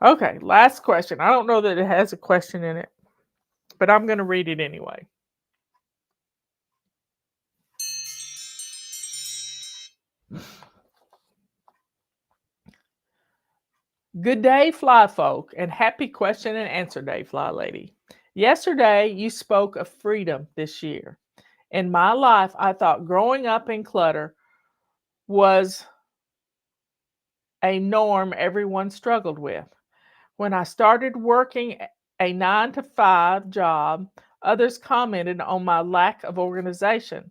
Okay, last question. I don't know that it has a question in it, but I'm going to read it anyway. Good day, Fly Folk, and happy question and answer day, Fly Lady. Yesterday, you spoke of freedom this year. In my life, I thought growing up in clutter was a norm everyone struggled with. When I started working a 9 to 5 job, others commented on my lack of organization.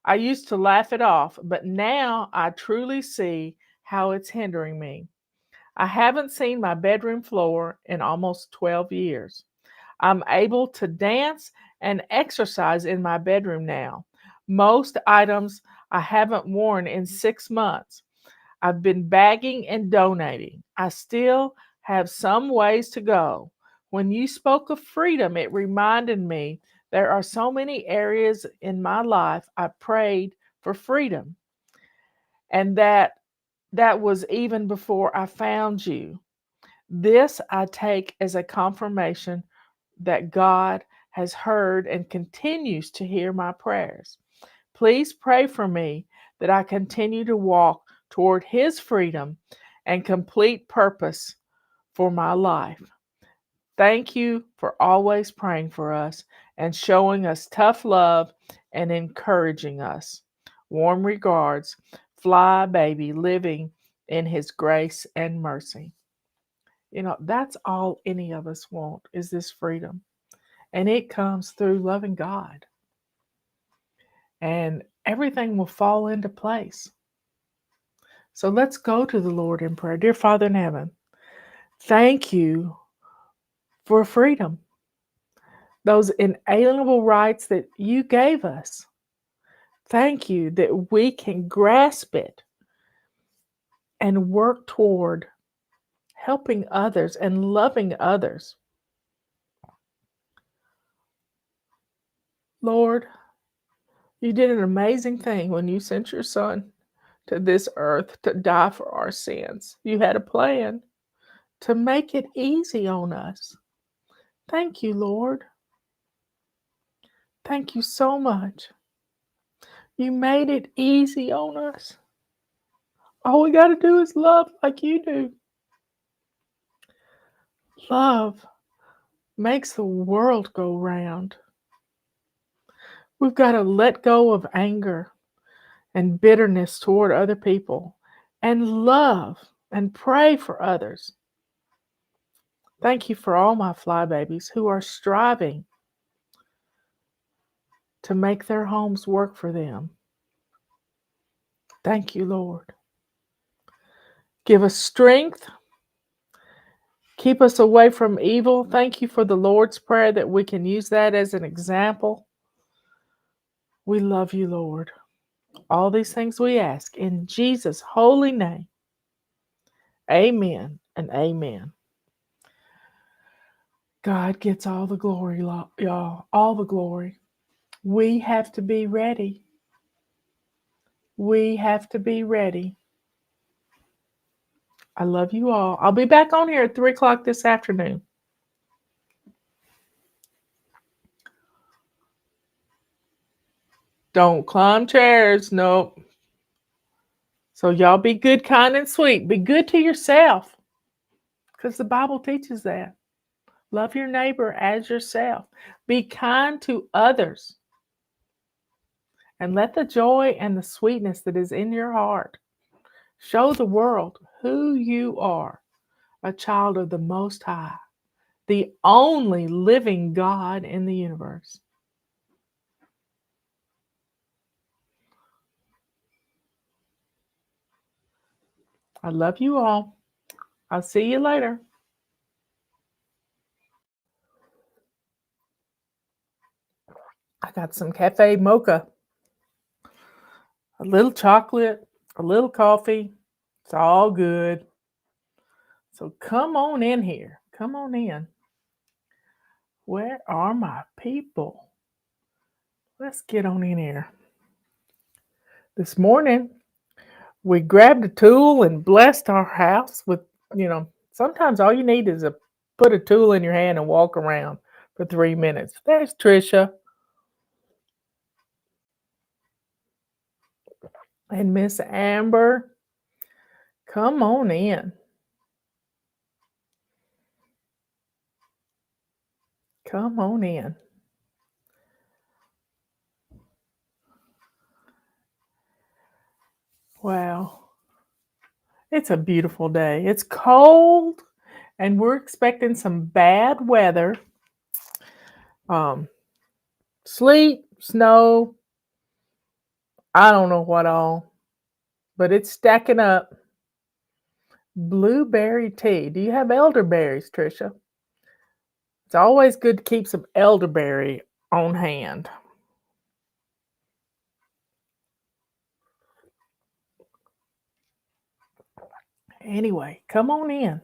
I used to laugh it off, but now I truly see how it's hindering me. I haven't seen my bedroom floor in almost 12 years. I'm able to dance and exercise in my bedroom now. Most items I haven't worn in 6 months. I've been bagging and donating. I still have some ways to go. When you spoke of freedom, it reminded me there are so many areas in my life I prayed for freedom, and that was even before I found you. This I take as a confirmation that God has heard and continues to hear my prayers. Please pray for me that I continue to walk toward His freedom and complete purpose for my life. Thank you for always praying for us and showing us tough love and encouraging us. Warm regards, Fly Baby, living in His grace and mercy. That's all any of us want is this freedom. And it comes through loving God. And everything will fall into place. So let's go to the Lord in prayer. Dear Father in heaven, thank you for freedom, those inalienable rights that you gave us. Thank you that we can grasp it and work toward helping others and loving others. Lord, you did an amazing thing when you sent your Son to this earth to die for our sins. You had a plan to make it easy on us. Thank you, Lord. Thank you so much. You made it easy on us. All we got to do is love like you do. Love makes the world go round. We've got to let go of anger and bitterness toward other people and love and pray for others. Thank you for all my fly babies who are striving to make their homes work for them. Thank you, Lord. Give us strength. Keep us away from evil. Thank you for the Lord's Prayer that we can use that as an example. We love you, Lord. All these things we ask in Jesus' holy name. Amen and amen. God gets all the glory, y'all. All the glory. We have to be ready. We have to be ready. I love you all. I'll be back on here at 3 o'clock this afternoon. Don't climb chairs. Nope. So y'all be good, kind, and sweet. Be good to yourself. Because the Bible teaches that. Love your neighbor as yourself. Be kind to others. And let the joy and the sweetness that is in your heart show the world who you are, a child of the Most High, the only living God in the universe. I love you all. I'll see you later. I got some cafe mocha, a little chocolate, a little coffee. It's all good. So come on in here. Come on in. Where are my people? Let's get on in here. This morning, we grabbed a tool and blessed our house with, sometimes all you need is put a tool in your hand and walk around for 3 minutes. There's Trisha and Miss Amber. Come on in. Come on in. Wow. It's a beautiful day. It's cold and we're expecting some bad weather. Sleet, snow, I don't know what all, but it's stacking up. Blueberry tea. Do you have elderberries, Trisha? It's always good to keep some elderberry on hand. Anyway, come on in.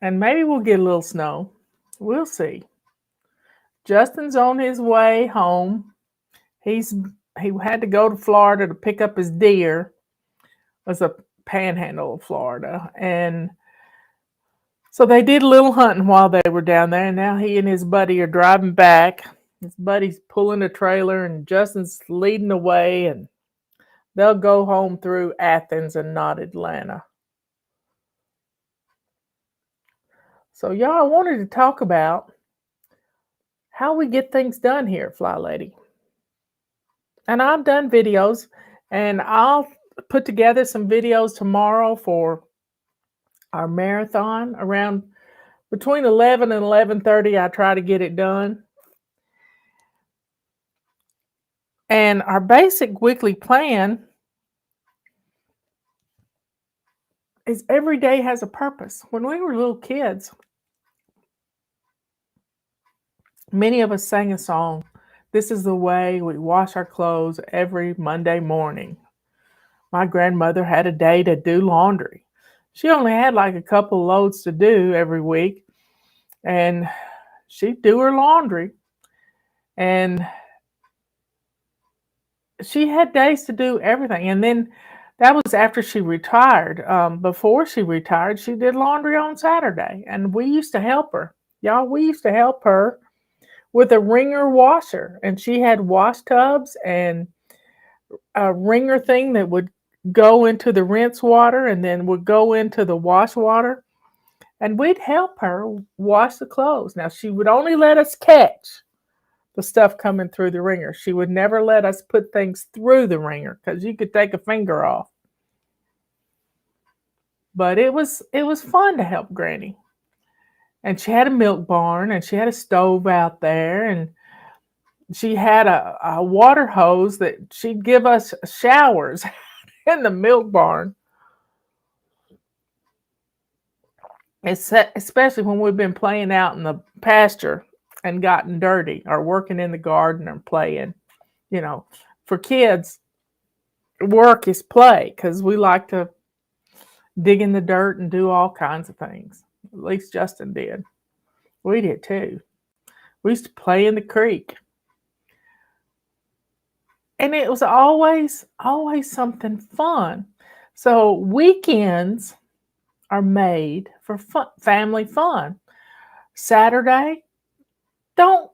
And maybe we'll get a little snow. We'll see. Justin's on his way home. He had to go to Florida to pick up his deer. It was a panhandle of Florida. And so they did a little hunting while they were down there. And now he and his buddy are driving back. His buddy's pulling a trailer and Justin's leading the way. And they'll go home through Athens and not Atlanta. So y'all, I wanted to talk about how we get things done here at FlyLady. And I've done videos, and I'll put together some videos tomorrow for our marathon around between 11 and 11:30. I try to get it done. And our basic weekly plan is every day has a purpose. When we were little kids, many of us sang a song. This is the way we wash our clothes every Monday morning. My grandmother had a day to do laundry. She only had like a couple loads to do every week, and she'd do her laundry. And she had days to do everything. And then that was after she retired. Before she retired, she did laundry on Saturday, and we used to help her. Y'all, we used to help her with a wringer washer, and she had wash tubs and a wringer thing that would go into the rinse water and then would go into the wash water, and we'd help her wash the clothes. Now, she would only let us catch the stuff coming through the wringer. She would never let us put things through the wringer because you could take a finger off. But it was fun to help Granny. And she had a milk barn, and she had a stove out there, and she had a water hose that she'd give us showers in the milk barn. Especially when we've been playing out in the pasture and gotten dirty, or working in the garden or playing. For kids, work is play because we like to dig in the dirt and do all kinds of things. At least Justin did. We did too. We used to play in the creek. And it was always something fun. So weekends are made for fun, family fun. Saturday, don't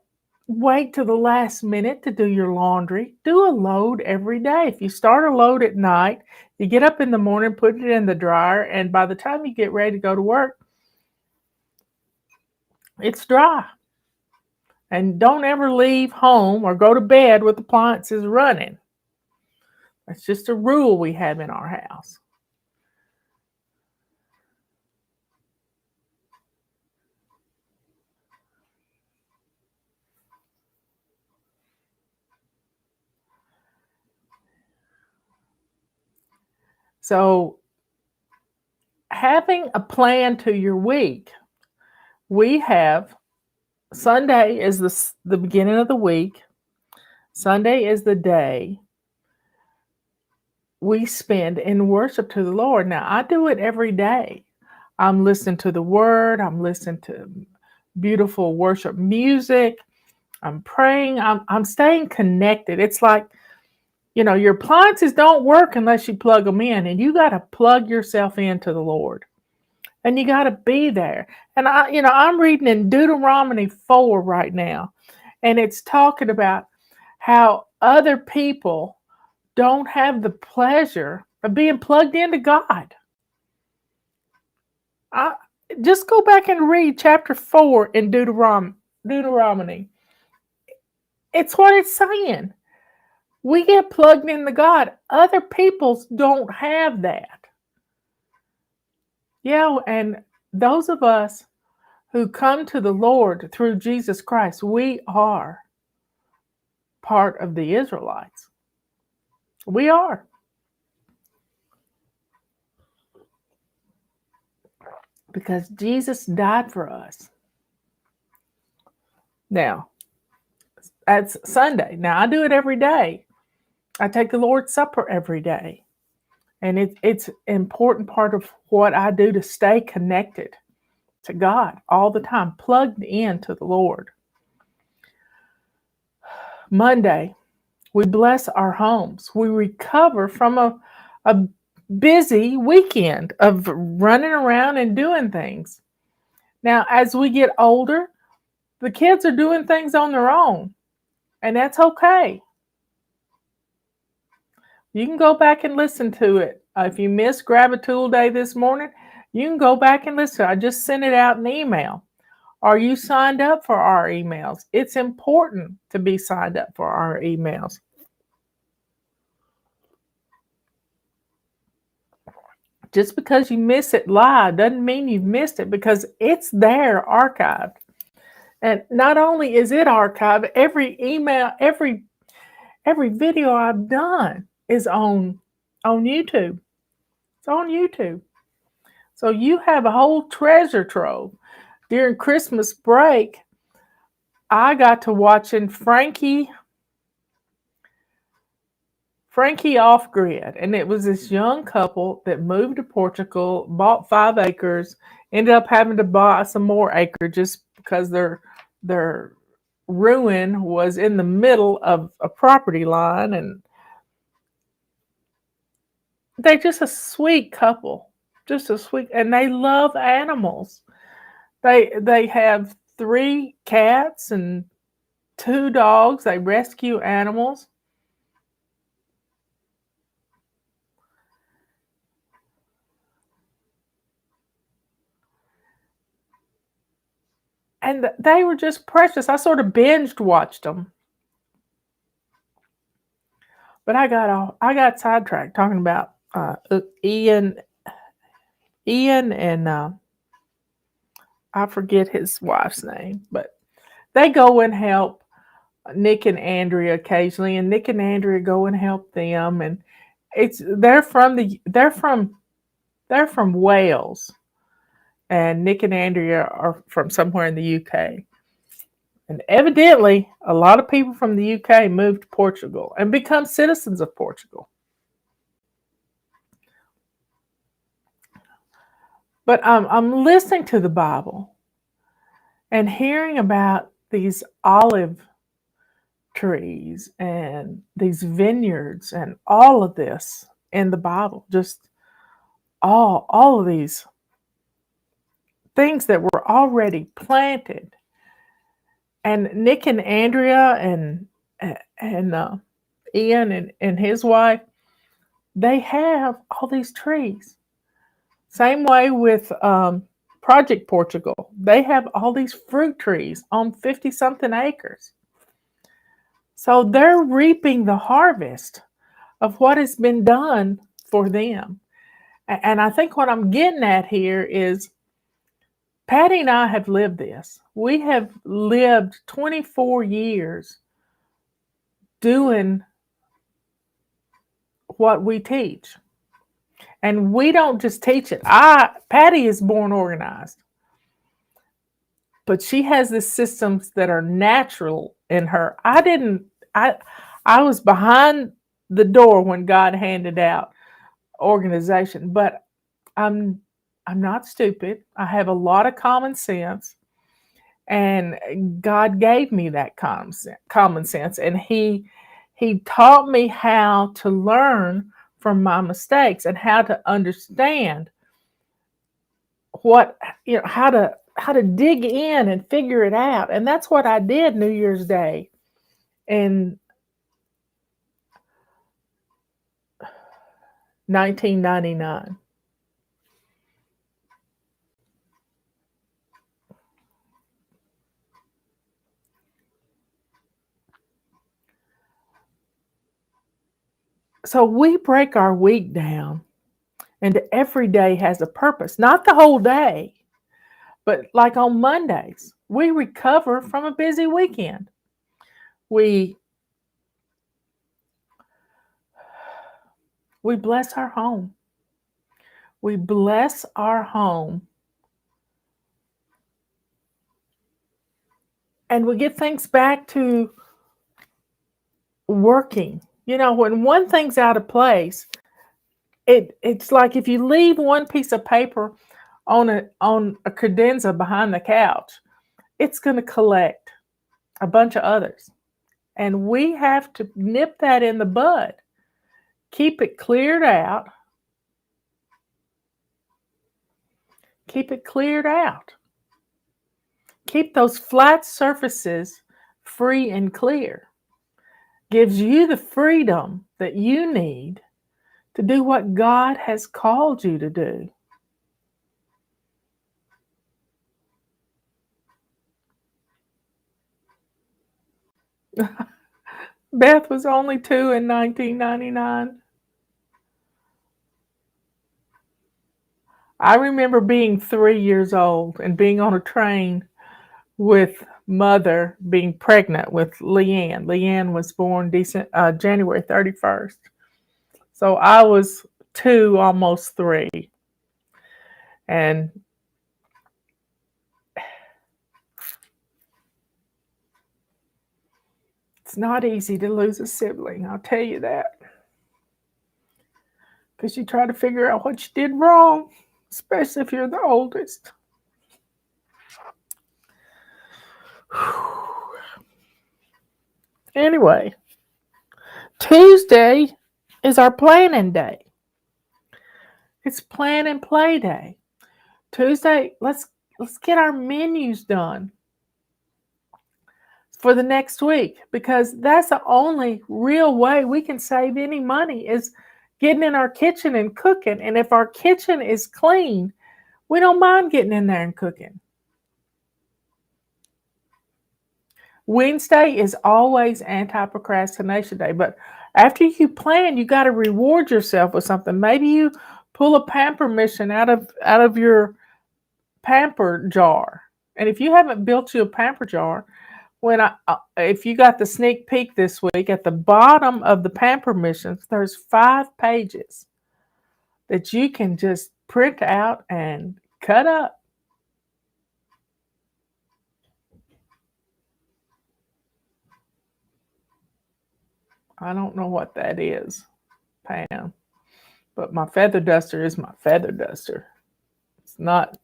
wait till the last minute to do your laundry. Do a load every day. If you start a load at night, You get up in the morning, put it in the dryer, and by the time you get ready to go to work, it's dry. And don't ever leave home or go to bed with appliances running. That's just a rule we have in our house. So, having a plan to your week, we have Sunday is the beginning of the week. Sunday is the day we spend in worship to the Lord. Now, I do it every day. I'm listening to the word, I'm listening to beautiful worship music, I'm praying, I'm staying connected. It's like, your appliances don't work unless you plug them in, and you got to plug yourself into the Lord. And you got to be there. And I'm reading in Deuteronomy 4 right now, and it's talking about how other people don't have the pleasure of being plugged into God. Just go back and read chapter 4 in Deuteronomy. It's what it's saying. We get plugged into God. Other peoples don't have that. Yeah, and those of us who come to the Lord through Jesus Christ, we are part of the Israelites. We are. Because Jesus died for us. Now, that's Sunday. Now, I do it every day. I take the Lord's Supper every day. And it's an important part of what I do to stay connected to God all the time, plugged into the Lord. Monday, we bless our homes. We recover from a busy weekend of running around and doing things. Now, as we get older, the kids are doing things on their own, and that's okay. You can go back and listen to it. If you missed Grab a Tool Day this morning, you can go back and listen. I just sent it out in email. Are you signed up for our emails? It's important to be signed up for our emails. Just because you miss it live doesn't mean you've missed it, because it's there archived. And not only is it archived, every email, every video I've done is on YouTube. It's on YouTube. So you have a whole treasure trove. During Christmas break, I got to watching Frankie Off Grid, and it was this young couple that moved to Portugal, bought 5 acres, ended up having to buy some more acreage just because their ruin was in the middle of a property line, and they're just a sweet couple, and they love animals. They have 3 cats and 2 dogs. They rescue animals. And they were just precious. I sort of binged watched them. But I got sidetracked talking about Ian and I forget his wife's name, but they go and help Nick and Andrea occasionally, and Nick and Andrea go and help them, and they're from Wales, and Nick and Andrea are from somewhere in the UK. And evidently, a lot of people from the UK moved to Portugal and become citizens of Portugal. But I'm listening to the Bible and hearing about these olive trees and these vineyards and all of this in the Bible. Just all of these things that were already planted. And Nick and Andrea and Ian and his wife, they have all these trees. Same way with Project Portugal. They have all these fruit trees on 50 something acres. So they're reaping the harvest of what has been done for them. And I think what I'm getting at here is Patty and I have lived this. We have lived 24 years doing what we teach. And we don't just teach it. Patty is born organized, but she has the systems that are natural in her. I was behind the door when God handed out organization, but I'm I'm not stupid. I have a lot of common sense, and God gave me that common sense, and he taught me how to learn from my mistakes and how to understand what how to dig in and figure it out. And that's what I did New Year's Day in 1999. So we break our week down into every day has a purpose, not the whole day, but like on Mondays, we recover from a busy weekend. We we bless our home. We bless our home and we get things back to working. When one thing's out of place, it's like if you leave one piece of paper on a credenza behind the couch, it's going to collect a bunch of others. And we have to nip that in the bud. Keep it cleared out. Keep it cleared out. Keep those flat surfaces free and clear. Gives you the freedom that you need to do what God has called you to do. Beth was only 2 in 1999. I remember being 3 years old and being on a train with Mother being pregnant with Leanne. Leanne was born January 31st. So I was 2, almost 3. And it's not easy to lose a sibling, I'll tell you that. Because you try to figure out what you did wrong, especially if you're the oldest. Anyway, Tuesday is our planning day. It's plan and play day. Tuesday, let's get our menus done for the next week, because that's the only real way we can save any money is getting in our kitchen and cooking. And if our kitchen is clean, we don't mind getting in there and cooking. Wednesday is always anti-procrastination day, but after you plan, you got to reward yourself with something. Maybe you pull a pamper mission out of your pamper jar. And if you haven't built you a pamper jar, if you got the sneak peek this week, at the bottom of the pamper missions, there's 5 pages that you can just print out and cut up. I don't know what that is, Pam, but my feather duster is my feather duster. It's not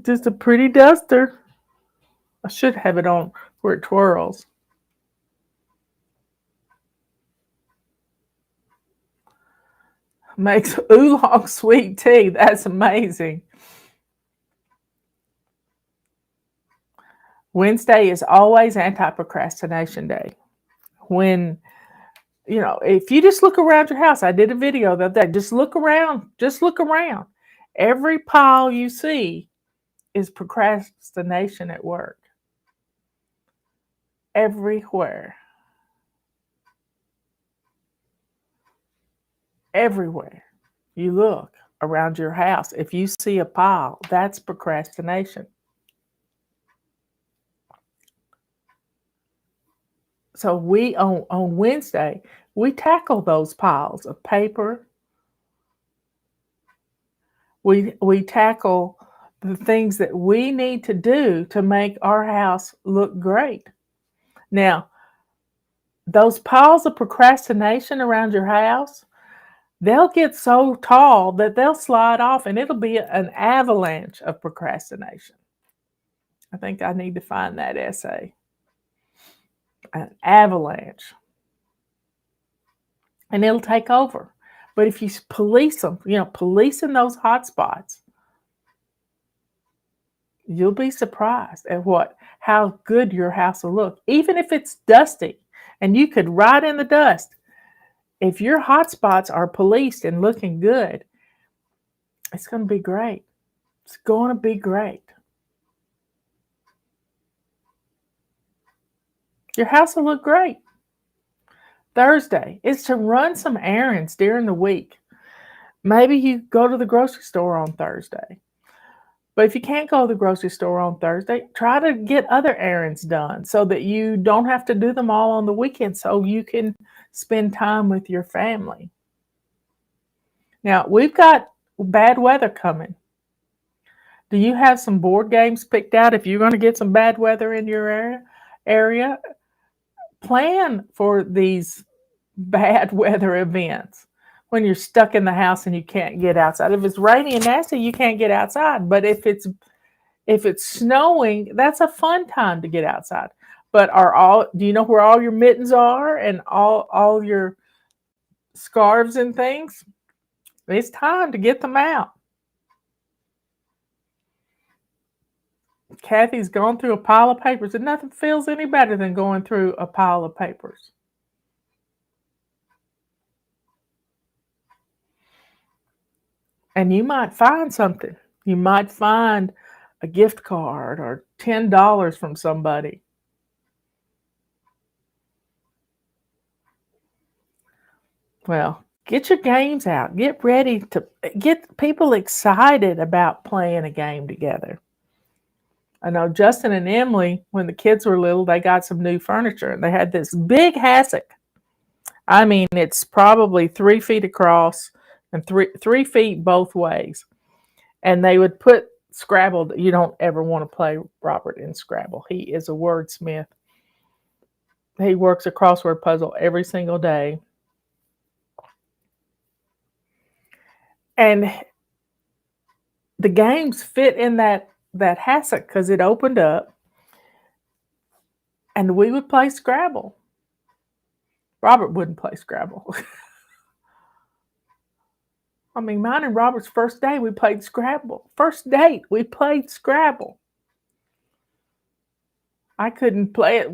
just a pretty duster. I should have it on where it twirls. Makes oolong sweet tea. That's amazing. Wednesday is always anti-procrastination day. When if you just look around your house, I did a video the other day, just look around, Every pile you see is procrastination at work. Everywhere. Everywhere you look around your house, if you see a pile, that's procrastination. So we on Wednesday, we tackle those piles of paper. We tackle the things that we need to do to make our house look great. Now, those piles of procrastination around your house, they'll get so tall that they'll slide off and it'll be an avalanche of procrastination. I think I need to find that essay. An avalanche. And it'll take over. But if you police them, policing those hot spots, you'll be surprised at how good your house will look. Even if it's dusty and you could ride in the dust, if your hot spots are policed and looking good, it's going to be great. It's going to be great. Your house will look great. Thursday is to run some errands during the week. Maybe you go to the grocery store on Thursday. But if you can't go to the grocery store on Thursday, try to get other errands done so that you don't have to do them all on the weekend so you can spend time with your family. Now, we've got bad weather coming. Do you have some board games picked out if you're going to get some bad weather in your area? Plan for these bad weather events when you're stuck in the house and you can't get outside. If it's rainy and nasty, you can't get outside. But if it's snowing, that's a fun time to get outside. But do you know where all your mittens are and all your scarves and things? It's time to get them out. Kathy's gone through a pile of papers, and nothing feels any better than going through a pile of papers. And you might find something. You might find a gift card or $10 from somebody. Well, get your games out. Get ready to get people excited about playing a game together. I know Justin and Emily, when the kids were little, they got some new furniture and they had this big hassock. I mean, it's probably 3 feet across and three feet both ways. And they would put Scrabble. You don't ever want to play Robert in Scrabble. He is a wordsmith. He works a crossword puzzle every single day. And the games fit in that hassock because it opened up. And we would play Scrabble. Robert wouldn't play Scrabble. I mean, mine and Robert's first day, we played Scrabble. First date, we played Scrabble. I couldn't play it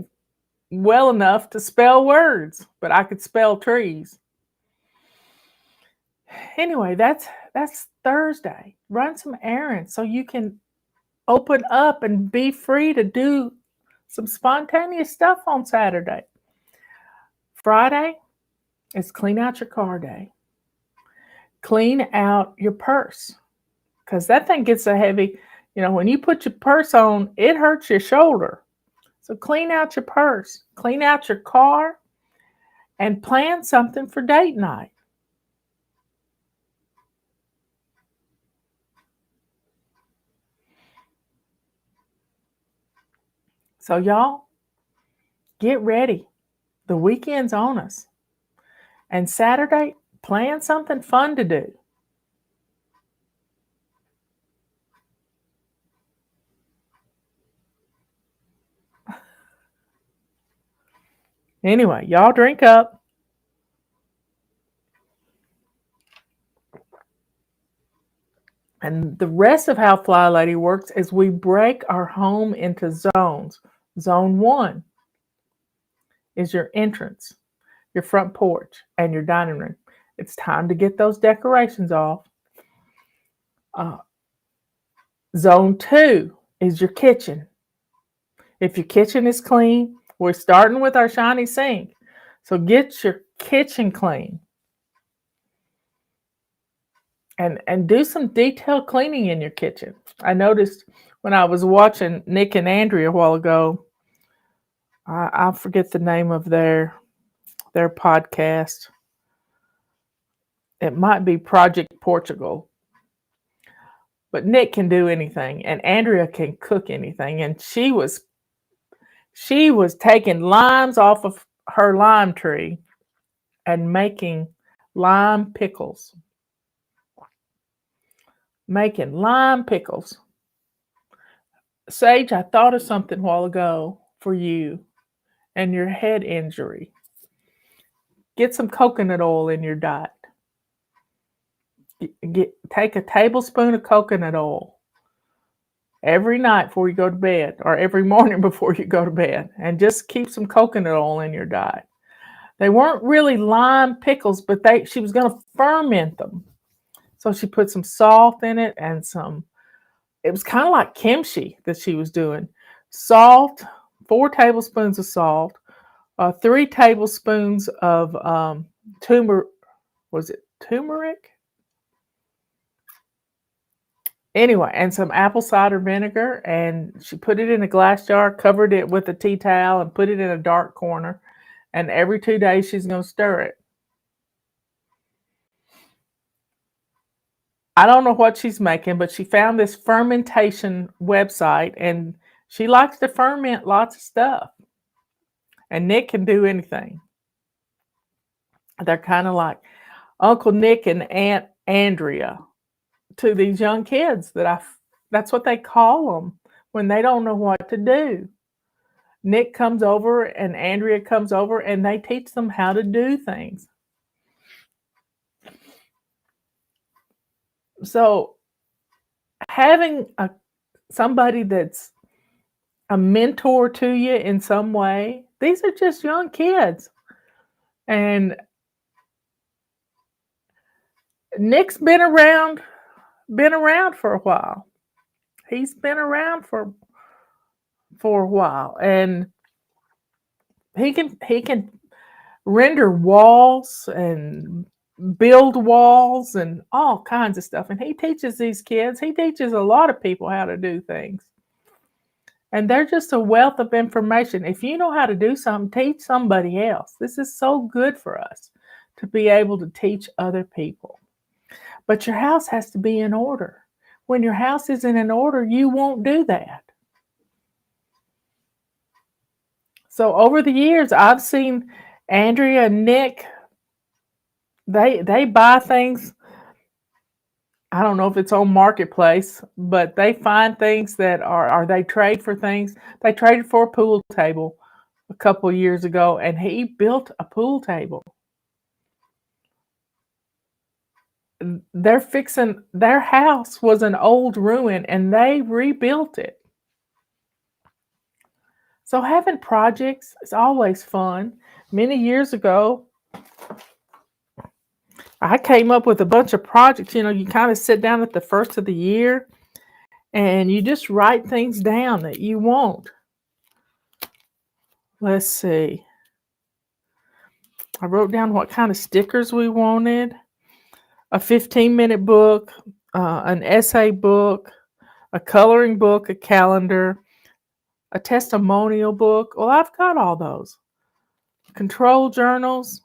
well enough to spell words, but I could spell trees. Anyway, that's Thursday. Run some errands so you can open up and be free to do some spontaneous stuff on Saturday. Friday is clean out your car day. Clean out your purse because that thing gets so heavy. When you put your purse on, it hurts your shoulder. So clean out your purse, clean out your car, and plan something for date night. So y'all, get ready. The weekend's on us. And Saturday, plan something fun to do. Anyway, y'all drink up. And the rest of how FlyLady works is we break our home into zones. Zone 1 is your entrance. your front porch, and your dining room. It's time to get those decorations off. Uh, Zone 2 is your kitchen. If your kitchen is clean, we're starting with our shiny sink. So get your kitchen clean. And do some detailed cleaning in your kitchen. I noticed when I was watching Nick and Andrea a while ago, I forget the name of their podcast. It might be Project Portugal. But Nick can do anything, and Andrea can cook anything. And she was taking limes off of her lime tree and making lime pickles. Making lime pickles. Sage, I thought of something a while ago for you and your head injury. Get some coconut oil in your diet. Take a tablespoon of coconut oil every night before you go to bed, or every morning before you go to bed, and just keep some coconut oil in your diet. They weren't really lime pickles, but she was going to ferment them. So she put some salt in it and it was kind of like kimchi that she was doing. Salt, 4 tablespoons of salt, 3 tablespoons of turmeric? Anyway, and some apple cider vinegar, and she put it in a glass jar, covered it with a tea towel, and put it in a dark corner. And every 2 days, she's going to stir it. I don't know what she's making, but she found this fermentation website, and she likes to ferment lots of stuff. And Nick can do anything. They're kind of like Uncle Nick and Aunt Andrea to these young kids. That's what they call them when they don't know what to do. Nick comes over and Andrea comes over, and they teach them how to do things. So having somebody that's a mentor to you in some way, these are just young kids. And Nick's been around for a while. He's been around for a while, and he can render walls and build walls and all kinds of stuff. And he teaches these kids, he teaches a lot of people how to do things. And they're just a wealth of information. If you know how to do something, teach somebody else. This is so good for us to be able to teach other people. But your house has to be in order. When your house isn't in order, you won't do that. So over the years, I've seen Andrea and Nick, they buy things. I don't know if it's on Marketplace, but they find things that are they trade for things. They traded for a pool table a couple of years ago, and he built a pool table. Their house was an old ruin, and they rebuilt it. So having projects is always fun. Many years ago, I came up with a bunch of projects. You kind of sit down at the first of the year and you just write things down that you want. Let's see. I wrote down what kind of stickers we wanted. A 15-minute book, an essay book, a coloring book, a calendar, a testimonial book. Well, I've got all those. Control journals.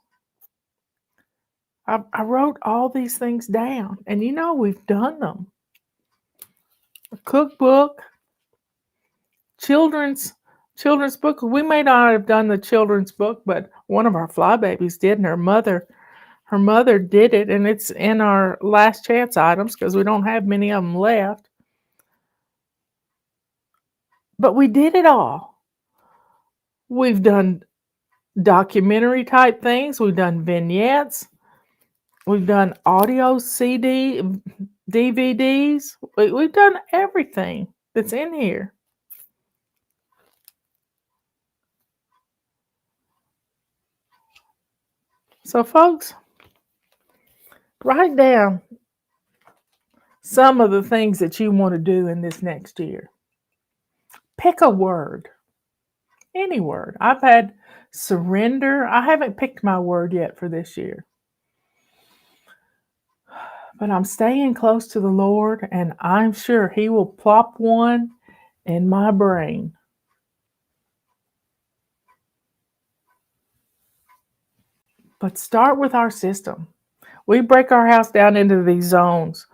I wrote all these things down, and we've done them. A cookbook, children's book. We may not have done the children's book, but one of our FlyBabies did, and her mother did it, and it's in our last chance items because we don't have many of them left. But we did it all. We've done documentary type things. We've done vignettes. We've done audio CD, DVDs. We've done everything that's in here. So, folks, write down some of the things that you want to do in this next year. Pick a word, any word. I've had surrender. I haven't picked my word yet for this year. But I'm staying close to the Lord, and I'm sure He will plop one in my brain. But start with our system. We break our house down into these zones.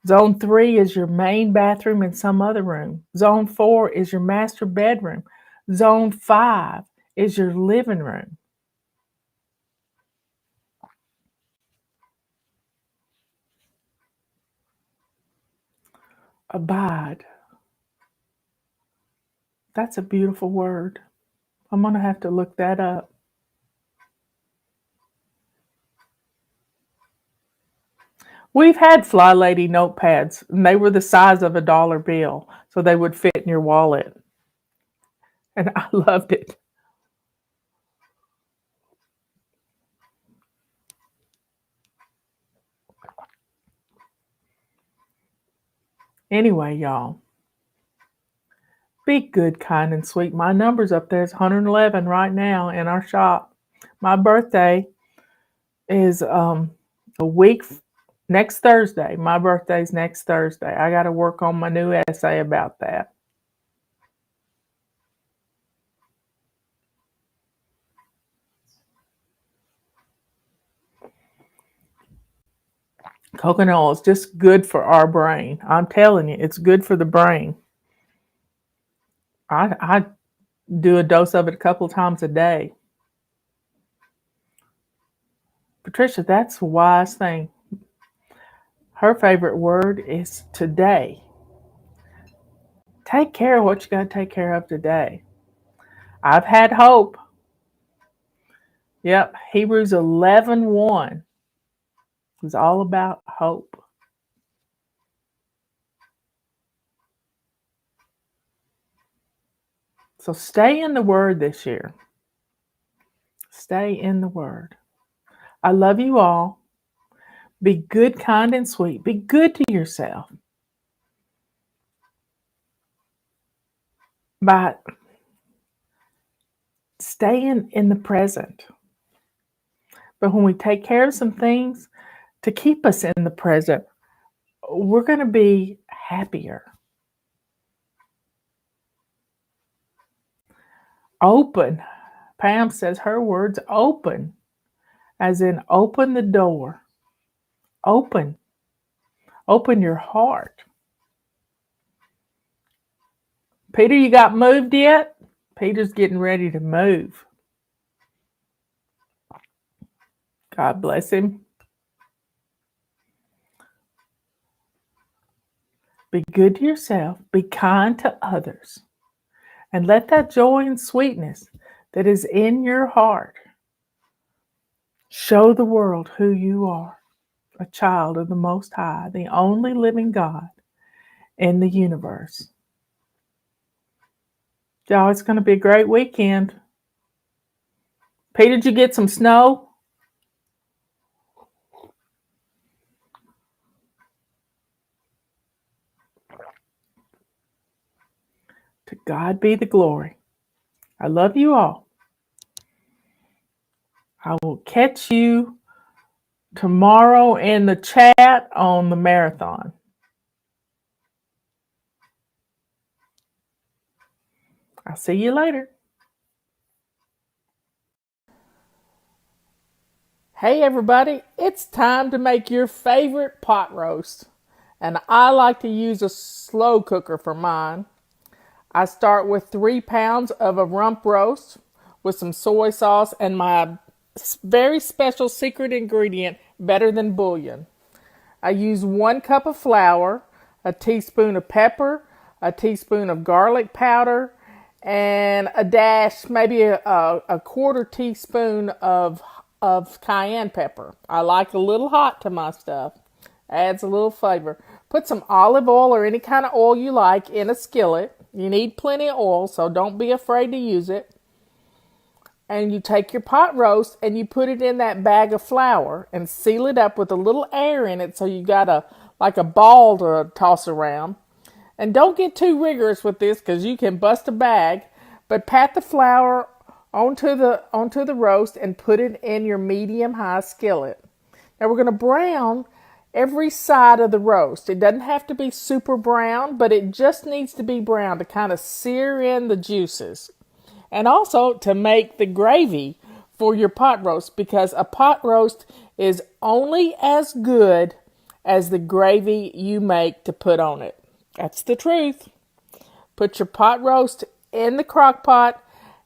Zone 3 is your main bathroom and some other room. Zone 4 is your master bedroom. Zone 5 is your living room. Abide. That's a beautiful word. I'm going to have to look that up. We've had FlyLady notepads, and they were the size of a dollar bill, so they would fit in your wallet. And I loved it. Anyway, y'all, be good, kind, and sweet. My number's up there. It's 111 right now in our shop. My birthday is a week next Thursday. My birthday's next Thursday. I got to work on my new essay about that. Coconut oil is just good for our brain. I'm telling you, it's good for the brain. I do a dose of it a couple times a day. Patricia, that's a wise thing. Her favorite word is today. Take care of what you got to take care of today. I've had hope. Yep, Hebrews 11:1 is all about hope. So stay in the Word this year. Stay in the Word. I love you all. Be good, kind, and sweet. Be good to yourself. By staying in the present. But when we take care of some things to keep us in the present, we're going to be happier. Open. Pam says her words open, as in open the door. Open. Open your heart. Peter, you got moved yet? Peter's getting ready to move. God bless him. Be good to yourself. Be kind to others. And let that joy and sweetness that is in your heart show the world who you are. A child of the Most High, the only living God in the universe. Y'all, it's going to be a great weekend. Peter, did you get some snow? To God be the glory. I love you all. I will catch you tomorrow in the chat on the marathon. I'll see you later. Hey everybody, it's time to make your favorite pot roast. And I like to use a slow cooker for mine. I start with 3 pounds of a rump roast with some soy sauce and my very special secret ingredient, better than bouillon. I use 1 cup of flour, a teaspoon of pepper, a teaspoon of garlic powder, and a dash, maybe a quarter teaspoon of cayenne pepper. I like a little hot to my stuff. Adds a little flavor. Put some olive oil or any kind of oil you like in a skillet. You need plenty of oil, so don't be afraid to use it. and you take your pot roast and you put it in that bag of flour and seal it up with a little air in it so you got a ball to toss around. And don't get too rigorous with this because you can bust a bag, but pat the flour onto the roast and put it in your medium-high skillet. Now we're going to brown every side of the roast. It doesn't have to be super brown, but it just needs to be brown to kind of sear in the juices. And also to make the gravy for your pot roast, because a pot roast is only as good as the gravy you make to put on it. That's the truth. Put your pot roast in the crock pot,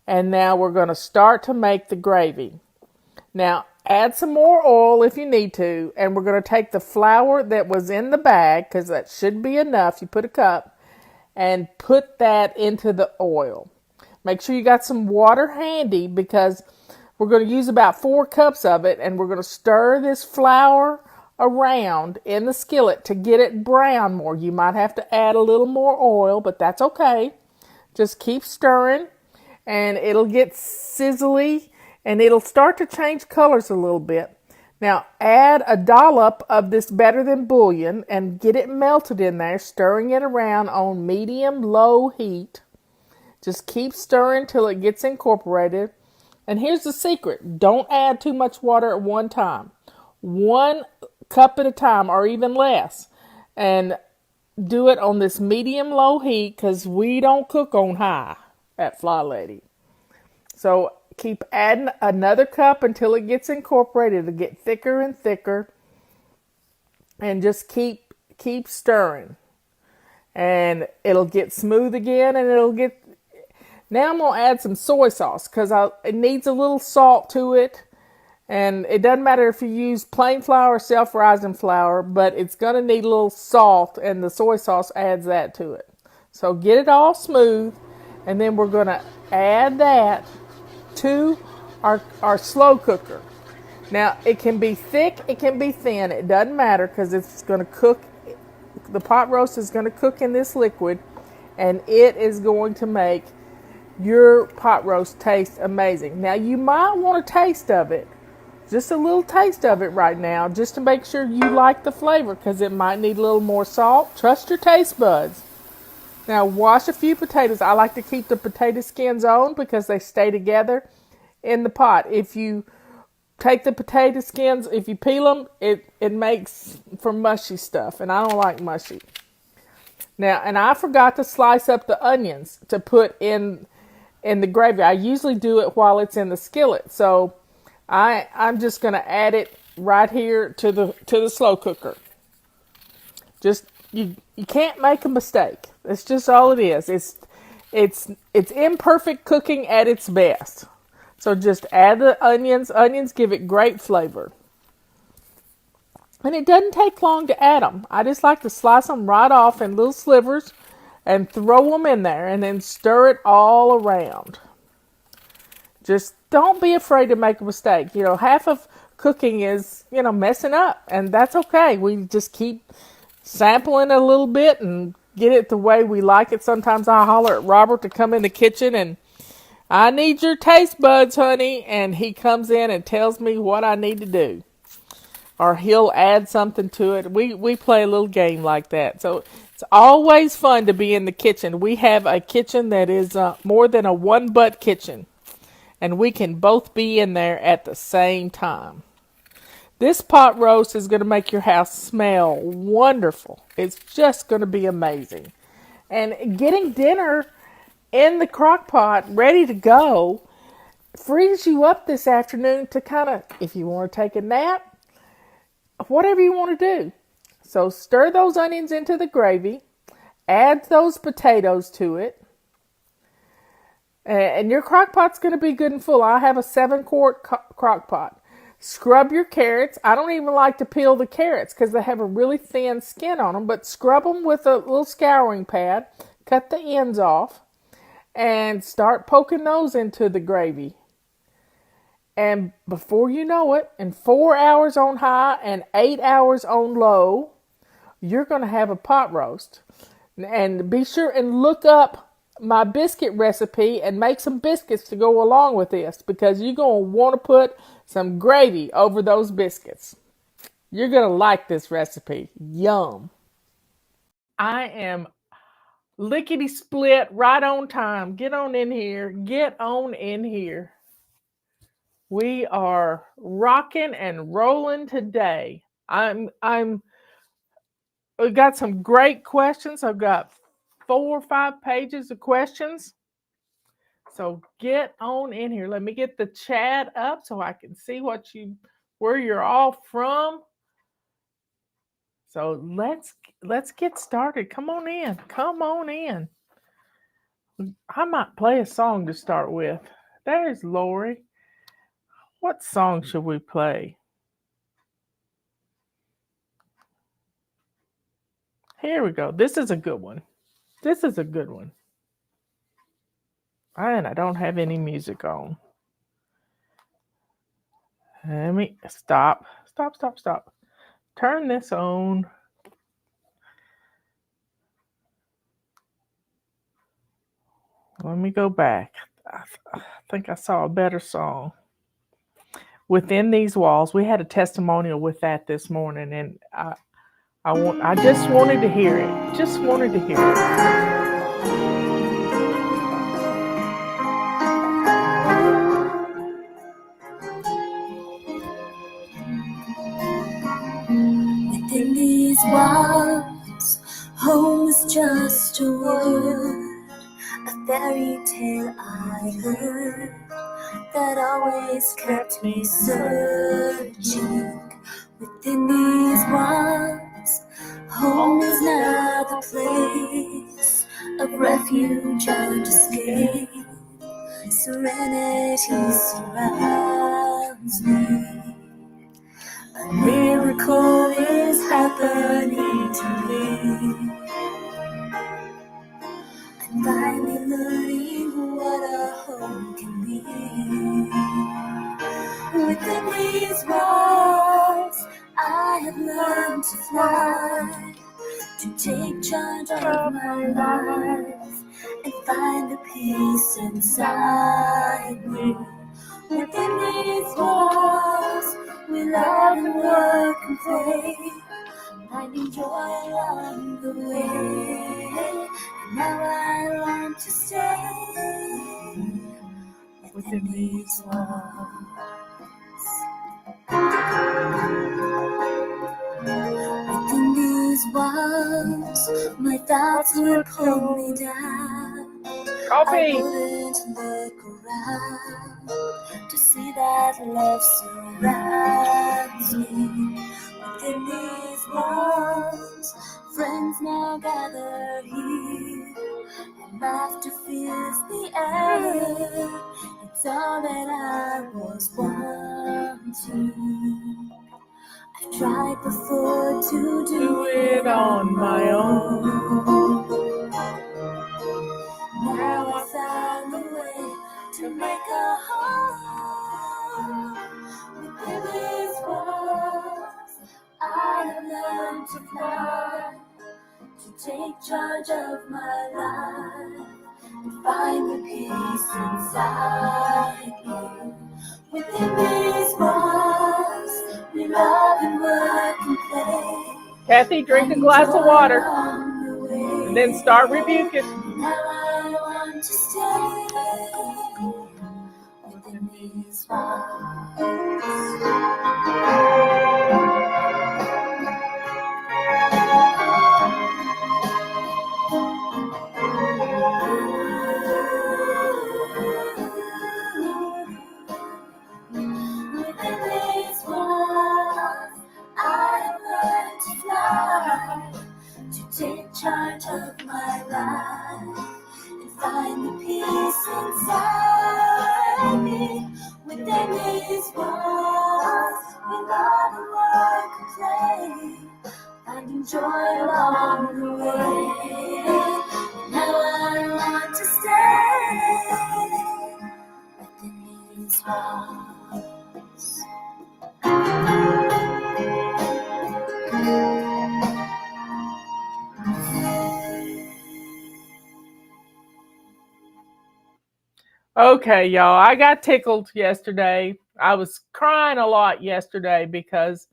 and now we're going to start to make the gravy. Now, add some more oil if you need to, and we're going to take the flour that was in the bag, because that should be enough. You put a cup, and put that into the oil. Make sure you got some water handy, because we're going to use about 4 cups of it, and we're going to stir this flour around in the skillet to get it brown more. You might have to add a little more oil, but that's okay. Just keep stirring, and it'll get sizzly, and it'll start to change colors a little bit. Now, add a dollop of this Better Than bouillon and get it melted in there, stirring it around on medium-low heat. Just keep stirring till it gets incorporated. And here's the secret. Don't add too much water at one time. 1 cup at a time, or even less. And do it on this medium-low heat, because we don't cook on high at FlyLady. So keep adding another cup until it gets incorporated. It'll get thicker and thicker. And just keep stirring. And it'll get smooth again, and it'll get... Now I'm going to add some soy sauce, because it needs a little salt to it. And it doesn't matter if you use plain flour or self-rising flour, but it's going to need a little salt, and the soy sauce adds that to it. So get it all smooth, and then we're going to add that to our slow cooker. Now, it can be thick, it can be thin. It doesn't matter, because it's going to cook. The pot roast is going to cook in this liquid, and it is going to make your pot roast taste amazing. Now, you might want a taste of it. Just a little taste of it right now, just to make sure you like the flavor, because it might need a little more salt. Trust your taste buds. Now, wash a few potatoes. I like to keep the potato skins on, because they stay together in the pot. If you take the potato skins, if you peel them, it makes for mushy stuff, and I don't like mushy. Now, and I forgot to slice up the onions to put in the gravy. I usually do it while it's in the skillet, so I'm just going to add it right here to the slow cooker. Just you can't make a mistake. That's just all it is. It's imperfect cooking at its best. So just add the onions. Onions give it great flavor. And it doesn't take long to add them. I just like to slice them right off in little slivers and throw them in there, and then stir it all around. Just don't be afraid to make a mistake. Half of cooking is, messing up, and that's okay. We just keep sampling it a little bit and get it the way we like it. Sometimes I holler at Robert to come in the kitchen and, I need your taste buds, honey, and he comes in and tells me what I need to do. Or he'll add something to it. We play a little game like that. So it's always fun to be in the kitchen. We have a kitchen that is more than a one-butt kitchen. And we can both be in there at the same time. This pot roast is going to make your house smell wonderful. It's just going to be amazing. And getting dinner in the crock pot ready to go frees you up this afternoon to kind of, if you want to take a nap, whatever you want to do. So stir those onions into the gravy. Add those potatoes to it. And your crock pot's going to be good and full. I have a 7-quart crock pot. Scrub your carrots. I don't even like to peel the carrots because they have a really thin skin on them. But scrub them with a little scouring pad. Cut the ends off. And start poking those into the gravy. And before you know it, in 4 hours on high and 8 hours on low, you're going to have a pot roast. And be sure and look up my biscuit recipe and make some biscuits to go along with this, because you're going to want to put some gravy over those biscuits. You're going to like this recipe. Yum. I am lickety split right on time. Get on in here. Get on in here. We are rocking and rolling today. We got some great questions. I've got 4 or 5 pages of questions. So get on in here. Let me get the chat up so I can see where you're all from. So let's get started. Come on in. Come on in. I might play a song to start with. There's Lori. What song should we play? Here we go. This is a good one. This is a good one. And I don't have any music on. Let me stop. Stop. Turn this on. Let me go back. I think I saw a better song. Within These Walls. We had a testimonial with that this morning, and I just wanted to hear it. Just wanted to hear it. Within these walls, home is just a word, a fairy tale I heard that always kept me searching. Within these walls, home is now the place of refuge and escape. Serenity surrounds me. A miracle is happening to me. I'm finally learning what a home can be. Within these walls, I have learned to fly, to take charge of my life, and find the peace inside me. Within these walls, we love and work and play, finding joy along the way. And now I want to stay within these walls. Within these walls, my thoughts will pull me down. Coffee. I wouldn't look around to see that love surrounds me. Within these walls, friends now gather here, and laughter fills the air. It's all that I was wanting. I've tried before to do it on my own. Now I found a way to make a home. Within these walls, I have learned to fly, to take charge of my life, and find the peace inside me. Within these walls, we love and work and play. Kathy, drink a glass of water and then start rebuking. Now I want to stay within these walls. Within these walls, I have learned to fly, to take charge of my life, and find the peace inside me. Within these walls, we love and work and play, finding joy along the way. Now I want to stay within these walls. Okay, y'all. I got tickled yesterday. I was crying a lot yesterday because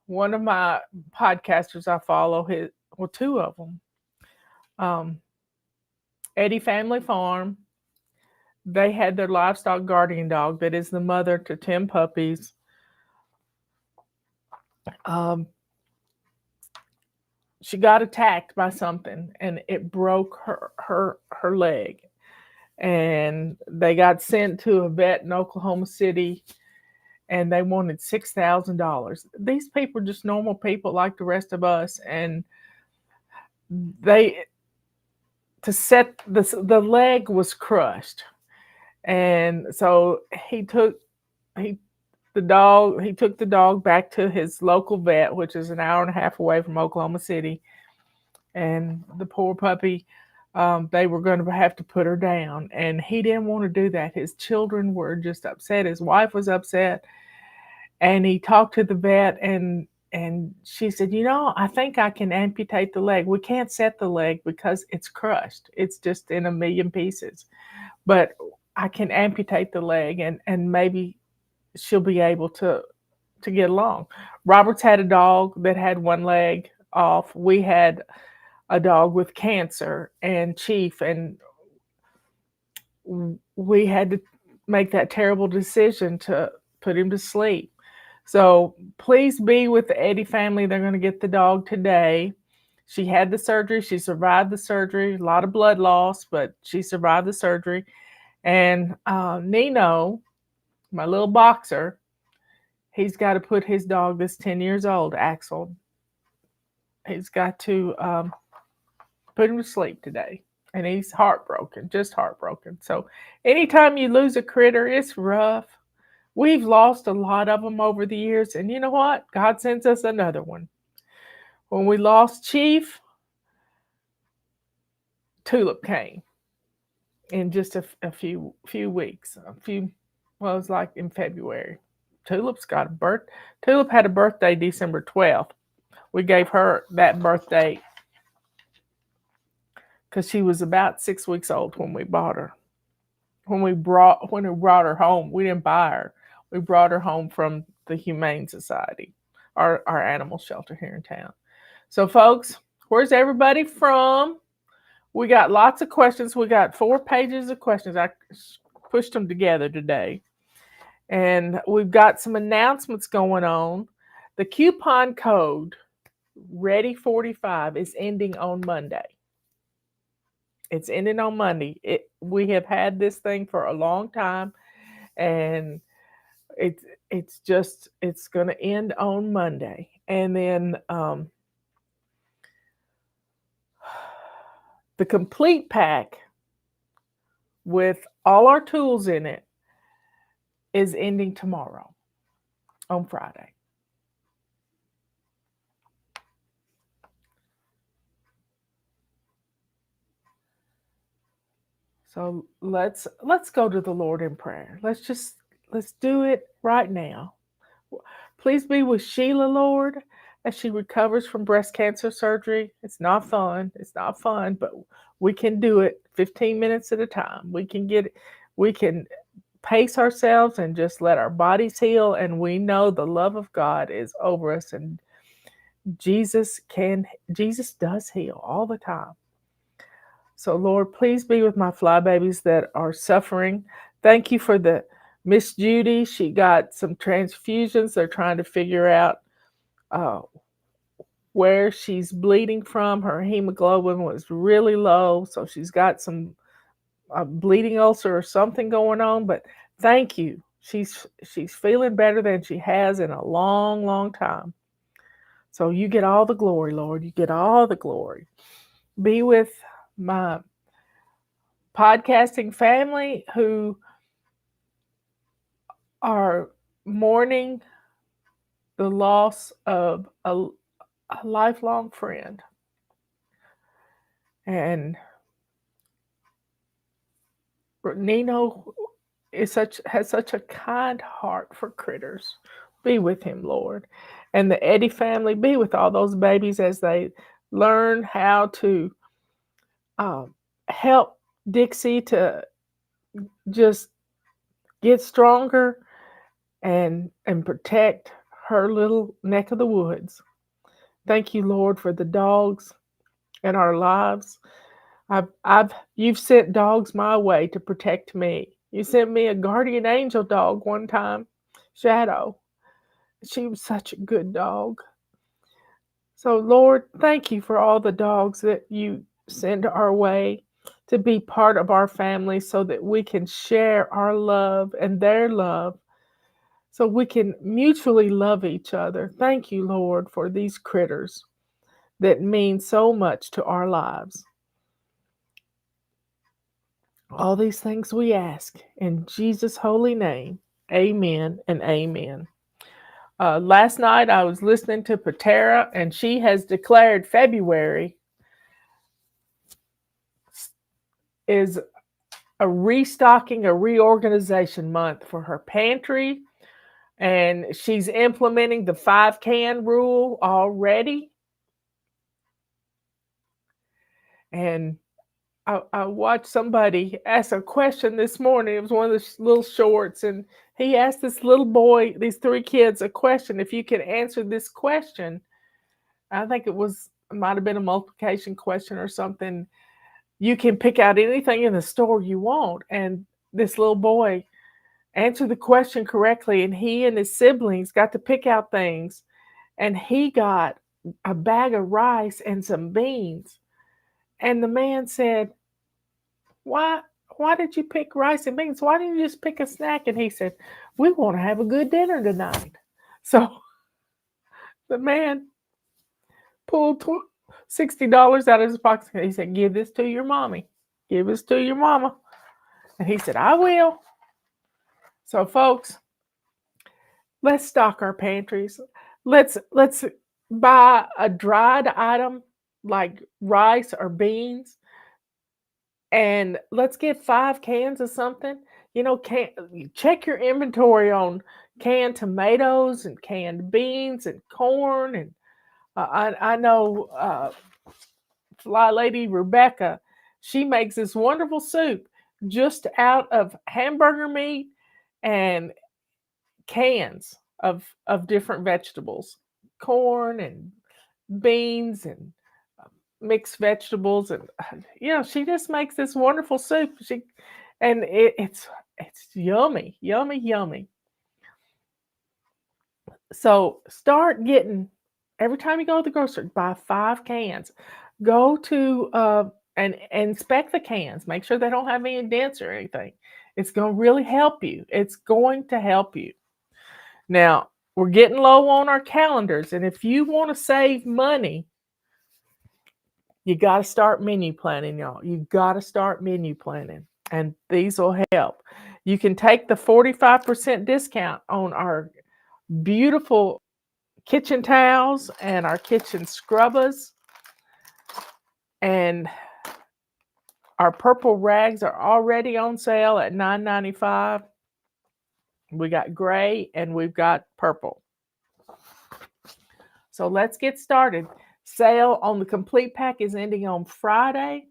one of my podcasters I follow, two of them, um, Eddie Family Farm, they had their livestock guardian dog that is the mother to 10 puppies. Um, she got attacked by something and it broke her leg. And they got sent to a vet in Oklahoma City and they wanted $6,000. These people are just normal people like the rest of us, and they to set the leg was crushed, and so he he took the dog back to his local vet, which is an hour and a half away from Oklahoma City, and the poor puppy. They were going to have to put her down, and he didn't want to do that. His children were just upset. His wife was upset, and he talked to the vet, and she said, I think I can amputate the leg. We can't set the leg because it's crushed. It's just in a million pieces. But I can amputate the leg, and maybe she'll be able to get along. Robert's had a dog that had one leg off. We had a dog with cancer and Chief, and we had to make that terrible decision to put him to sleep. So please be with the Eddie family. They're going to get the dog today. She had the surgery. She survived the surgery. A lot of blood loss, but she survived the surgery. And Nino, my little boxer, he's got to put his dog that's 10 years old, Axel, he's got to put him to sleep today. And he's heartbroken, just heartbroken. So anytime you lose a critter, it's rough. We've lost a lot of them over the years. And you know what? God sends us another one. When we lost Chief, Tulip came in just a few weeks. It was like in February. Tulip had a birthday December 12th. We gave her that birthday because she was about 6 weeks old when we bought her. When we brought her home, we didn't buy her. We brought her home from the Humane Society, our animal shelter here in town. So, folks, where's everybody from? We got lots of questions. We got 4 pages of questions. I pushed them together today. And we've got some announcements going on. The coupon code Ready45 is ending on Monday. It's ending on Monday. We have had this thing for a long time, and it's going to end on Monday. And then the complete pack with all our tools in it is ending tomorrow on Friday. So let's go to the Lord in prayer. Let's do it right now. Please be with Sheila, Lord, as she recovers from breast cancer surgery. It's not fun. It's not fun, but we can do it 15 minutes at a time. We can pace ourselves and just let our bodies heal, and we know the love of God is over us, and Jesus does heal all the time. So, Lord, please be with my fly babies that are suffering. Thank you for the Miss Judy. She got some transfusions. They're trying to figure out where she's bleeding from. Her hemoglobin was really low, so she's got some bleeding ulcer or something going on. But thank you. She's feeling better than she has in a long, long time. So you get all the glory, Lord. You get all the glory. Be with my podcasting family who are mourning the loss of a lifelong friend. And Nino has such a kind heart for critters. Be with him, Lord. And the Eddie family, be with all those babies as they learn how to help Dixie to just get stronger and protect her little neck of the woods. Thank you, Lord, for the dogs in our lives. You've sent dogs my way to protect me. You sent me a guardian angel dog one time, Shadow. She was such a good dog. So, Lord, thank you for all the dogs that you send our way to be part of our family so that we can share our love and their love, so we can mutually love each other. Thank you, Lord, for these critters that mean so much to our lives. All these things we ask in Jesus' holy name. Amen and amen. Last night I was listening to Patera, and she has declared February is a restocking, a reorganization month for her pantry, and she's implementing the 5-can rule already. And I watched somebody ask a question this morning. It was one of the little shorts, and he asked this little boy, these 3 kids, a question. If you could answer this question, I think it might have been a multiplication question or something. You can pick out anything in the store you want. And this little boy answered the question correctly, and he and his siblings got to pick out things. And he got a bag of rice and some beans. And the man said, why did you pick rice and beans? Why didn't you just pick a snack? And he said, we want to have a good dinner tonight. So the man pulled $60 out of his pocket. He said, give this to your mommy. Give this to your mama. And he said, I will. So folks, let's stock our pantries. Let's buy a dried item like rice or beans, and let's get 5 cans of something. Check your inventory on canned tomatoes and canned beans and corn. And I know FlyLady Rebecca, she makes this wonderful soup just out of hamburger meat and cans of different vegetables, corn and beans and mixed vegetables. And she just makes this wonderful soup. It's yummy, yummy, yummy. So start getting, every time you go to the grocery, buy 5 cans. Go to and inspect the cans. Make sure they don't have any dents or anything. It's going to really help you. It's going to help you. Now, we're getting low on our calendars, and if you want to save money, you got to start menu planning, y'all. You got to start menu planning, and these will help. You can take the 45% discount on our beautiful kitchen towels and our kitchen scrubbers, and our purple rags are already on sale at $9.95. We got gray and we've got purple. So let's get started. Sale on the complete pack is ending on Friday.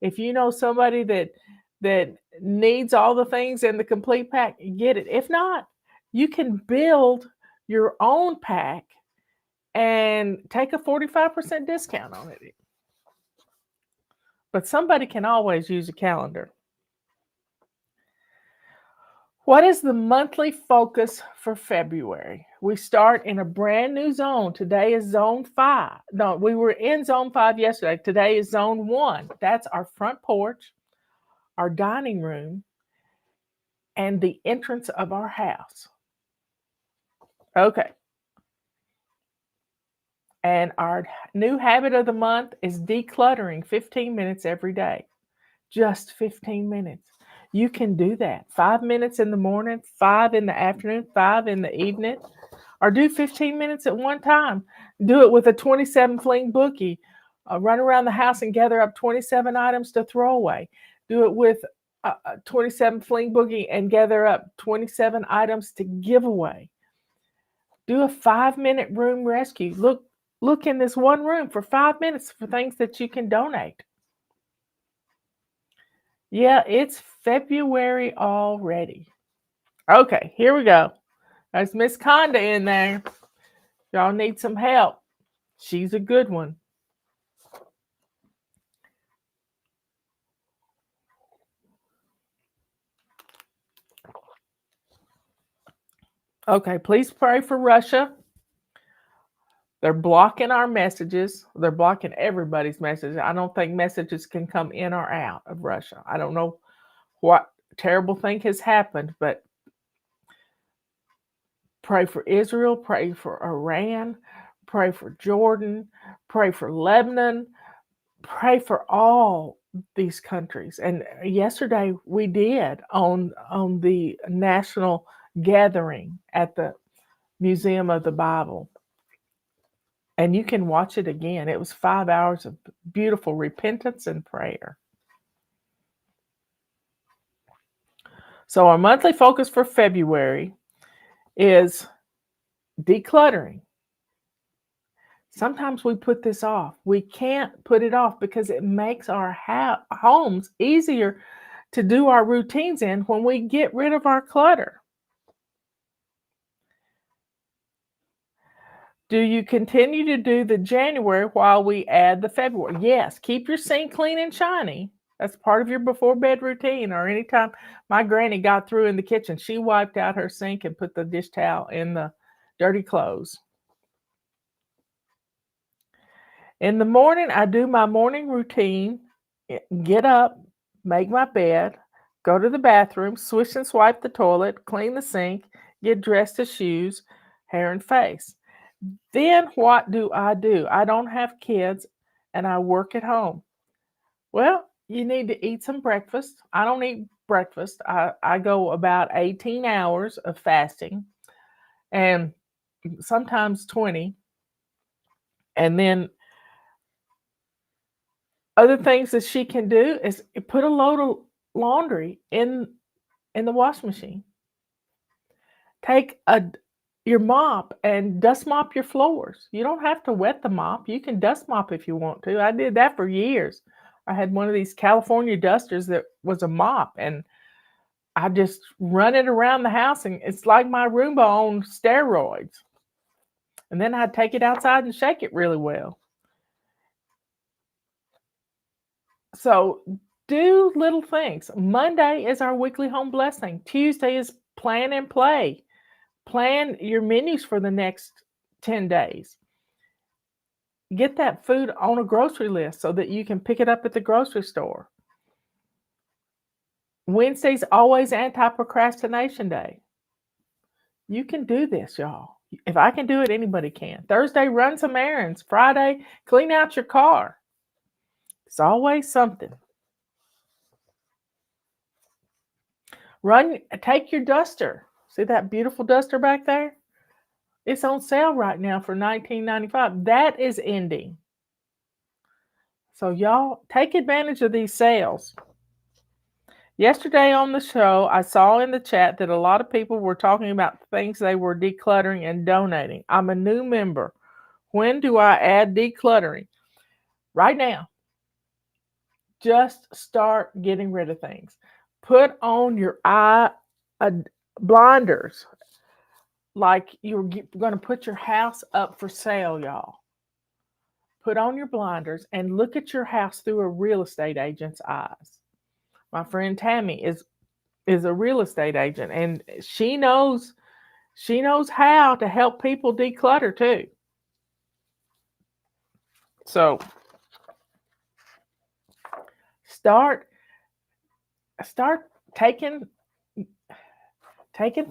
If you know somebody that needs all the things in the complete pack, get it. If not, you can build your own pack and take a 45% discount on it. But somebody can always use a calendar. What is the monthly focus for February? We start in a brand new zone. Today is zone 5. No, we were in zone 5 yesterday. Today is zone 1. That's our front porch, our dining room, and the entrance of our house. Okay. And our new habit of the month is decluttering 15 minutes every day. Just 15 minutes. You can do that. 5 minutes in the morning, 5 in the afternoon, 5 in the evening, or do 15 minutes at one time. Do it with a 27 fling bookie. Run around the house and gather up 27 items to throw away. Do it with a 27 fling bookie and gather up 27 items to give away. Do a 5-minute room rescue. Look in this one room for 5 minutes for things that you can donate. Yeah, it's February already. Okay, here we go. There's Miss Conda in there. Y'all need some help. She's a good one. Okay, please pray for Russia. They're blocking our messages. They're blocking everybody's messages. I don't think messages can come in or out of Russia. I don't know what terrible thing has happened, but pray for Israel, pray for Iran, pray for Jordan, pray for Lebanon, pray for all these countries. And yesterday we did on the national gathering at the Museum of the Bible. And you can watch it again. It was 5 hours of beautiful repentance and prayer. So our monthly focus for February is decluttering. Sometimes we put this off. We can't put it off because it makes our homes easier to do our routines in when we get rid of our clutter. Do you continue to do the January while we add the February? Yes, keep your sink clean and shiny. That's part of your before bed routine. Or anytime my granny got through in the kitchen, she wiped out her sink and put the dish towel in the dirty clothes. In the morning, I do my morning routine, get up, make my bed, go to the bathroom, swish and swipe the toilet, clean the sink, get dressed to shoes, hair and face. Then what do? I don't have kids and I work at home. Well, you need to eat some breakfast. I don't eat breakfast. I go about 18 hours of fasting and sometimes 20. And then other things that she can do is put a load of laundry in the washing machine. Take your mop and dust mop your floors. You don't have to wet the mop. You can dust mop if you want to. I did that for years. I had one of these California dusters that was a mop, and I just run it around the house, and it's like my Roomba on steroids. And then I'd take it outside and shake it really well. So do little things. Monday is our weekly home blessing. Tuesday is plan and play. Plan your menus for the next 10 days. Get that food on a grocery list so that you can pick it up at the grocery store. Wednesday's always anti-procrastination day. You can do this, y'all. If I can do it, anybody can. Thursday, run some errands. Friday, clean out your car. It's always something. Take your duster. See that beautiful duster back there? It's on sale right now for $19.95. That is ending. So y'all take advantage of these sales. Yesterday on the show, I saw in the chat that a lot of people were talking about things they were decluttering and donating. I'm a new member. When do I add decluttering? Right now. Just start getting rid of things. Put on your blinders. Like you're going to put your house up for sale, y'all. Put on your blinders and look at your house through a real estate agent's eyes. My friend Tammy is a real estate agent, and she knows how to help people declutter too. So start taking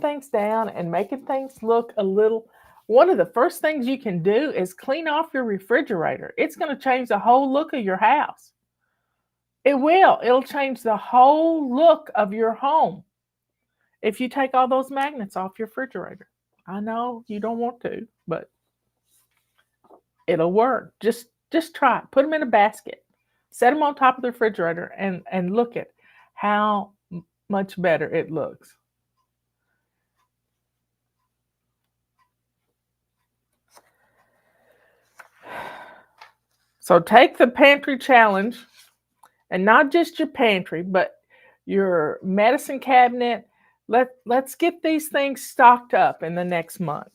things down and making things look a little. One of the first things you can do is clean off your refrigerator. It's going to change the whole look of your house. It will. It'll change the whole look of your home if you take all those magnets off your refrigerator. I know you don't want to, but it'll work. Just try it. Put them in a basket. Set them on top of the refrigerator and look at how much better it looks. So take the pantry challenge, and not just your pantry, but your medicine cabinet. Let's get these things stocked up in the next month.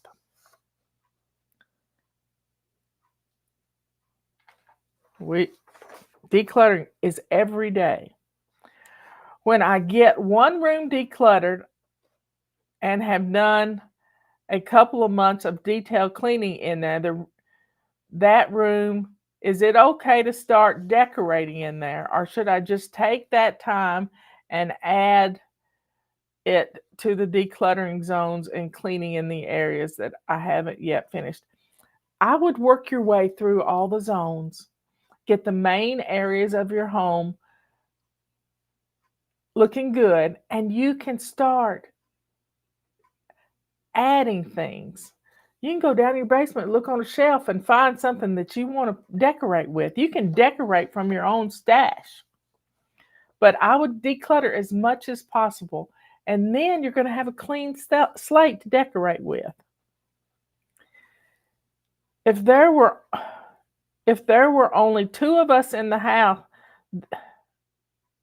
Decluttering is every day. When I get one room decluttered and have done a couple of months of detailed cleaning in there, that room, is it okay to start decorating in there, or should I just take that time and add it to the decluttering zones and cleaning in the areas that I haven't yet finished? I would work your way through all the zones, get the main areas of your home looking good, and you can start adding things. You can go down in your basement, look on a shelf, and find something that you want to decorate with. You can decorate from your own stash. But I would declutter as much as possible, and then you're going to have a clean slate to decorate with. If there were only two of us in the house,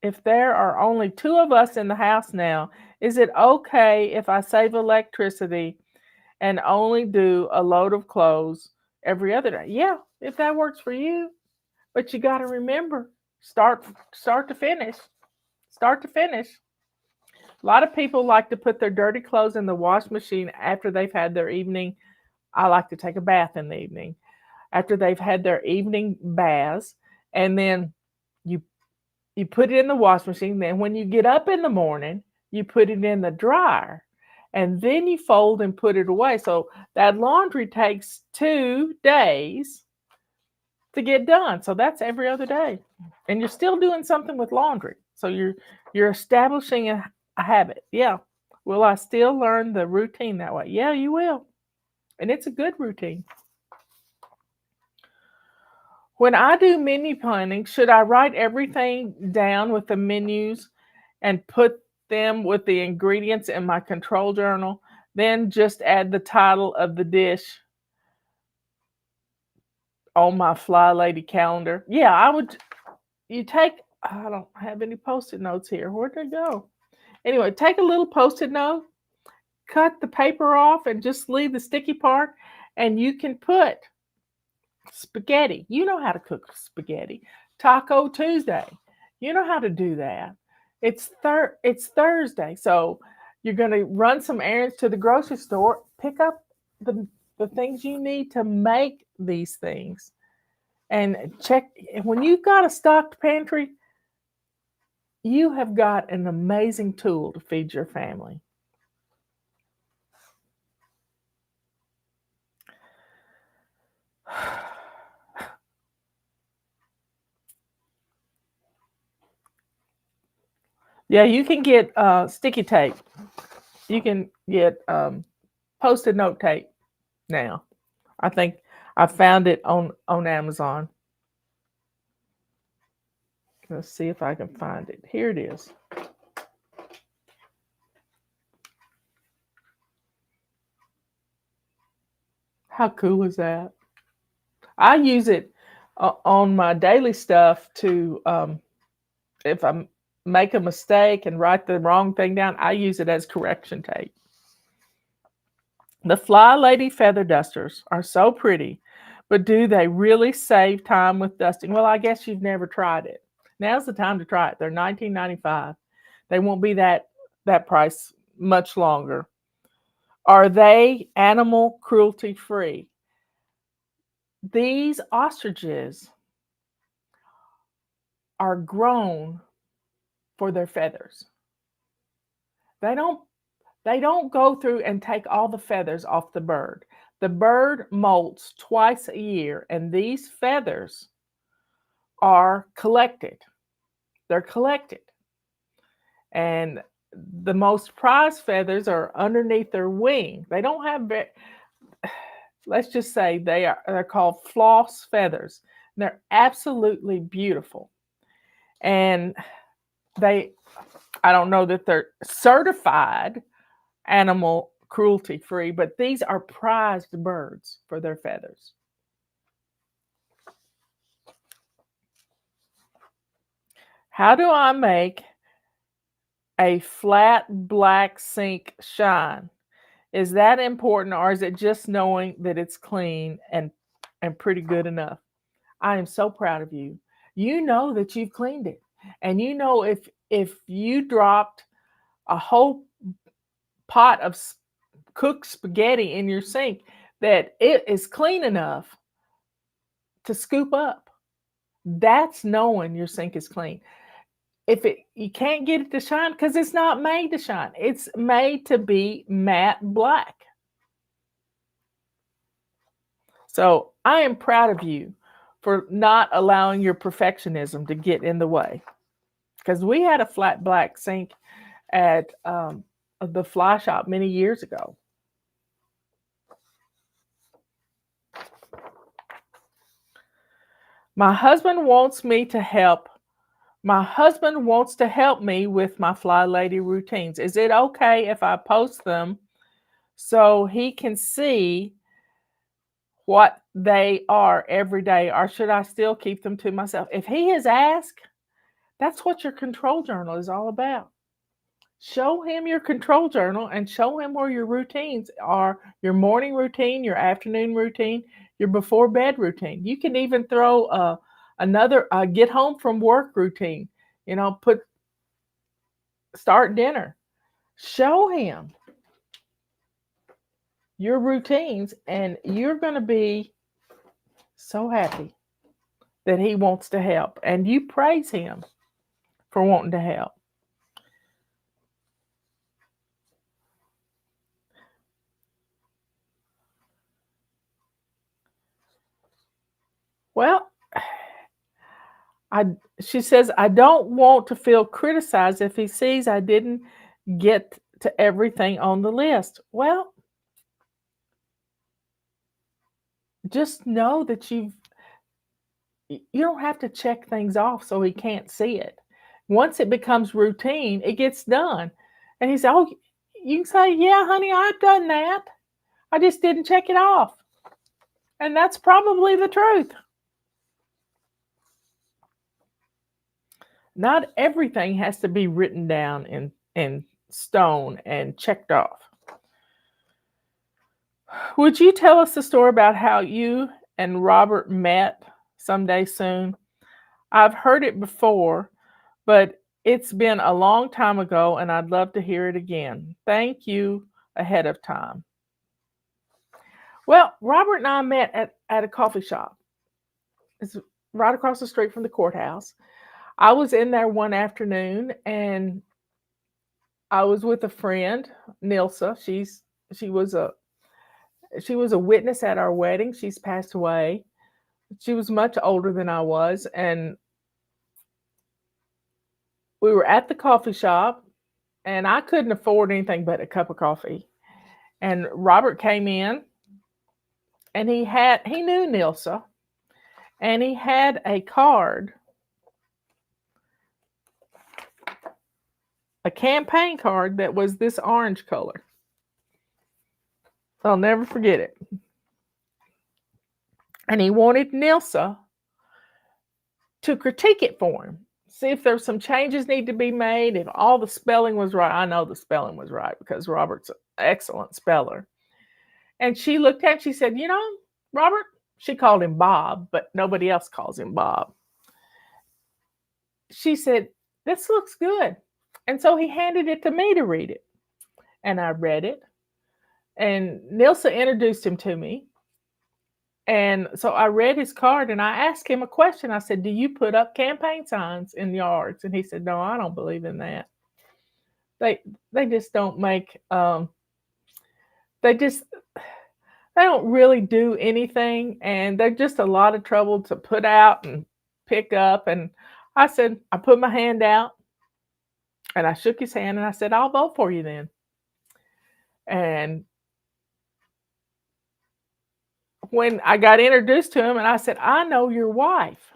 if there are only two of us in the house now, is it okay if I save electricity and only do a load of clothes every other day? Yeah, if that works for you. But you got to remember, start to finish. Start to finish. A lot of people like to put their dirty clothes in the wash machine after they've had their evening. I like to take a bath in the evening. After they've had their evening baths, and then you put it in the wash machine. Then when you get up in the morning, you put it in the dryer, and then you fold and put it away. So that laundry takes 2 days to get done. So that's every other day, and you're still doing something with laundry. So you're establishing a habit. Yeah. Will I still learn the routine that way? Yeah, you will, and it's a good routine. When I do menu planning, should I write everything down with the menus and put them with the ingredients in my control journal, then just add the title of the dish on my FlyLady calendar? Yeah, I would. I don't have any post-it notes here. Where'd they go? Anyway, take a little post-it note, cut the paper off, and just leave the sticky part, and you can put spaghetti. You know how to cook spaghetti. Taco Tuesday. You know how to do that. It's Thursday, so you're going to run some errands to the grocery store, pick up the things you need to make these things, and check. When you've got a stocked pantry, you have got an amazing tool to feed your family. Yeah, you can get sticky tape. You can get post-it note tape now. I think I found it on Amazon. Let's see if I can find it. Here it is. How cool is that? I use it on my daily stuff to, if I make a mistake and write the wrong thing down, I use it as correction tape. The FlyLady feather dusters are so pretty, but do they really save time with dusting? Well, I guess you've never tried it. Now's the time to try it. They're $19.95. They won't be that price much longer. Are they animal cruelty free? These ostriches are grown for their feathers. They don't go through and take all the feathers off the bird. The bird molts twice a year, and these feathers are collected. They're collected. And the most prized feathers are underneath their wing. They don't have, let's just say they're called floss feathers. They're absolutely beautiful. And I don't know that they're certified animal cruelty free, but these are prized birds for their feathers. How do I make a flat black sink shine? Is that important, or is it just knowing that it's clean and pretty good enough? I am so proud of you. You know that you've cleaned it. And you know if you dropped a whole pot of cooked spaghetti in your sink, that it is clean enough to scoop up. That's knowing your sink is clean. If it you can't get it to shine because it's not made to shine. It's made to be matte black. So I am proud of you for not allowing your perfectionism to get in the way. Because we had a flat black sink at the fly shop many years ago. My husband wants me to help. My husband wants to help me with my FlyLady routines. Is it okay if I post them so he can see what they are every day, or should I still keep them to myself? If he has asked, that's what your control journal is all about. Show him your control journal and show him where your routines are, your morning routine, your afternoon routine, your before bed routine. You can even throw another get home from work routine. Put start dinner. Show him your routines, and you're going to be so happy that he wants to help. And you praise him for wanting to help. Well, she says, I don't want to feel criticized if he sees I didn't get to everything on the list. Well, just know that you don't have to check things off so he can't see it. Once it becomes routine, it gets done. And he said, oh, you can say, yeah, honey, I've done that. I just didn't check it off. And that's probably the truth. Not everything has to be written down in stone and checked off. Would you tell us the story about how you and Robert met someday soon? I've heard it before, but it's been a long time ago and I'd love to hear it again. Thank you ahead of time. Well, Robert and I met at a coffee shop. It's right across the street from the courthouse. I was in there one afternoon and I was with a friend, Nilsa. She was a witness at our wedding. She's passed away. She was much older than I was, and we were at the coffee shop, and I couldn't afford anything but a cup of coffee. And Robert came in, and he knew Nilsa, and he had a card, a campaign card that was this orange color. I'll never forget it. And he wanted Nilsa to critique it for him. See if there's some changes need to be made, if all the spelling was right. I know the spelling was right because Robert's an excellent speller. And she looked at it, she said, Robert, she called him Bob, but nobody else calls him Bob. She said, this looks good. And so he handed it to me to read it. And I read it. And Nilsa introduced him to me. And so I read his card and I asked him a question. I said, do you put up campaign signs in yards? And he said, no, I don't believe in that. They just don't make, they don't really do anything. And they're just a lot of trouble to put out and pick up. And I said, I put my hand out and I shook his hand and I said, I'll vote for you then. And when I got introduced to him and I said, I know your wife.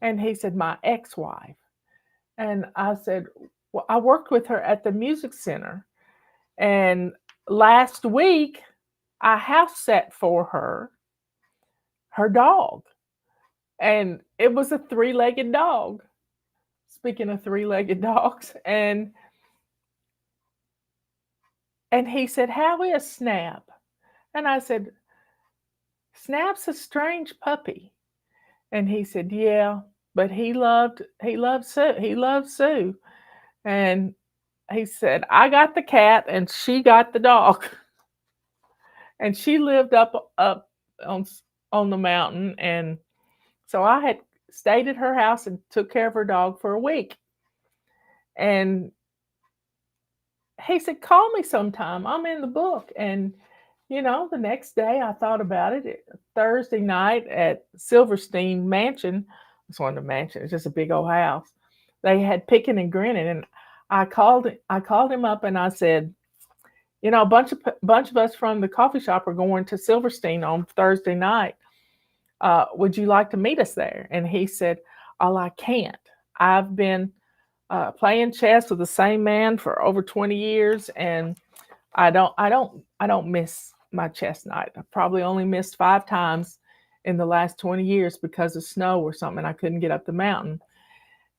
And he said, my ex-wife. And I said, well, I worked with her at the music center. And last week, I house sat for her dog. And it was a 3-legged dog. Speaking of three-legged dogs, and he said, "How is Snap?" And I said, "Snap's a strange puppy." And he said, "Yeah, but he loved Sue. He loves Sue." And he said, "I got the cat and she got the dog." And she lived up on on the mountain, and so I had stayed at her house and took care of her dog for a week. And he said, "Call me sometime. I'm in the book." And the next day I thought about it. Thursday night at Silverstein Mansion, it's one of the mansions, it's just a big old house. They had picking and grinning, and I called him up and I said, a bunch of us from the coffee shop are going to Silverstein on Thursday night. Would you like to meet us there? And he said, "Oh, I can't. I've been playing chess with the same man for over 20 years, and I don't miss my chess night. I probably only missed 5 times in the last 20 years because of snow or something. I couldn't get up the mountain."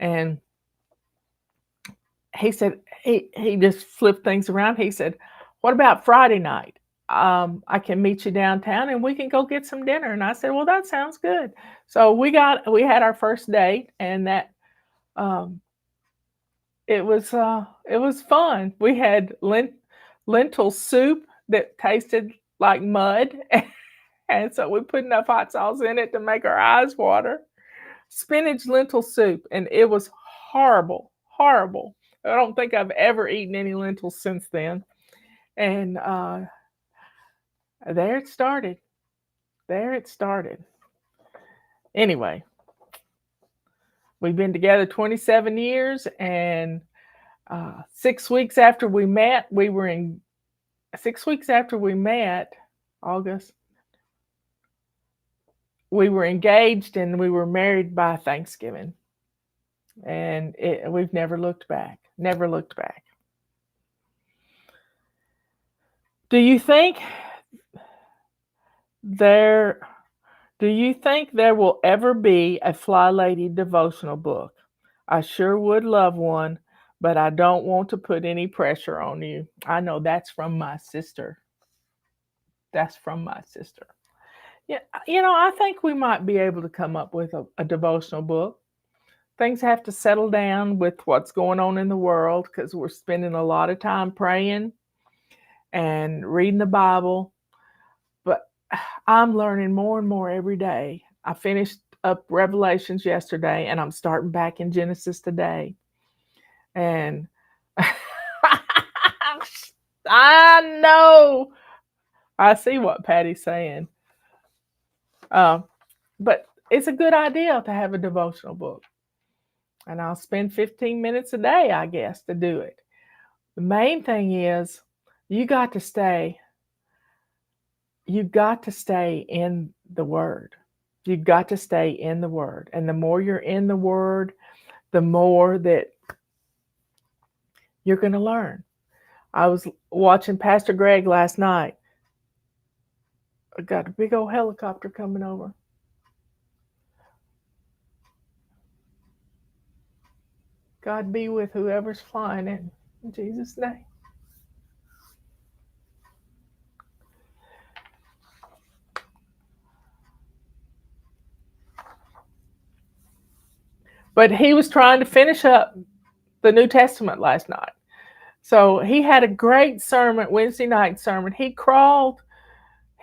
And he said he just flipped things around. He said, "What about Friday night? I can meet you downtown and we can go get some dinner." And I said, "Well, that sounds good." So we had our first date, and that um, it was fun. We had lentil soup that tasted like mud, and so we put enough hot sauce in it to make our eyes water. Spinach lentil soup, and it was horrible, horrible. I don't think I've ever eaten any lentils since then. And there it started. There it started. Anyway, we've been together 27 years, and 6 weeks after we met, 6 weeks after we met, August, we were engaged and we were married by Thanksgiving. And we've never looked back. Never looked back. Do you think there do you think there will ever be a FlyLady devotional book? I sure would love one, but I don't want to put any pressure on you. I know that's from my sister. That's from my sister. Yeah, I think we might be able to come up with a devotional book. Things have to settle down with what's going on in the world because we're spending a lot of time praying and reading the Bible. But I'm learning more and more every day. I finished up Revelations yesterday, and I'm starting back in Genesis today. And I know. I see what Patty's saying. Uh, but it's a good idea to have a devotional book. And I'll spend 15 minutes a day, I guess, to do it. The main thing is you got to stay in the Word. You've got to stay in the Word. And the more you're in the Word, the more that you're going to learn. I was watching Pastor Greg last night. I got a big old helicopter coming over. God be with whoever's flying it. In Jesus' name. But he was trying to finish up the New Testament last night. So he had a great sermon, Wednesday night sermon. He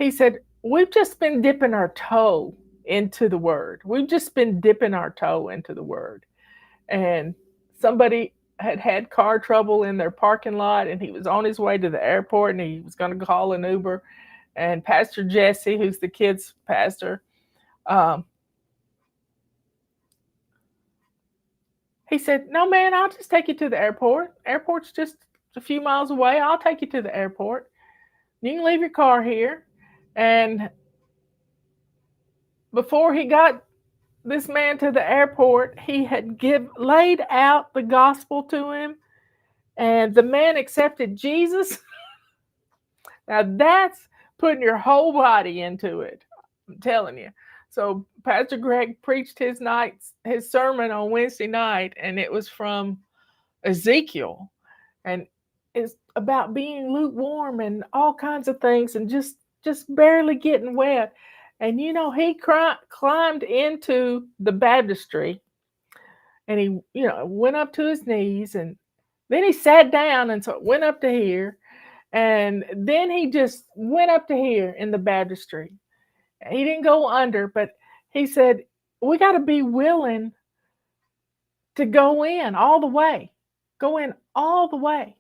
said, "We've just been dipping our toe into the Word. We've just been dipping our toe into the Word." And somebody had car trouble in their parking lot, and he was on his way to the airport, and he was going to call an Uber. And Pastor Jesse, who's the kids' pastor, he said, "No, man, I'll just take you to the airport. Airport's just a few miles away. I'll take you to the airport. You can leave your car here." And before he got this man to the airport, he had laid out the gospel to him, and the man accepted Jesus. Now that's putting your whole body into it. I'm telling you. So Pastor Greg preached his sermon on Wednesday night, and it was from Ezekiel, and it's about being lukewarm and all kinds of things, and just barely getting wet. And he climbed into the baptistry, and he went up to his knees, and then he sat down, and so it went up to here, and then he just went up to here in the baptistry. He didn't go under, but he said, we got to be willing to go in all the way. Go in all the way.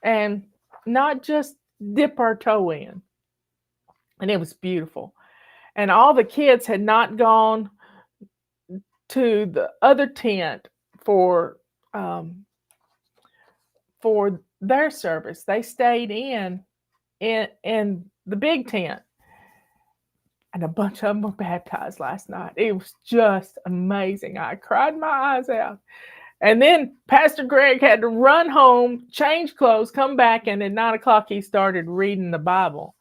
And not just dip our toe in. And it was beautiful. And all the kids had not gone to the other tent for their service. They stayed in the big tent. And a bunch of them were baptized last night. It was just amazing. I cried my eyes out. And then Pastor Greg had to run home, change clothes, come back, and at 9 o'clock he started reading the Bible.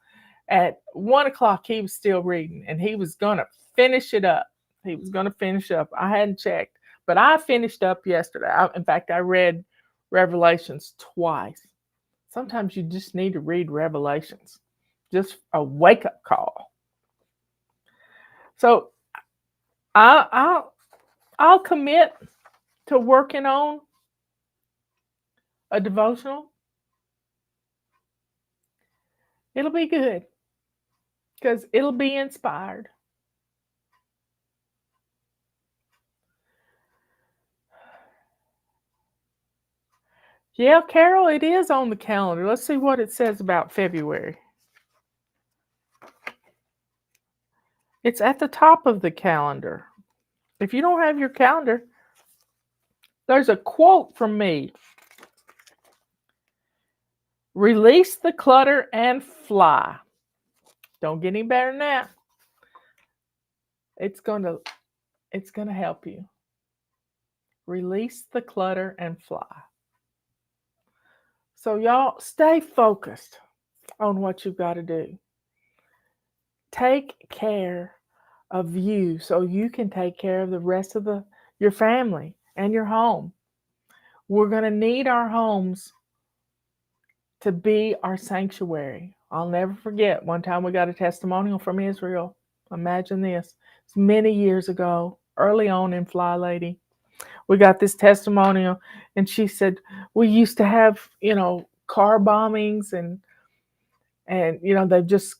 At 1 o'clock he was still reading, and he was going to finish it up. I hadn't checked, but I finished up yesterday. In fact, I read Revelations twice. Sometimes you just need to read Revelations. Just a wake-up call. So I'll commit to working on a devotional. It'll be good because it'll be inspired. Yeah, Carol, it is on the calendar. Let's see what it says about February. It's at the top of the calendar. If you don't have your calendar, there's a quote from me. Release the clutter and fly. Don't get any better than that. It's gonna help you. Release the clutter and fly. So y'all stay focused on what you've got to do. Take care of you so you can take care of the rest of your family and your home. We're going to need our homes to be our sanctuary. I'll never forget one time we got a testimonial from Israel. Imagine this. It's many years ago, early on in FlyLady. We got this testimonial, and she said, we used to have, car bombings, and they've just,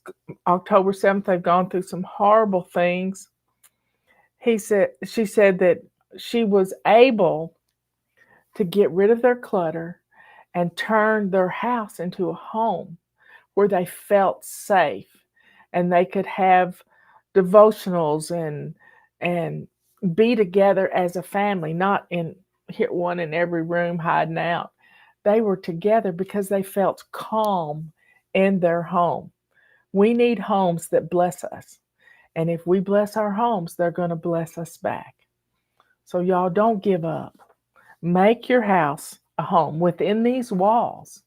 October 7th, they've gone through some horrible things. She said that she was able to get rid of their clutter and turn their house into a home where they felt safe and they could have devotionals and be together as a family, not hit one in every room hiding out. They were together because they felt calm in their home. We need homes that bless us. And if we bless our homes, they're going to bless us back. So y'all don't give up. Make your house a home within these walls.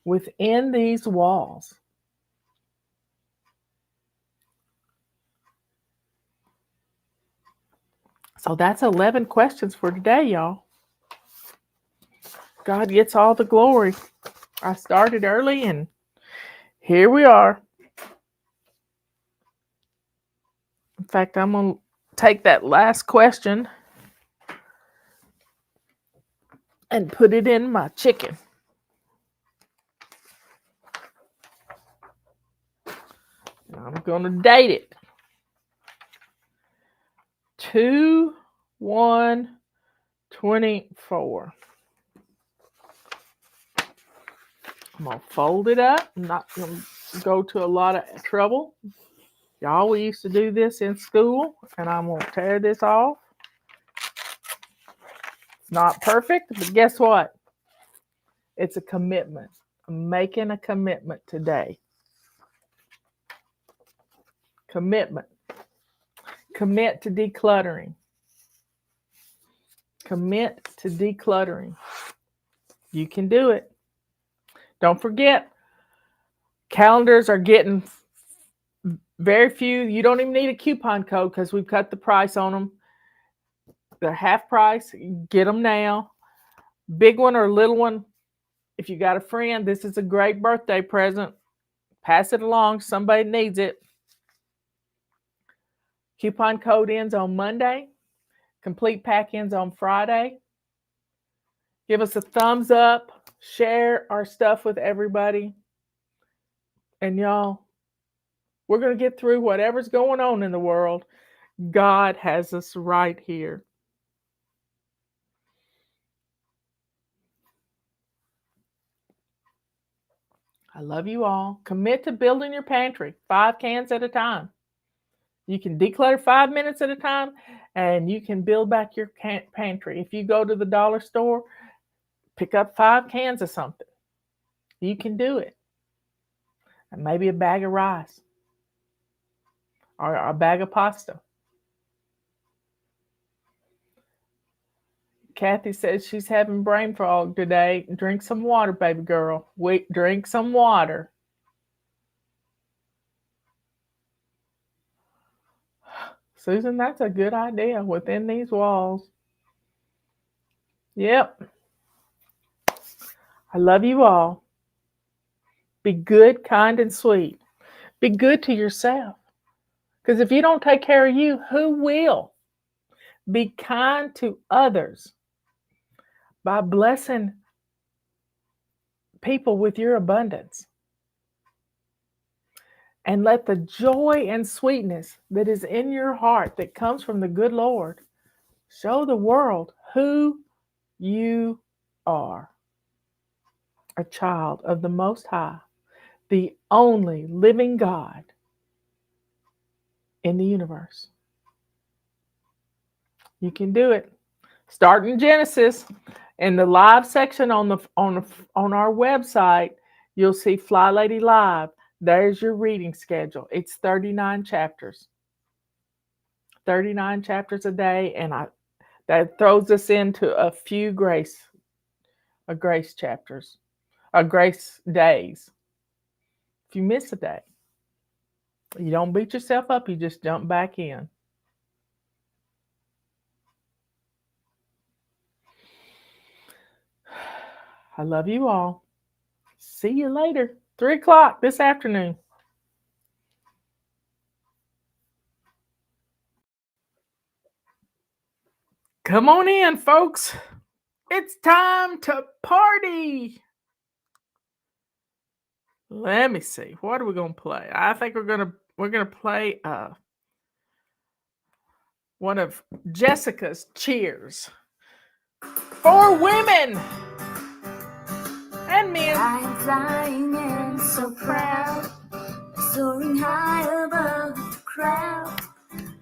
Within these walls. So that's 11 questions for today, y'all. God gets all the glory. I started early and here we are. In fact, I'm going to take that last question and put it in my chicken. I'm going to date it. 2/1/24. I'm going to fold it up. I'm not going to go to a lot of trouble. Y'all, we used to do this in school, and I'm going to tear this off. It's not perfect, but guess what? It's a commitment. I'm making a commitment today. Commitment. Commit to decluttering. Commit to decluttering. You can do it. Don't forget, calendars are getting Very few. You don't even need a coupon code because we've cut the price on them. They're half price. Get them now. Big one or little one. If you got a friend, this is a great birthday present. Pass it along. Somebody needs it. Coupon code ends on Monday. Complete pack ends on Friday. Give us a thumbs up. Share our stuff with everybody. And y'all, we're going to get through whatever's going on in the world. God has us right here. I love you all. Commit to building your pantry 5 cans at a time. You can declutter 5 minutes at a time, and you can build back your pantry. If you go to the dollar store, pick up 5 cans of something. You can do it. And maybe a bag of rice or a bag of pasta. Kathy says she's having brain fog today. Drink some water, baby girl. Wait, drink some water. Susan, that's a good idea within these walls. Yep. I love you all. Be good, kind, and sweet. Be good to yourself. Because if you don't take care of you, who will? Be kind to others by blessing people with your abundance. And let the joy and sweetness that is in your heart that comes from the good Lord show the world who you are. A child of the Most High, the only living God in the universe. You can do it. Start in Genesis. In the live section on our website, you'll see FlyLady Live. There's your reading schedule. It's 39 chapters. 39 chapters a day, and that throws us into a few grace chapters, grace days. If you miss a day, you don't beat yourself up, you just jump back in. I love you all. See you later. 3 o'clock this afternoon. Come on in, folks. It's time to party. Let me see. What are we gonna play? I think we're gonna play one of Jessica's cheers for women and men. I'm flying and so proud, soaring high above the crowd.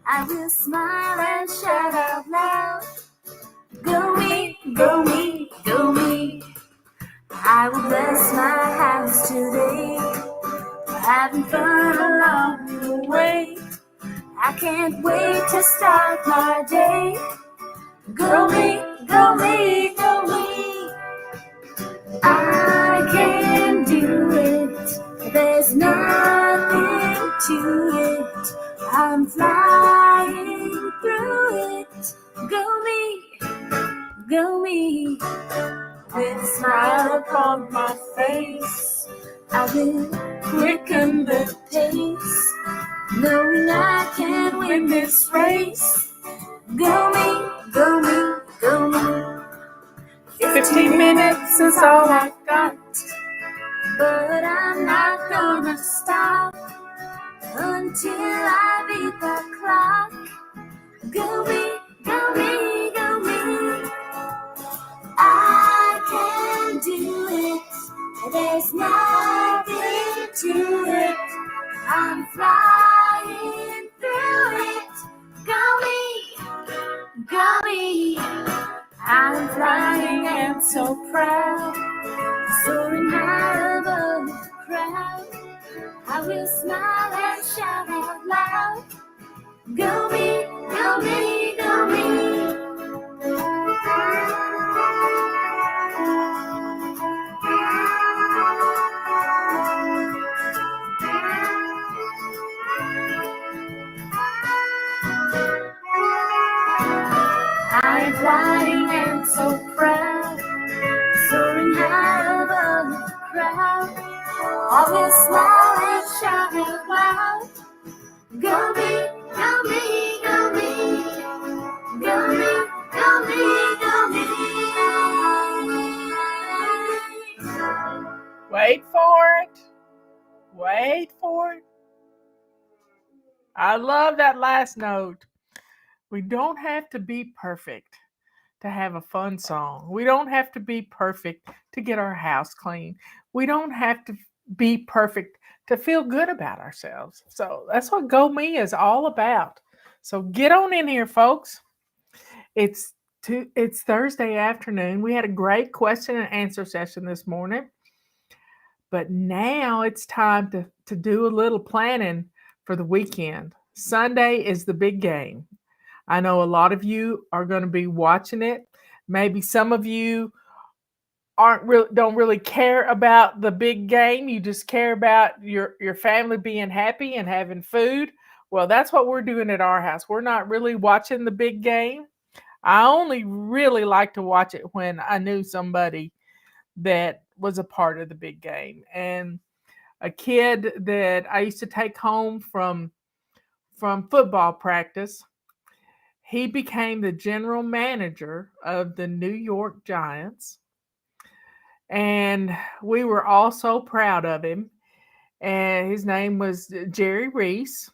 I will smile and shout out loud, go me, go me, go me. I will bless my house today, having fun along the way. I can't wait to start my day. Go me, go me, go me. I can do it, there's nothing to it. I'm flying through it. Go me, go me. With a smile upon my face, I will quicken the pace, knowing I can win this race. Go me, go me, go me. 15 minutes is all I've got, but I'm not gonna stop until I beat the clock. Go me, go me, go me. I can do it, there's nothing to it. I'm flying through it. Go me, go me. I'm flying and so proud, soaring high above the crowd. I will smile and shout out loud, go me, go me, go me. I'm flying and so proud, soaring high above the crowd. Always smile and shout out loud. Go me, go me, go me, go me, go me, go me. Wait for it. Wait for it. I love that last note. We don't have to be perfect to have a fun song. We don't have to be perfect to get our house clean. We don't have to be perfect to feel good about ourselves. So that's what Go Me is all about. So get on in here, folks. It's it's Thursday afternoon. We had a great question and answer session this morning. But now it's time to do a little planning for the weekend. Sunday is the big game. I know a lot of you are going to be watching it. Maybe some of you don't really care about the big game. You just care about your family being happy and having food. Well, that's what we're doing at our house. We're not really watching the big game. I only really like to watch it when I knew somebody that was a part of the big game. And a kid that I used to take home from football practice, he became the general manager of the New York Giants. And we were all so proud of him. And his name was Jerry Reese.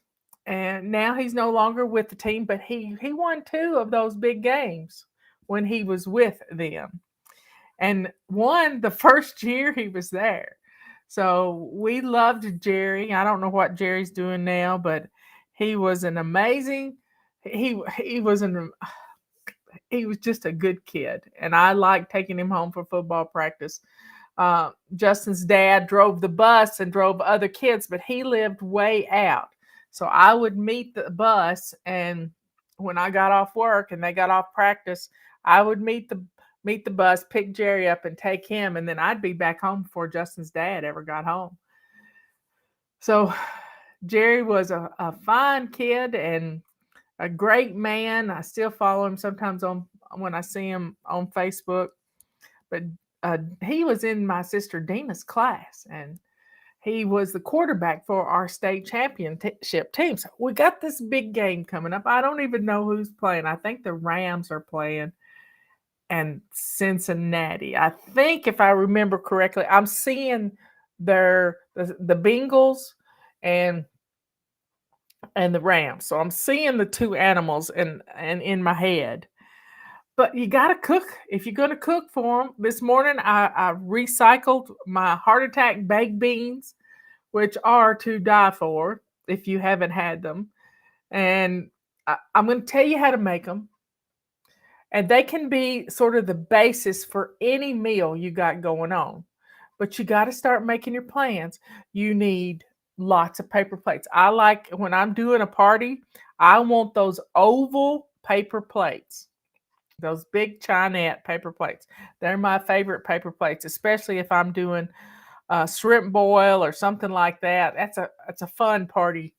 And now he's no longer with the team, but he won 2 of those big games when he was with them. And won the first year he was there. So we loved Jerry. I don't know what Jerry's doing now, but he was an amazing he was an he was just a good kid, and I liked taking him home for football practice. Justin's dad drove the bus and drove other kids, but he lived way out. So I would meet the bus, and when I got off work and they got off practice, I would meet the bus, pick Jerry up, and take him, and then I'd be back home before Justin's dad ever got home. So Jerry was a fine kid and a great man. I still follow him sometimes on when I see him on Facebook. But he was in my sister Dina's class, and he was the quarterback for our state championship team. So we got this big game coming up. I don't even know who's playing. I think the Rams are playing, and Cincinnati. I think if I remember correctly, I'm seeing the Bengals and the Rams. So I'm seeing the 2 animals and in my head. But you got to cook if you're going to cook for them. This morning, I recycled my heart attack baked beans, which are to die for if you haven't had them. And I'm going to tell you how to make them. And they can be sort of the basis for any meal you got going on. But you got to start making your plans. You need lots of paper plates. I like when I'm doing a party, I want those oval paper plates. Those big Chinette paper plates. They're my favorite paper plates, especially if I'm doing shrimp boil or something like that. That's a fun party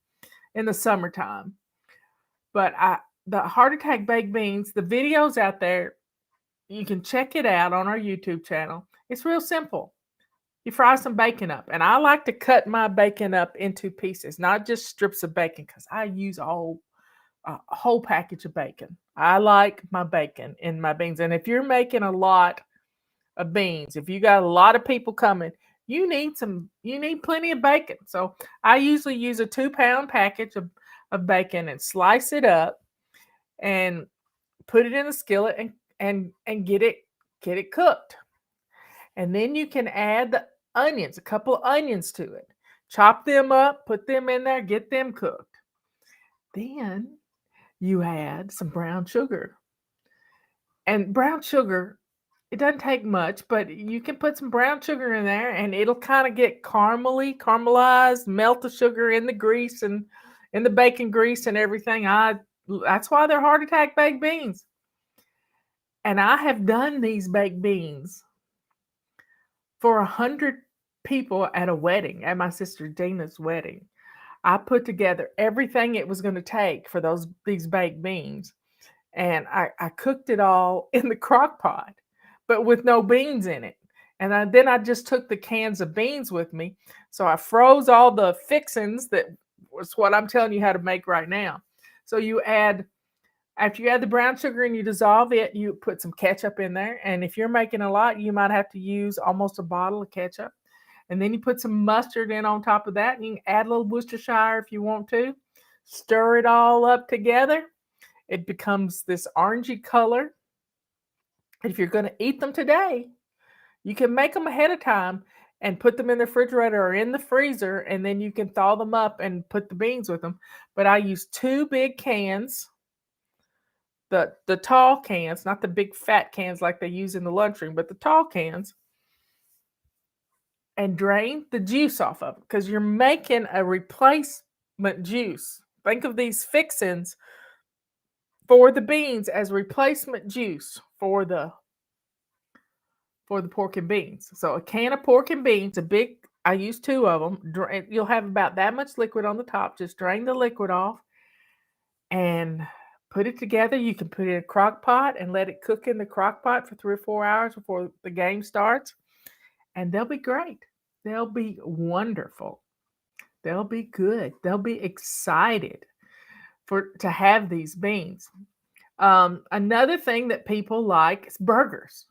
in the summertime. But the heart attack baked beans, the videos out there, you can check it out on our YouTube channel. It's real simple. You fry some bacon up, and I like to cut my bacon up into pieces, not just strips of bacon, because I use a whole package of bacon. I like my bacon in my beans, and if you're making a lot of beans, if you got a lot of people coming, you need plenty of bacon. So I usually use a 2-pound package of bacon and slice it up and put it in a skillet and get it cooked. And then you can add the onions, a couple of onions to it. Chop them up, put them in there, get them cooked. Then you add some brown sugar. And brown sugar, it doesn't take much, but you can put some brown sugar in there and it'll kind of get caramelized, melt the sugar in the grease and in the bacon grease and everything. That's why they're heart attack baked beans. And I have done these baked beans for 100 people at a wedding, at my sister Dina's wedding. I put together everything it was going to take for these baked beans. and I cooked it all in the crock pot, but with no beans in it. And then I just took the cans of beans with me. So I froze all the fixins that was what I'm telling you how to make right now. So after you add the brown sugar and you dissolve it, you put some ketchup in there. And if you're making a lot, you might have to use almost a bottle of ketchup. And then you put some mustard in on top of that. And you can add a little Worcestershire if you want to. Stir it all up together. It becomes this orangey color. If you're going to eat them today, you can make them ahead of time and put them in the refrigerator or in the freezer, and then you can thaw them up and put the beans with them. But I use 2 big cans, the tall cans, not the big fat cans like they use in the lunchroom, but the tall cans, and drain the juice off of it because you're making a replacement juice. Think of these fixins for the beans as replacement juice for the pork and beans. So a can of pork and beans, I use 2 of them. You'll have about that much liquid on the top. Just drain the liquid off and put it together. You can put it in a crock pot and let it cook in the crock pot for 3 or 4 hours before the game starts. And they'll be great. They'll be wonderful. They'll be good. They'll be excited to have these beans. Another thing that people like is burgers.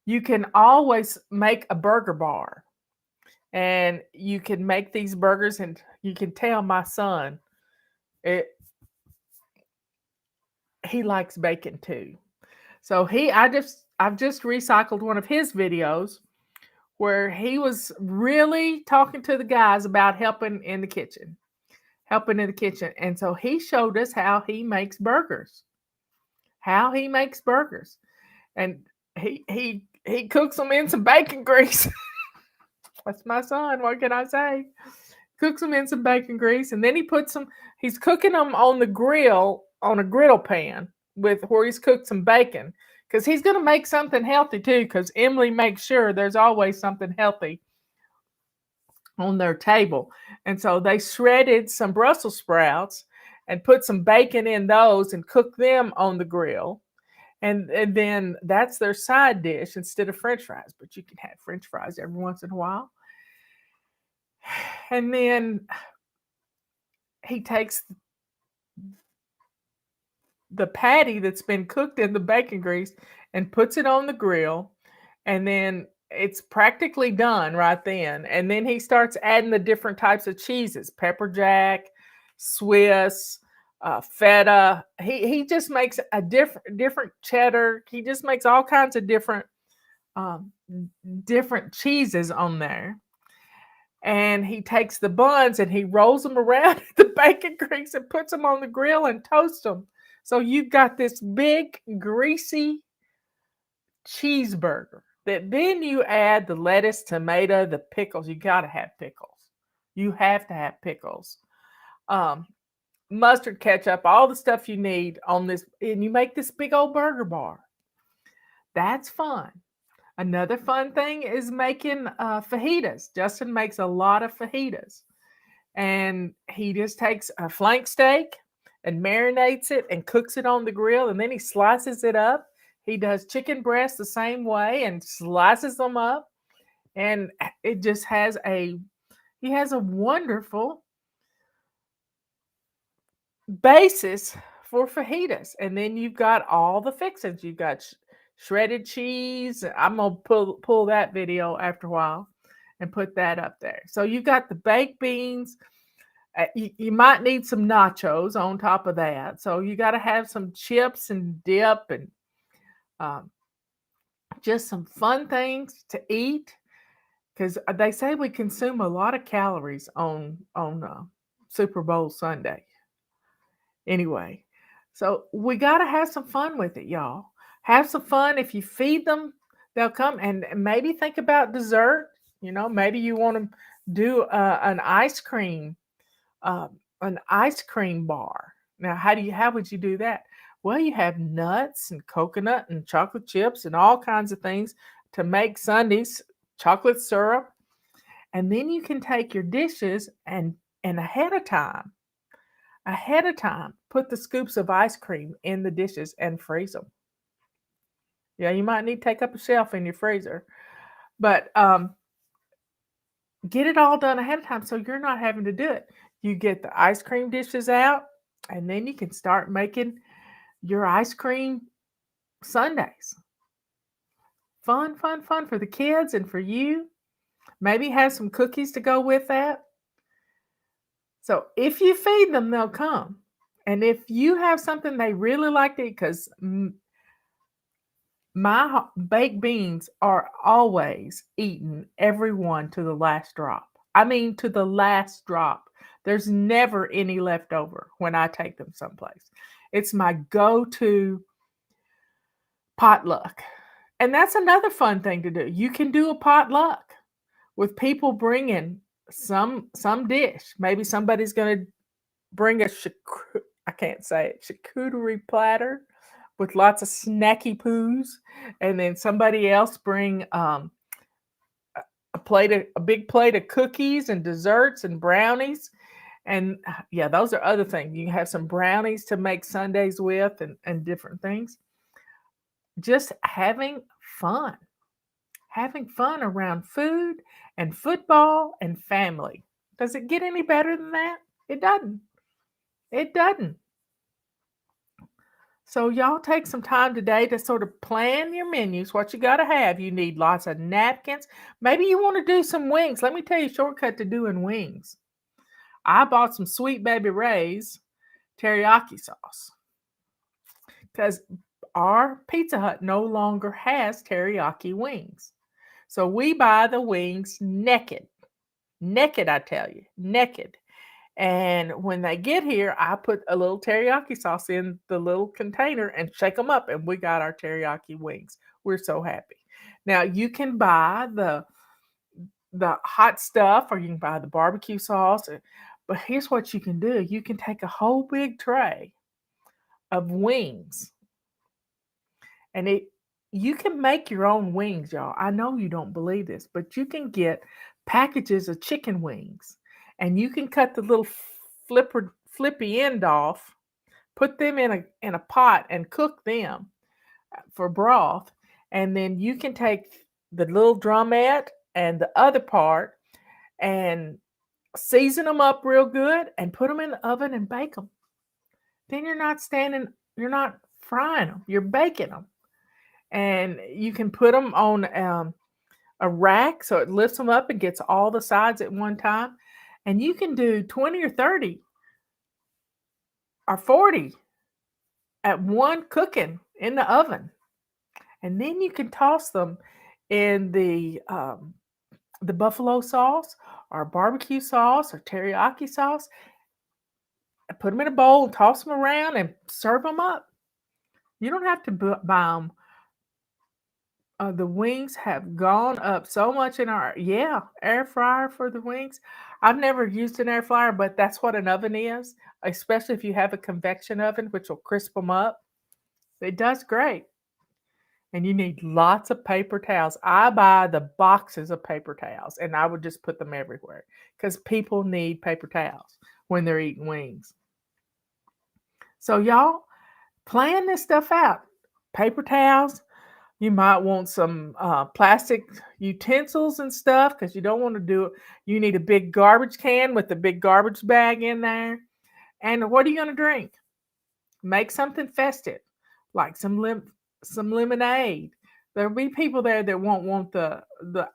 You can always make a burger bar, and you can make these burgers, and you can tell my son, he likes bacon too. So I've just recycled one of his videos where he was really talking to the guys about helping in the kitchen. And so he showed us how he makes burgers. And he cooks them in some bacon grease. That's my son. What can I say? Cooks them in some bacon grease, and then he's cooking them on the grill, on a griddle pan where he's cooked some bacon, because he's going to make something healthy too, because Emily makes sure there's always something healthy on their table. And so they shredded some Brussels sprouts and put some bacon in those and cook them on the grill. And then that's their side dish instead of French fries. But you can have French fries every once in a while. And then he takes the patty that's been cooked in the bacon grease and puts it on the grill. And then it's practically done right then. And then he starts adding the different types of cheeses: pepper jack, Swiss, feta. He just makes a different cheddar. He just makes all kinds of different cheeses on there. And he takes the buns and he rolls them around the bacon grease and puts them on the grill and toasts them. So you've got this big greasy cheeseburger that then you add the lettuce, tomato, the pickles. You got to have pickles. You have to have pickles. Mustard, ketchup, all the stuff you need on this, and you make this big old burger bar. That's fun. Another fun thing is making fajitas. Justin makes a lot of fajitas, and he just takes a flank steak and marinates it and cooks it on the grill, and then he slices it up. He does chicken breasts the same way and slices them up, and it just he has a wonderful basis for fajitas. And then you've got all the fixings. You've got shredded cheese. I'm gonna pull that video after a while and put that up there. So you've got the baked beans. You might need some nachos on top of that. So you got to have some chips and dip and just some fun things to eat, because they say we consume a lot of calories on Super Bowl Sunday. Anyway, so we got to have some fun with it, y'all. Have some fun. If you feed them, they'll come. And maybe think about dessert. Maybe you want to do an ice cream bar. Now, how would you do that? Well, you have nuts and coconut and chocolate chips and all kinds of things to make sundaes, chocolate syrup. And then you can take your dishes and ahead of time, ahead of time, put the scoops of ice cream in the dishes and freeze them. Yeah, you might need to take up a shelf in your freezer, but get it all done ahead of time so you're not having to do it. You get the ice cream dishes out, and then you can start making your ice cream sundaes. Fun, fun, fun for the kids and for you. Maybe have some cookies to go with that. So if you feed them, they'll come. And if you have something they really like to eat, because my baked beans are always eaten, every one to the last drop. I mean, to the last drop. There's never any left over when I take them someplace. It's my go to potluck. And that's another fun thing to do. You can do a potluck with people bringing some dish. Maybe somebody's going to bring I can't say it, charcuterie platter with lots of snacky poos, and then somebody else bring a big plate of cookies and desserts and brownies. And yeah, those are other things. You can have some brownies to make sundaes with, and different things. Just having fun around food and football and family. Does it get any better than that? It doesn't. It doesn't. So y'all take some time today to sort of plan your menus, what you got to have. You need lots of napkins. Maybe you want to do some wings. Let me tell you a shortcut to doing wings. I bought some Sweet Baby Ray's teriyaki sauce because our Pizza Hut no longer has teriyaki wings. So we buy the wings naked. Naked, I tell you, naked. And when they get here, I put a little teriyaki sauce in the little container and shake them up, and we got our teriyaki wings. We're so happy. Now you can buy the hot stuff, or you can buy the barbecue sauce. But here's what you can do: you can take a whole big tray of wings, and you can make your own wings, y'all. I know you don't believe this, but you can get packages of chicken wings, and you can cut the little flippy end off, put them in a pot and cook them for broth, and then you can take the little drumette and the other part and season them up real good and put them in the oven and bake them. Then you're not frying them, you're baking them. And you can put them on a rack so it lifts them up and gets all the sides at one time. And you can do 20 or 30 or 40 at one cooking in the oven. And then you can toss them in the buffalo sauce or barbecue sauce or teriyaki sauce. Put them in a bowl, toss them around, and serve them up. You don't have to buy them. The wings have gone up so much in our air fryer for the wings. I've never used an air fryer, but that's what an oven is, especially if you have a convection oven, which will crisp them up. It does great. And you need lots of paper towels. I buy the boxes of paper towels, and I would just put them everywhere because people need paper towels when they're eating wings. So y'all plan this stuff out. Paper towels. You might want some plastic utensils and stuff because you don't want to do it. You need a big garbage can with a big garbage bag in there. And what are you going to drink? Make something festive, like some lemonade. There'll be people there that won't want the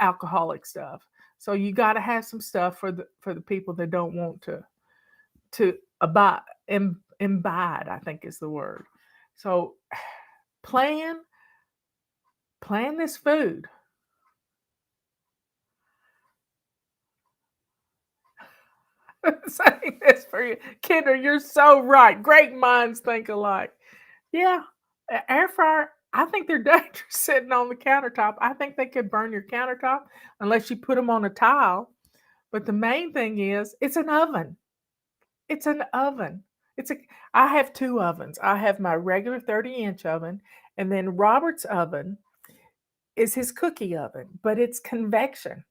alcoholic stuff. So you got to have some stuff for the people that don't want to imbibe, I think is the word. So plan this food. Saying this for you. Kendra, you're so right. Great minds think alike. Yeah, air fryer, I think they're dangerous sitting on the countertop. I think they could burn your countertop unless you put them on a tile. But the main thing is it's an oven. It's an oven. I have two ovens. I have my regular 30-inch oven, and then Robert's oven is his cookie oven, but it's convection.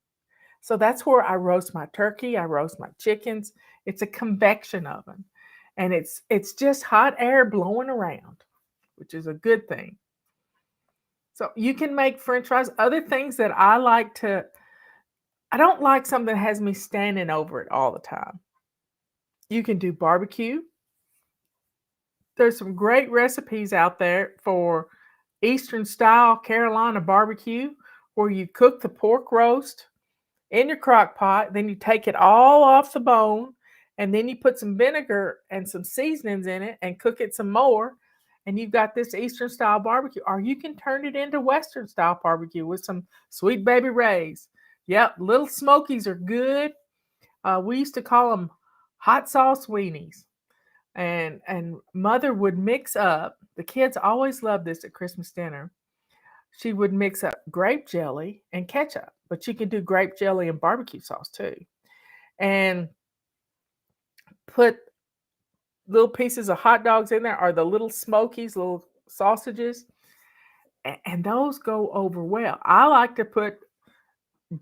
So that's where I roast my turkey, I roast my chickens. It's a convection oven. and it's just hot air blowing around, which is a good thing. So you can make French fries. Other things that I like to, I don't like something that has me standing over it all the time. You can do barbecue. There's some great recipes out there for Eastern style Carolina barbecue where you cook the pork roast in your crock pot, then you take it all off the bone, and then you put some vinegar and some seasonings in it and cook it some more. And you've got this Eastern style barbecue, or you can turn it into Western style barbecue with some sweet baby rays. Yep, little smokies are good. We used to call them hot sauce weenies. And mother would mix up. The kids always loved this at Christmas dinner. She would mix up grape jelly and ketchup, but you can do grape jelly and barbecue sauce too. And put little pieces of hot dogs in there or the little smokies, little sausages, and those go over well. I like to put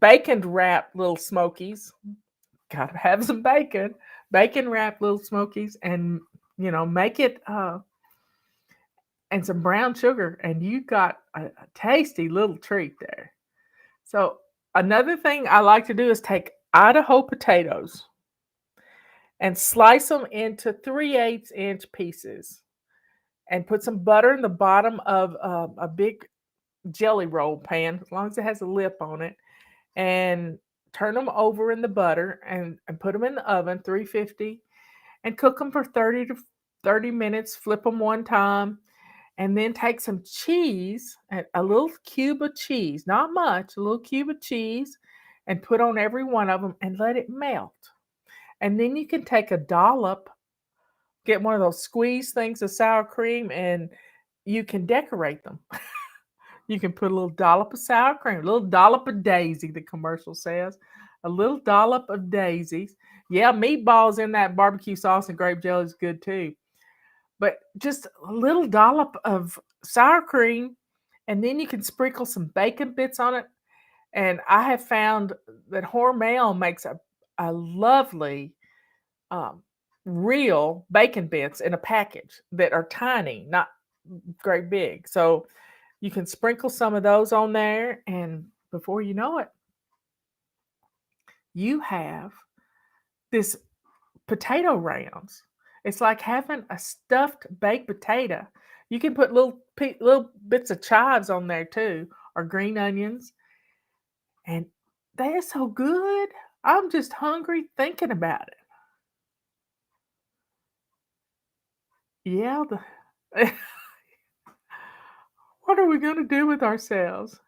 bacon wrapped little smokies. Gotta have some bacon. Bacon wrapped little smokies, and make it and some brown sugar, and you got a tasty little treat there. So another thing I like to do is take Idaho potatoes and slice them into 3/8 inch pieces and put some butter in the bottom of a big jelly roll pan, as long as it has a lip on it, and turn them over in the butter and put them in the oven, 350, and cook them for 30 to 30 minutes. Flip them one time, and then take some cheese, a little cube of cheese, not much, a little cube of cheese, and put on every one of them and let it melt. And then you can take a dollop, get one of those squeeze things of sour cream, and you can decorate them. You can put a little dollop of sour cream, a little dollop of daisy, the commercial says, a little dollop of daisies. Yeah, meatballs in that barbecue sauce and grape jelly is good too. But just a little dollop of sour cream, and then you can sprinkle some bacon bits on it. And I have found that Hormel makes a lovely um, real bacon bits in a package that are tiny, not great big. So you can sprinkle some of those on there, and before you know it, you have this potato rounds. It's like having a stuffed baked potato. You can put little bits of chives on there too, or green onions, and they're so good. I'm just hungry thinking about it. Yeah, what are we going to do with ourselves?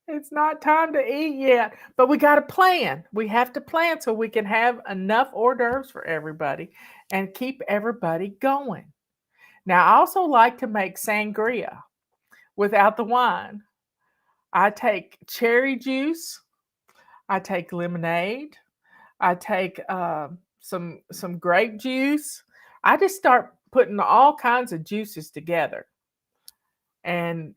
It's not time to eat yet, but we got to plan. We have to plan so we can have enough hors d'oeuvres for everybody and keep everybody going. Now, I also like to make sangria without the wine. I take cherry juice, I take lemonade, I take some grape juice. I just start putting all kinds of juices together, and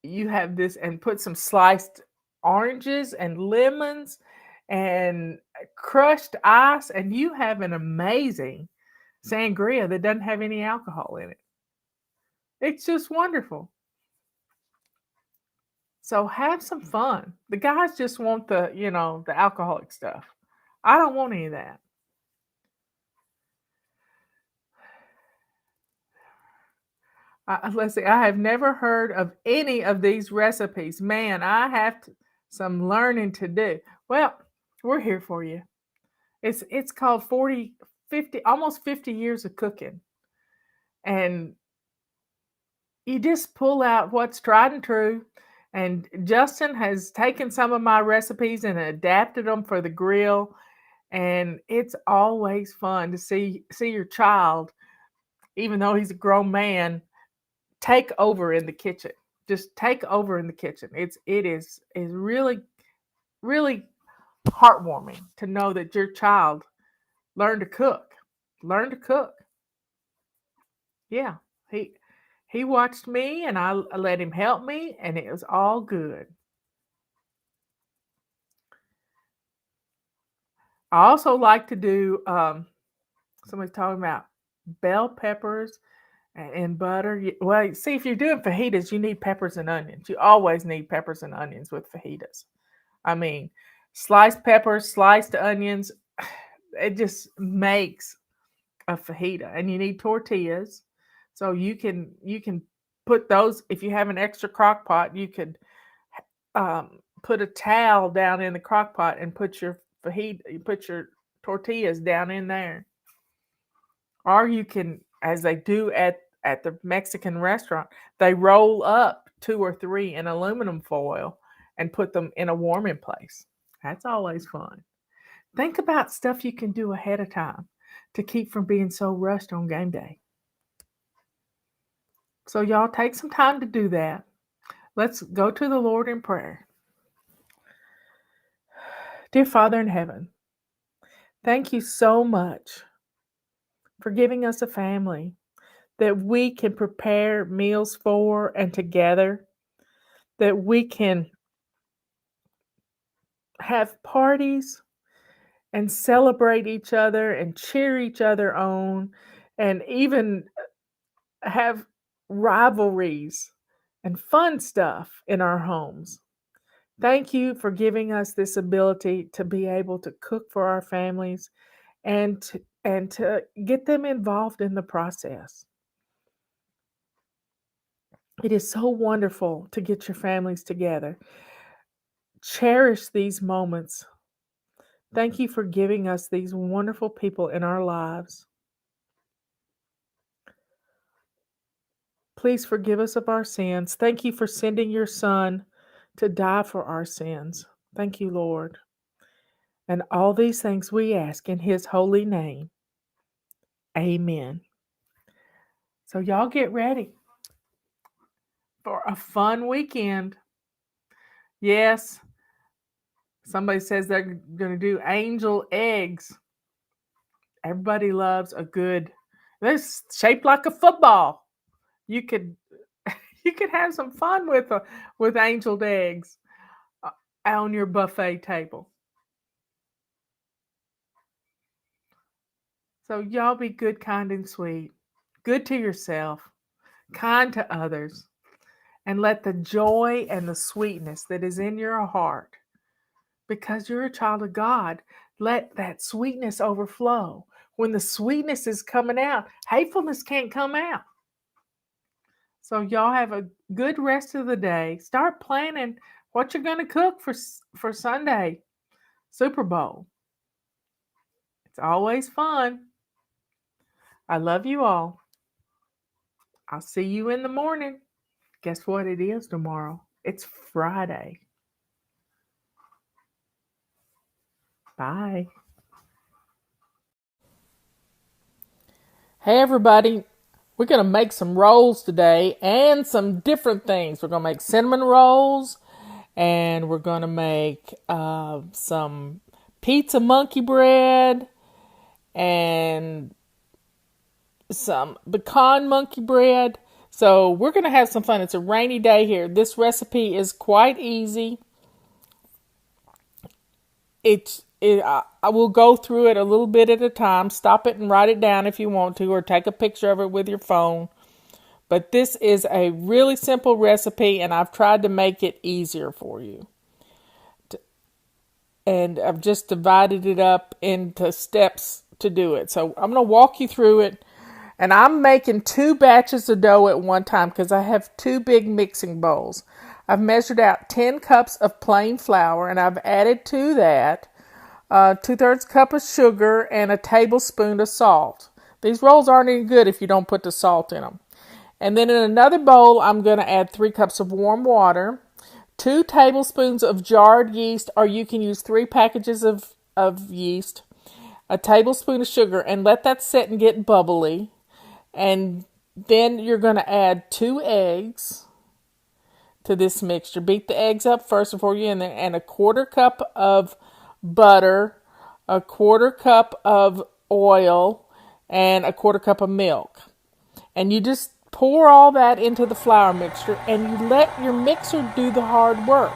you have this, and put some sliced oranges and lemons and crushed ice, and you have an amazing sangria that doesn't have any alcohol in it. It's just wonderful. So have some fun. The guys just want the alcoholic stuff. I don't want any of that. Let's see. I have never heard of any of these recipes. Man, I have some learning to do. Well, we're here for you. It's called 40, 50, almost 50 years of cooking. And you just pull out what's tried and true. And Justin has taken some of my recipes and adapted them for the grill. And it's always fun to see your child, even though he's a grown man, take over in the kitchen. Just take over in the kitchen. It is really, really heartwarming to know that your child learned to cook. Learn to cook. Yeah. He he watched me, and I let him help me, and it was all good. I also like to do Somebody's talking about bell peppers and butter. Well, see, if you're doing fajitas, you need peppers and onions. You always need peppers and onions with fajitas. I mean, sliced peppers, sliced onions, it just makes a fajita. And you need tortillas. So you can put those, if you have an extra crock pot, you could put a towel down in the crock pot and put your tortillas down in there. Or you can, as they do at the Mexican restaurant, they roll up 2 or 3 in aluminum foil and put them in a warming place. That's always fun. Think about stuff you can do ahead of time to keep from being so rushed on game day. So y'all take some time to do that. Let's go to the Lord in prayer. Dear Father in heaven, thank you so much for giving us a family that we can prepare meals for and together, that we can have parties and celebrate each other and cheer each other on, and even have rivalries and fun stuff in our homes. Thank you for giving us this ability to be able to cook for our families and to get them involved in the process. It is so wonderful to get your families together. Cherish these moments. Thank you for giving us these wonderful people in our lives. Please forgive us of our sins. Thank you for sending your Son to die for our sins. Thank you, Lord. And all these things we ask in His holy name. Amen. So y'all get ready for a fun weekend. Yes, somebody says they're going to do angel eggs. Everybody loves a good, they're shaped like a football. You could have some fun with angeled eggs on your buffet table. So y'all be good, kind, and sweet. Good to yourself, kind to others, and let the joy and the sweetness that is in your heart, because you're a child of God, let that sweetness overflow. When the sweetness is coming out, hatefulness can't come out. So y'all have a good rest of the day. Start planning what you're going to cook for Sunday, Super Bowl. It's always fun. I love you all. I'll see you in the morning. Guess what it is tomorrow? It's Friday. Bye. Hey everybody, we're going to make some rolls today and some different things. We're going to make cinnamon rolls and we're going to make some pizza monkey bread and some pecan monkey bread. So we're going to have some fun. It's a rainy day here. This recipe is quite easy. I will go through it a little bit at a time. Stop it and write it down if you want to, or take a picture of it with your phone. But this is a really simple recipe, and I've tried to make it easier for you. And I've just divided it up into steps to do it. So I'm going to walk you through it. And I'm making 2 batches of dough at one time because I have 2 big mixing bowls. I've measured out 10 cups of plain flour, and I've added to that 2/3 cup of sugar and a tablespoon of salt. These rolls aren't any good if you don't put the salt in them. And then in another bowl, I'm going to add 3 cups of warm water, 2 tablespoons of jarred yeast, or you can use 3 packages of yeast, a tablespoon of sugar, and let that sit and get bubbly. And then you're going to add 2 eggs to this mixture. Beat the eggs up first before you in there, and a 1/4 cup of butter, a 1/4 cup of oil, and a 1/4 cup of milk. And you just pour all that into the flour mixture, and you let your mixer do the hard work.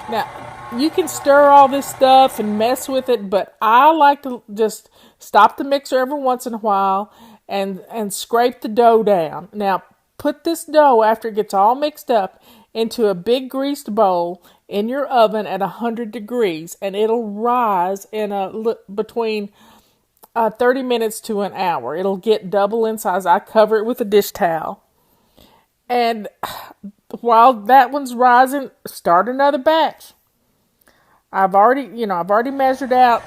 Now, you can stir all this stuff and mess with it, but I like to just Stop the mixer every once in a while and scrape the dough down. Now, put this dough, after it gets all mixed up, into a big greased bowl in your oven at 100 degrees, and it'll rise in between 30 minutes to an hour. It'll get double in size. I cover it with a dish towel. And while that one's rising, start another batch. I've already measured out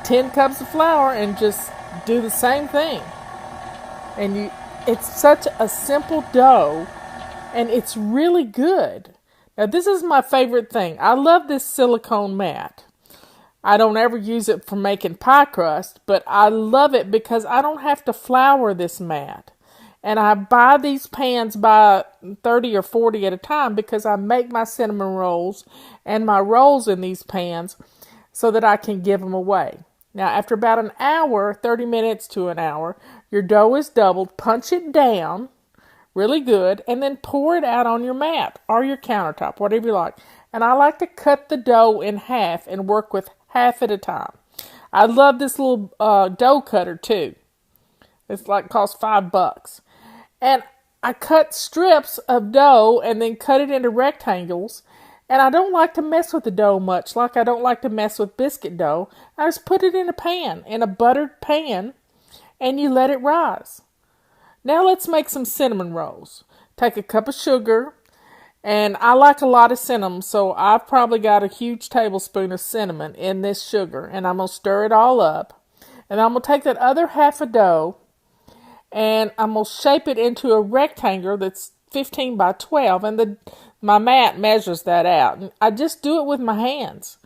10 cups of flour and just do the same thing. And it's such a simple dough, and it's really good. Now, this is my favorite thing. I love this silicone mat. I don't ever use it for making pie crust, but I love it because I don't have to flour this mat. And I buy these pans by 30 or 40 at a time because I make my cinnamon rolls and my rolls in these pans so that I can give them away. Now, after about an hour, 30 minutes to an hour, your dough is doubled. Punch it down really good, and then pour it out on your mat or your countertop, whatever you like. And I like to cut the dough in half and work with half at a time. I love this little dough cutter too. It's costs $5. And I cut strips of dough and then cut it into rectangles. And I don't like to mess with the dough much, like I don't like to mess with biscuit dough. I just put it in a pan, in a buttered pan, and you let it rise. Now let's make some cinnamon rolls. Take a cup of sugar, and I like a lot of cinnamon, so I've probably got a huge tablespoon of cinnamon in this sugar, and I'm going to stir it all up. And I'm going to take that other half of dough, and I'm going to shape it into a rectangle that's 15 by 12, and my mat measures that out. And I just do it with my hands.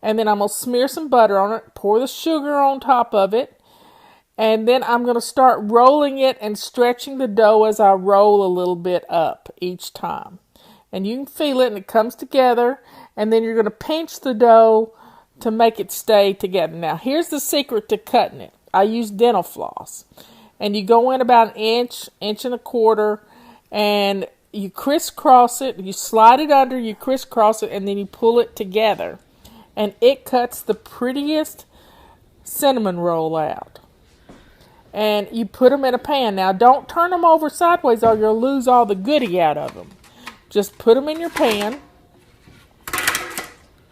And then I'm going to smear some butter on it, pour the sugar on top of it, and then I'm going to start rolling it and stretching the dough as I roll a little bit up each time. And you can feel it, and it comes together, and then you're going to pinch the dough to make it stay together. Now, here's the secret to cutting it. I use dental floss. And you go in about an inch, inch and a quarter, and you crisscross it, you slide it under, you crisscross it, and then you pull it together. And it cuts the prettiest cinnamon roll out. And you put them in a pan. Now, don't turn them over sideways or you'll lose all the goodie out of them. Just put them in your pan.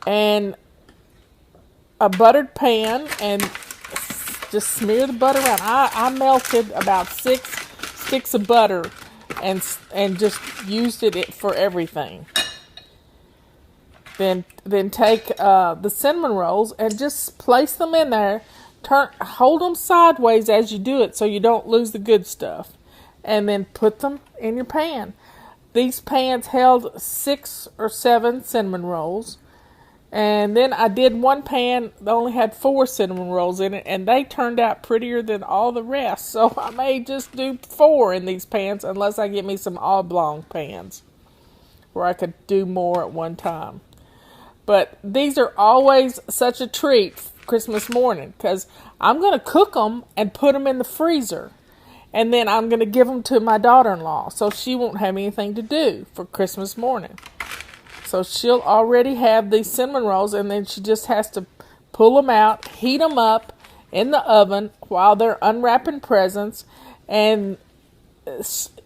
And a buttered pan, and just smear the butter around. I melted about 6 sticks of butter and just used it for everything. Then take the cinnamon rolls and just place them in there. Hold them sideways as you do it so you don't lose the good stuff. And then put them in your pan. These pans held 6 or 7 cinnamon rolls. And then I did one pan that only had 4 cinnamon rolls in it, and they turned out prettier than all the rest. So I may just do 4 in these pans unless I get me some oblong pans where I could do more at one time. But these are always such a treat Christmas morning because I'm going to cook them and put them in the freezer. And then I'm going to give them to my daughter-in-law so she won't have anything to do for Christmas morning. So she'll already have these cinnamon rolls, and then she just has to pull them out, heat them up in the oven while they're unwrapping presents. And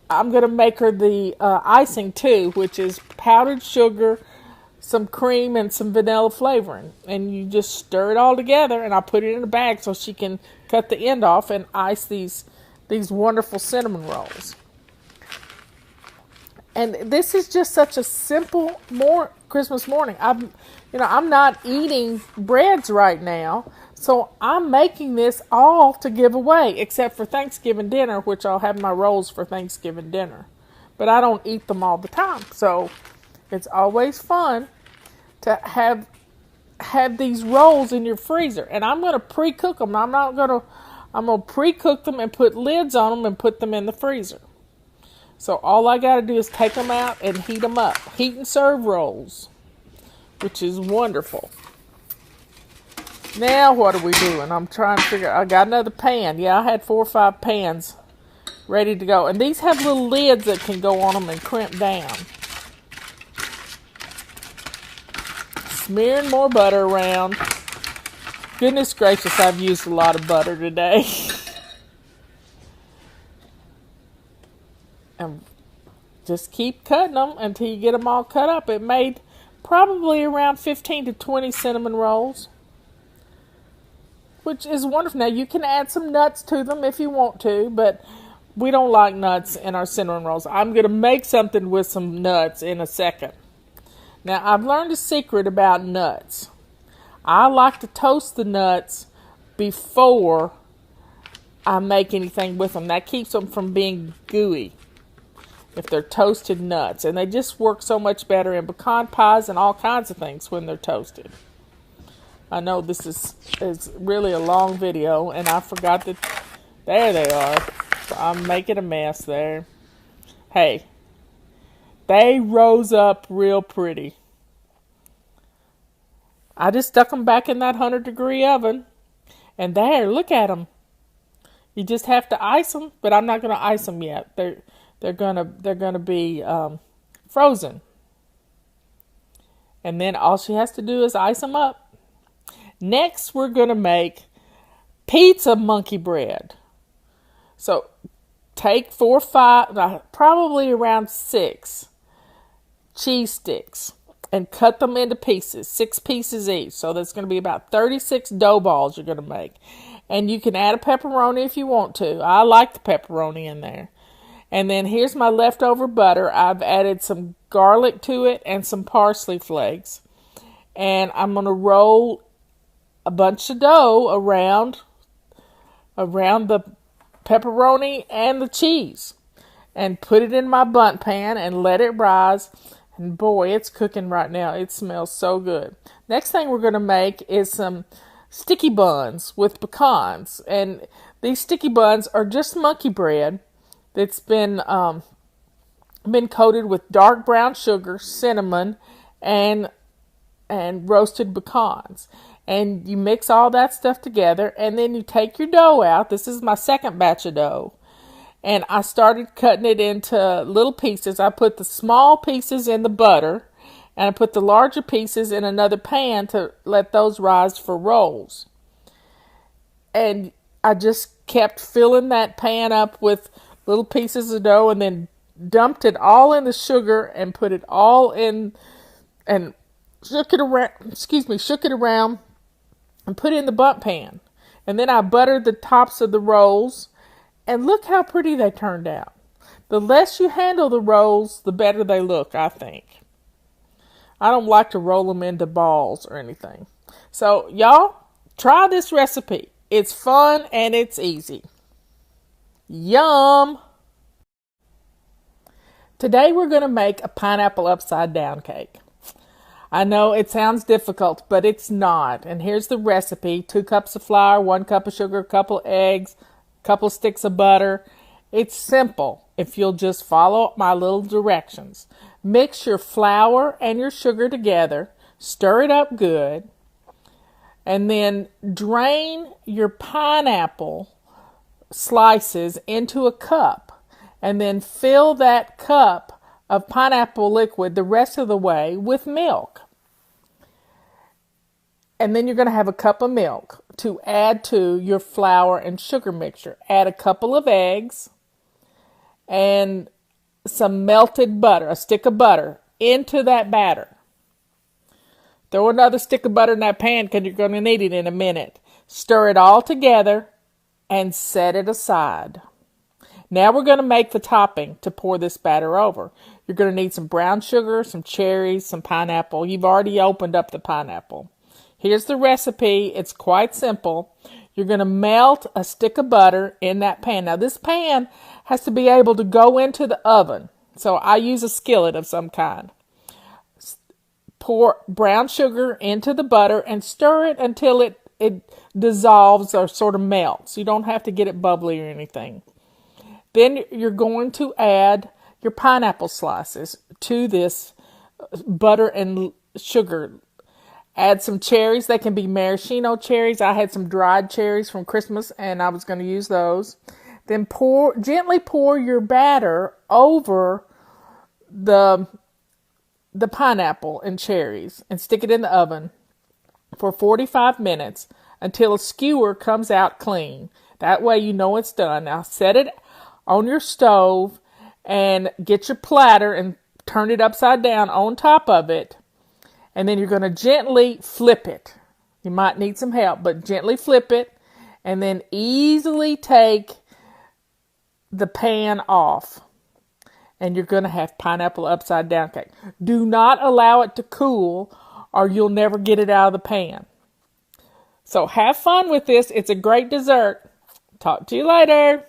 I'm going to make her the icing too, which is powdered sugar, some cream, and some vanilla flavoring. And you just stir it all together, and I put it in a bag so she can cut the end off and ice these wonderful cinnamon rolls. And this is just such a simple Christmas morning. I'm not eating breads right now, so I'm making this all to give away, except for Thanksgiving dinner, which I'll have my rolls for Thanksgiving dinner. But I don't eat them all the time, so it's always fun to have these rolls in your freezer. And I'm going to pre-cook them. I'm going to pre-cook them and put lids on them and put them in the freezer. So all I got to do is take them out and heat them up. Heat and serve rolls, which is wonderful. Now what are we doing? I'm trying to figure out. I got another pan. Yeah, I had 4 or 5 pans ready to go. And these have little lids that can go on them and crimp down. Smearing more butter around. Goodness gracious, I've used a lot of butter today. And just keep cutting them until you get them all cut up. It made probably around 15 to 20 cinnamon rolls, which is wonderful. Now, you can add some nuts to them if you want to, but we don't like nuts in our cinnamon rolls. I'm going to make something with some nuts in a second. Now, I've learned a secret about nuts. I like to toast the nuts before I make anything with them. That keeps them from being gooey if they're toasted nuts. And they just work so much better in pecan pies and all kinds of things when they're toasted. I know this is really a long video, and I forgot that. There they are. So I'm making a mess there. Hey, they rose up real pretty. I just stuck them back in that 100-degree oven. And there, look at them. You just have to ice them, but I'm not going to ice them yet. They're gonna be frozen. And then all she has to do is ice them up. Next, we're going to make pizza monkey bread. So take 4 or 5, probably around 6 cheese sticks and cut them into pieces, 6 pieces each. So that's going to be about 36 dough balls you're going to make. And you can add a pepperoni if you want to. I like the pepperoni in there. And then here's my leftover butter. I've added some garlic to it and some parsley flakes. And I'm going to roll a bunch of dough around the pepperoni and the cheese. And put it in my bundt pan and let it rise. And boy, it's cooking right now. It smells so good. Next thing we're going to make is some sticky buns with pecans. And these sticky buns are just monkey bread that's been coated with dark brown sugar, cinnamon, and roasted pecans. And you mix all that stuff together, and then you take your dough out. This is my second batch of dough. And I started cutting it into little pieces. I put the small pieces in the butter, and I put the larger pieces in another pan to let those rise for rolls. And I just kept filling that pan up with little pieces of dough, and then dumped it all in the sugar and put it all in and shook it around and put it in the bundt pan. And then I buttered the tops of the rolls, and look how pretty they turned out. The less you handle the rolls, the better they look, I think. I don't like to roll them into balls or anything. So, y'all, try this recipe. It's fun and it's easy. Yum! Today we're going to make a pineapple upside down cake. I know it sounds difficult, but it's not. And here's the recipe. 2 cups of flour, 1 cup of sugar, a couple eggs, a couple sticks of butter. It's simple if you'll just follow my little directions. Mix your flour and your sugar together. Stir it up good. And then drain your pineapple slices into a cup. And then fill that cup of pineapple liquid the rest of the way with milk. And then you're going to have a cup of milk to add to your flour and sugar mixture. Add a couple of eggs and some melted butter, a stick of butter, into that batter. Throw another stick of butter in that pan because you're going to need it in a minute. Stir it all together and set it aside. Now we're going to make the topping to pour this batter over. You're going to need some brown sugar, some cherries, some pineapple. You've already opened up the pineapple. Here's the recipe. It's quite simple. You're going to melt a stick of butter in that pan. Now this pan has to be able to go into the oven. So I use a skillet of some kind. Pour brown sugar into the butter and stir it until it dissolves or sort of melts. You don't have to get it bubbly or anything. Then you're going to add your pineapple slices to this butter and sugar. Add some cherries. They can be maraschino cherries. I had some dried cherries from Christmas and I was going to use those. Then gently pour your batter over the pineapple and cherries and stick it in the oven for 45 minutes until a skewer comes out clean. That way you know it's done. Now set it on your stove and get your platter and turn it upside down on top of it. And then you're going to gently flip it. You might need some help, but gently flip it and then easily take the pan off. And you're going to have pineapple upside down cake. Do not allow it to cool or you'll never get it out of the pan. So have fun with this. It's a great dessert. Talk to you later.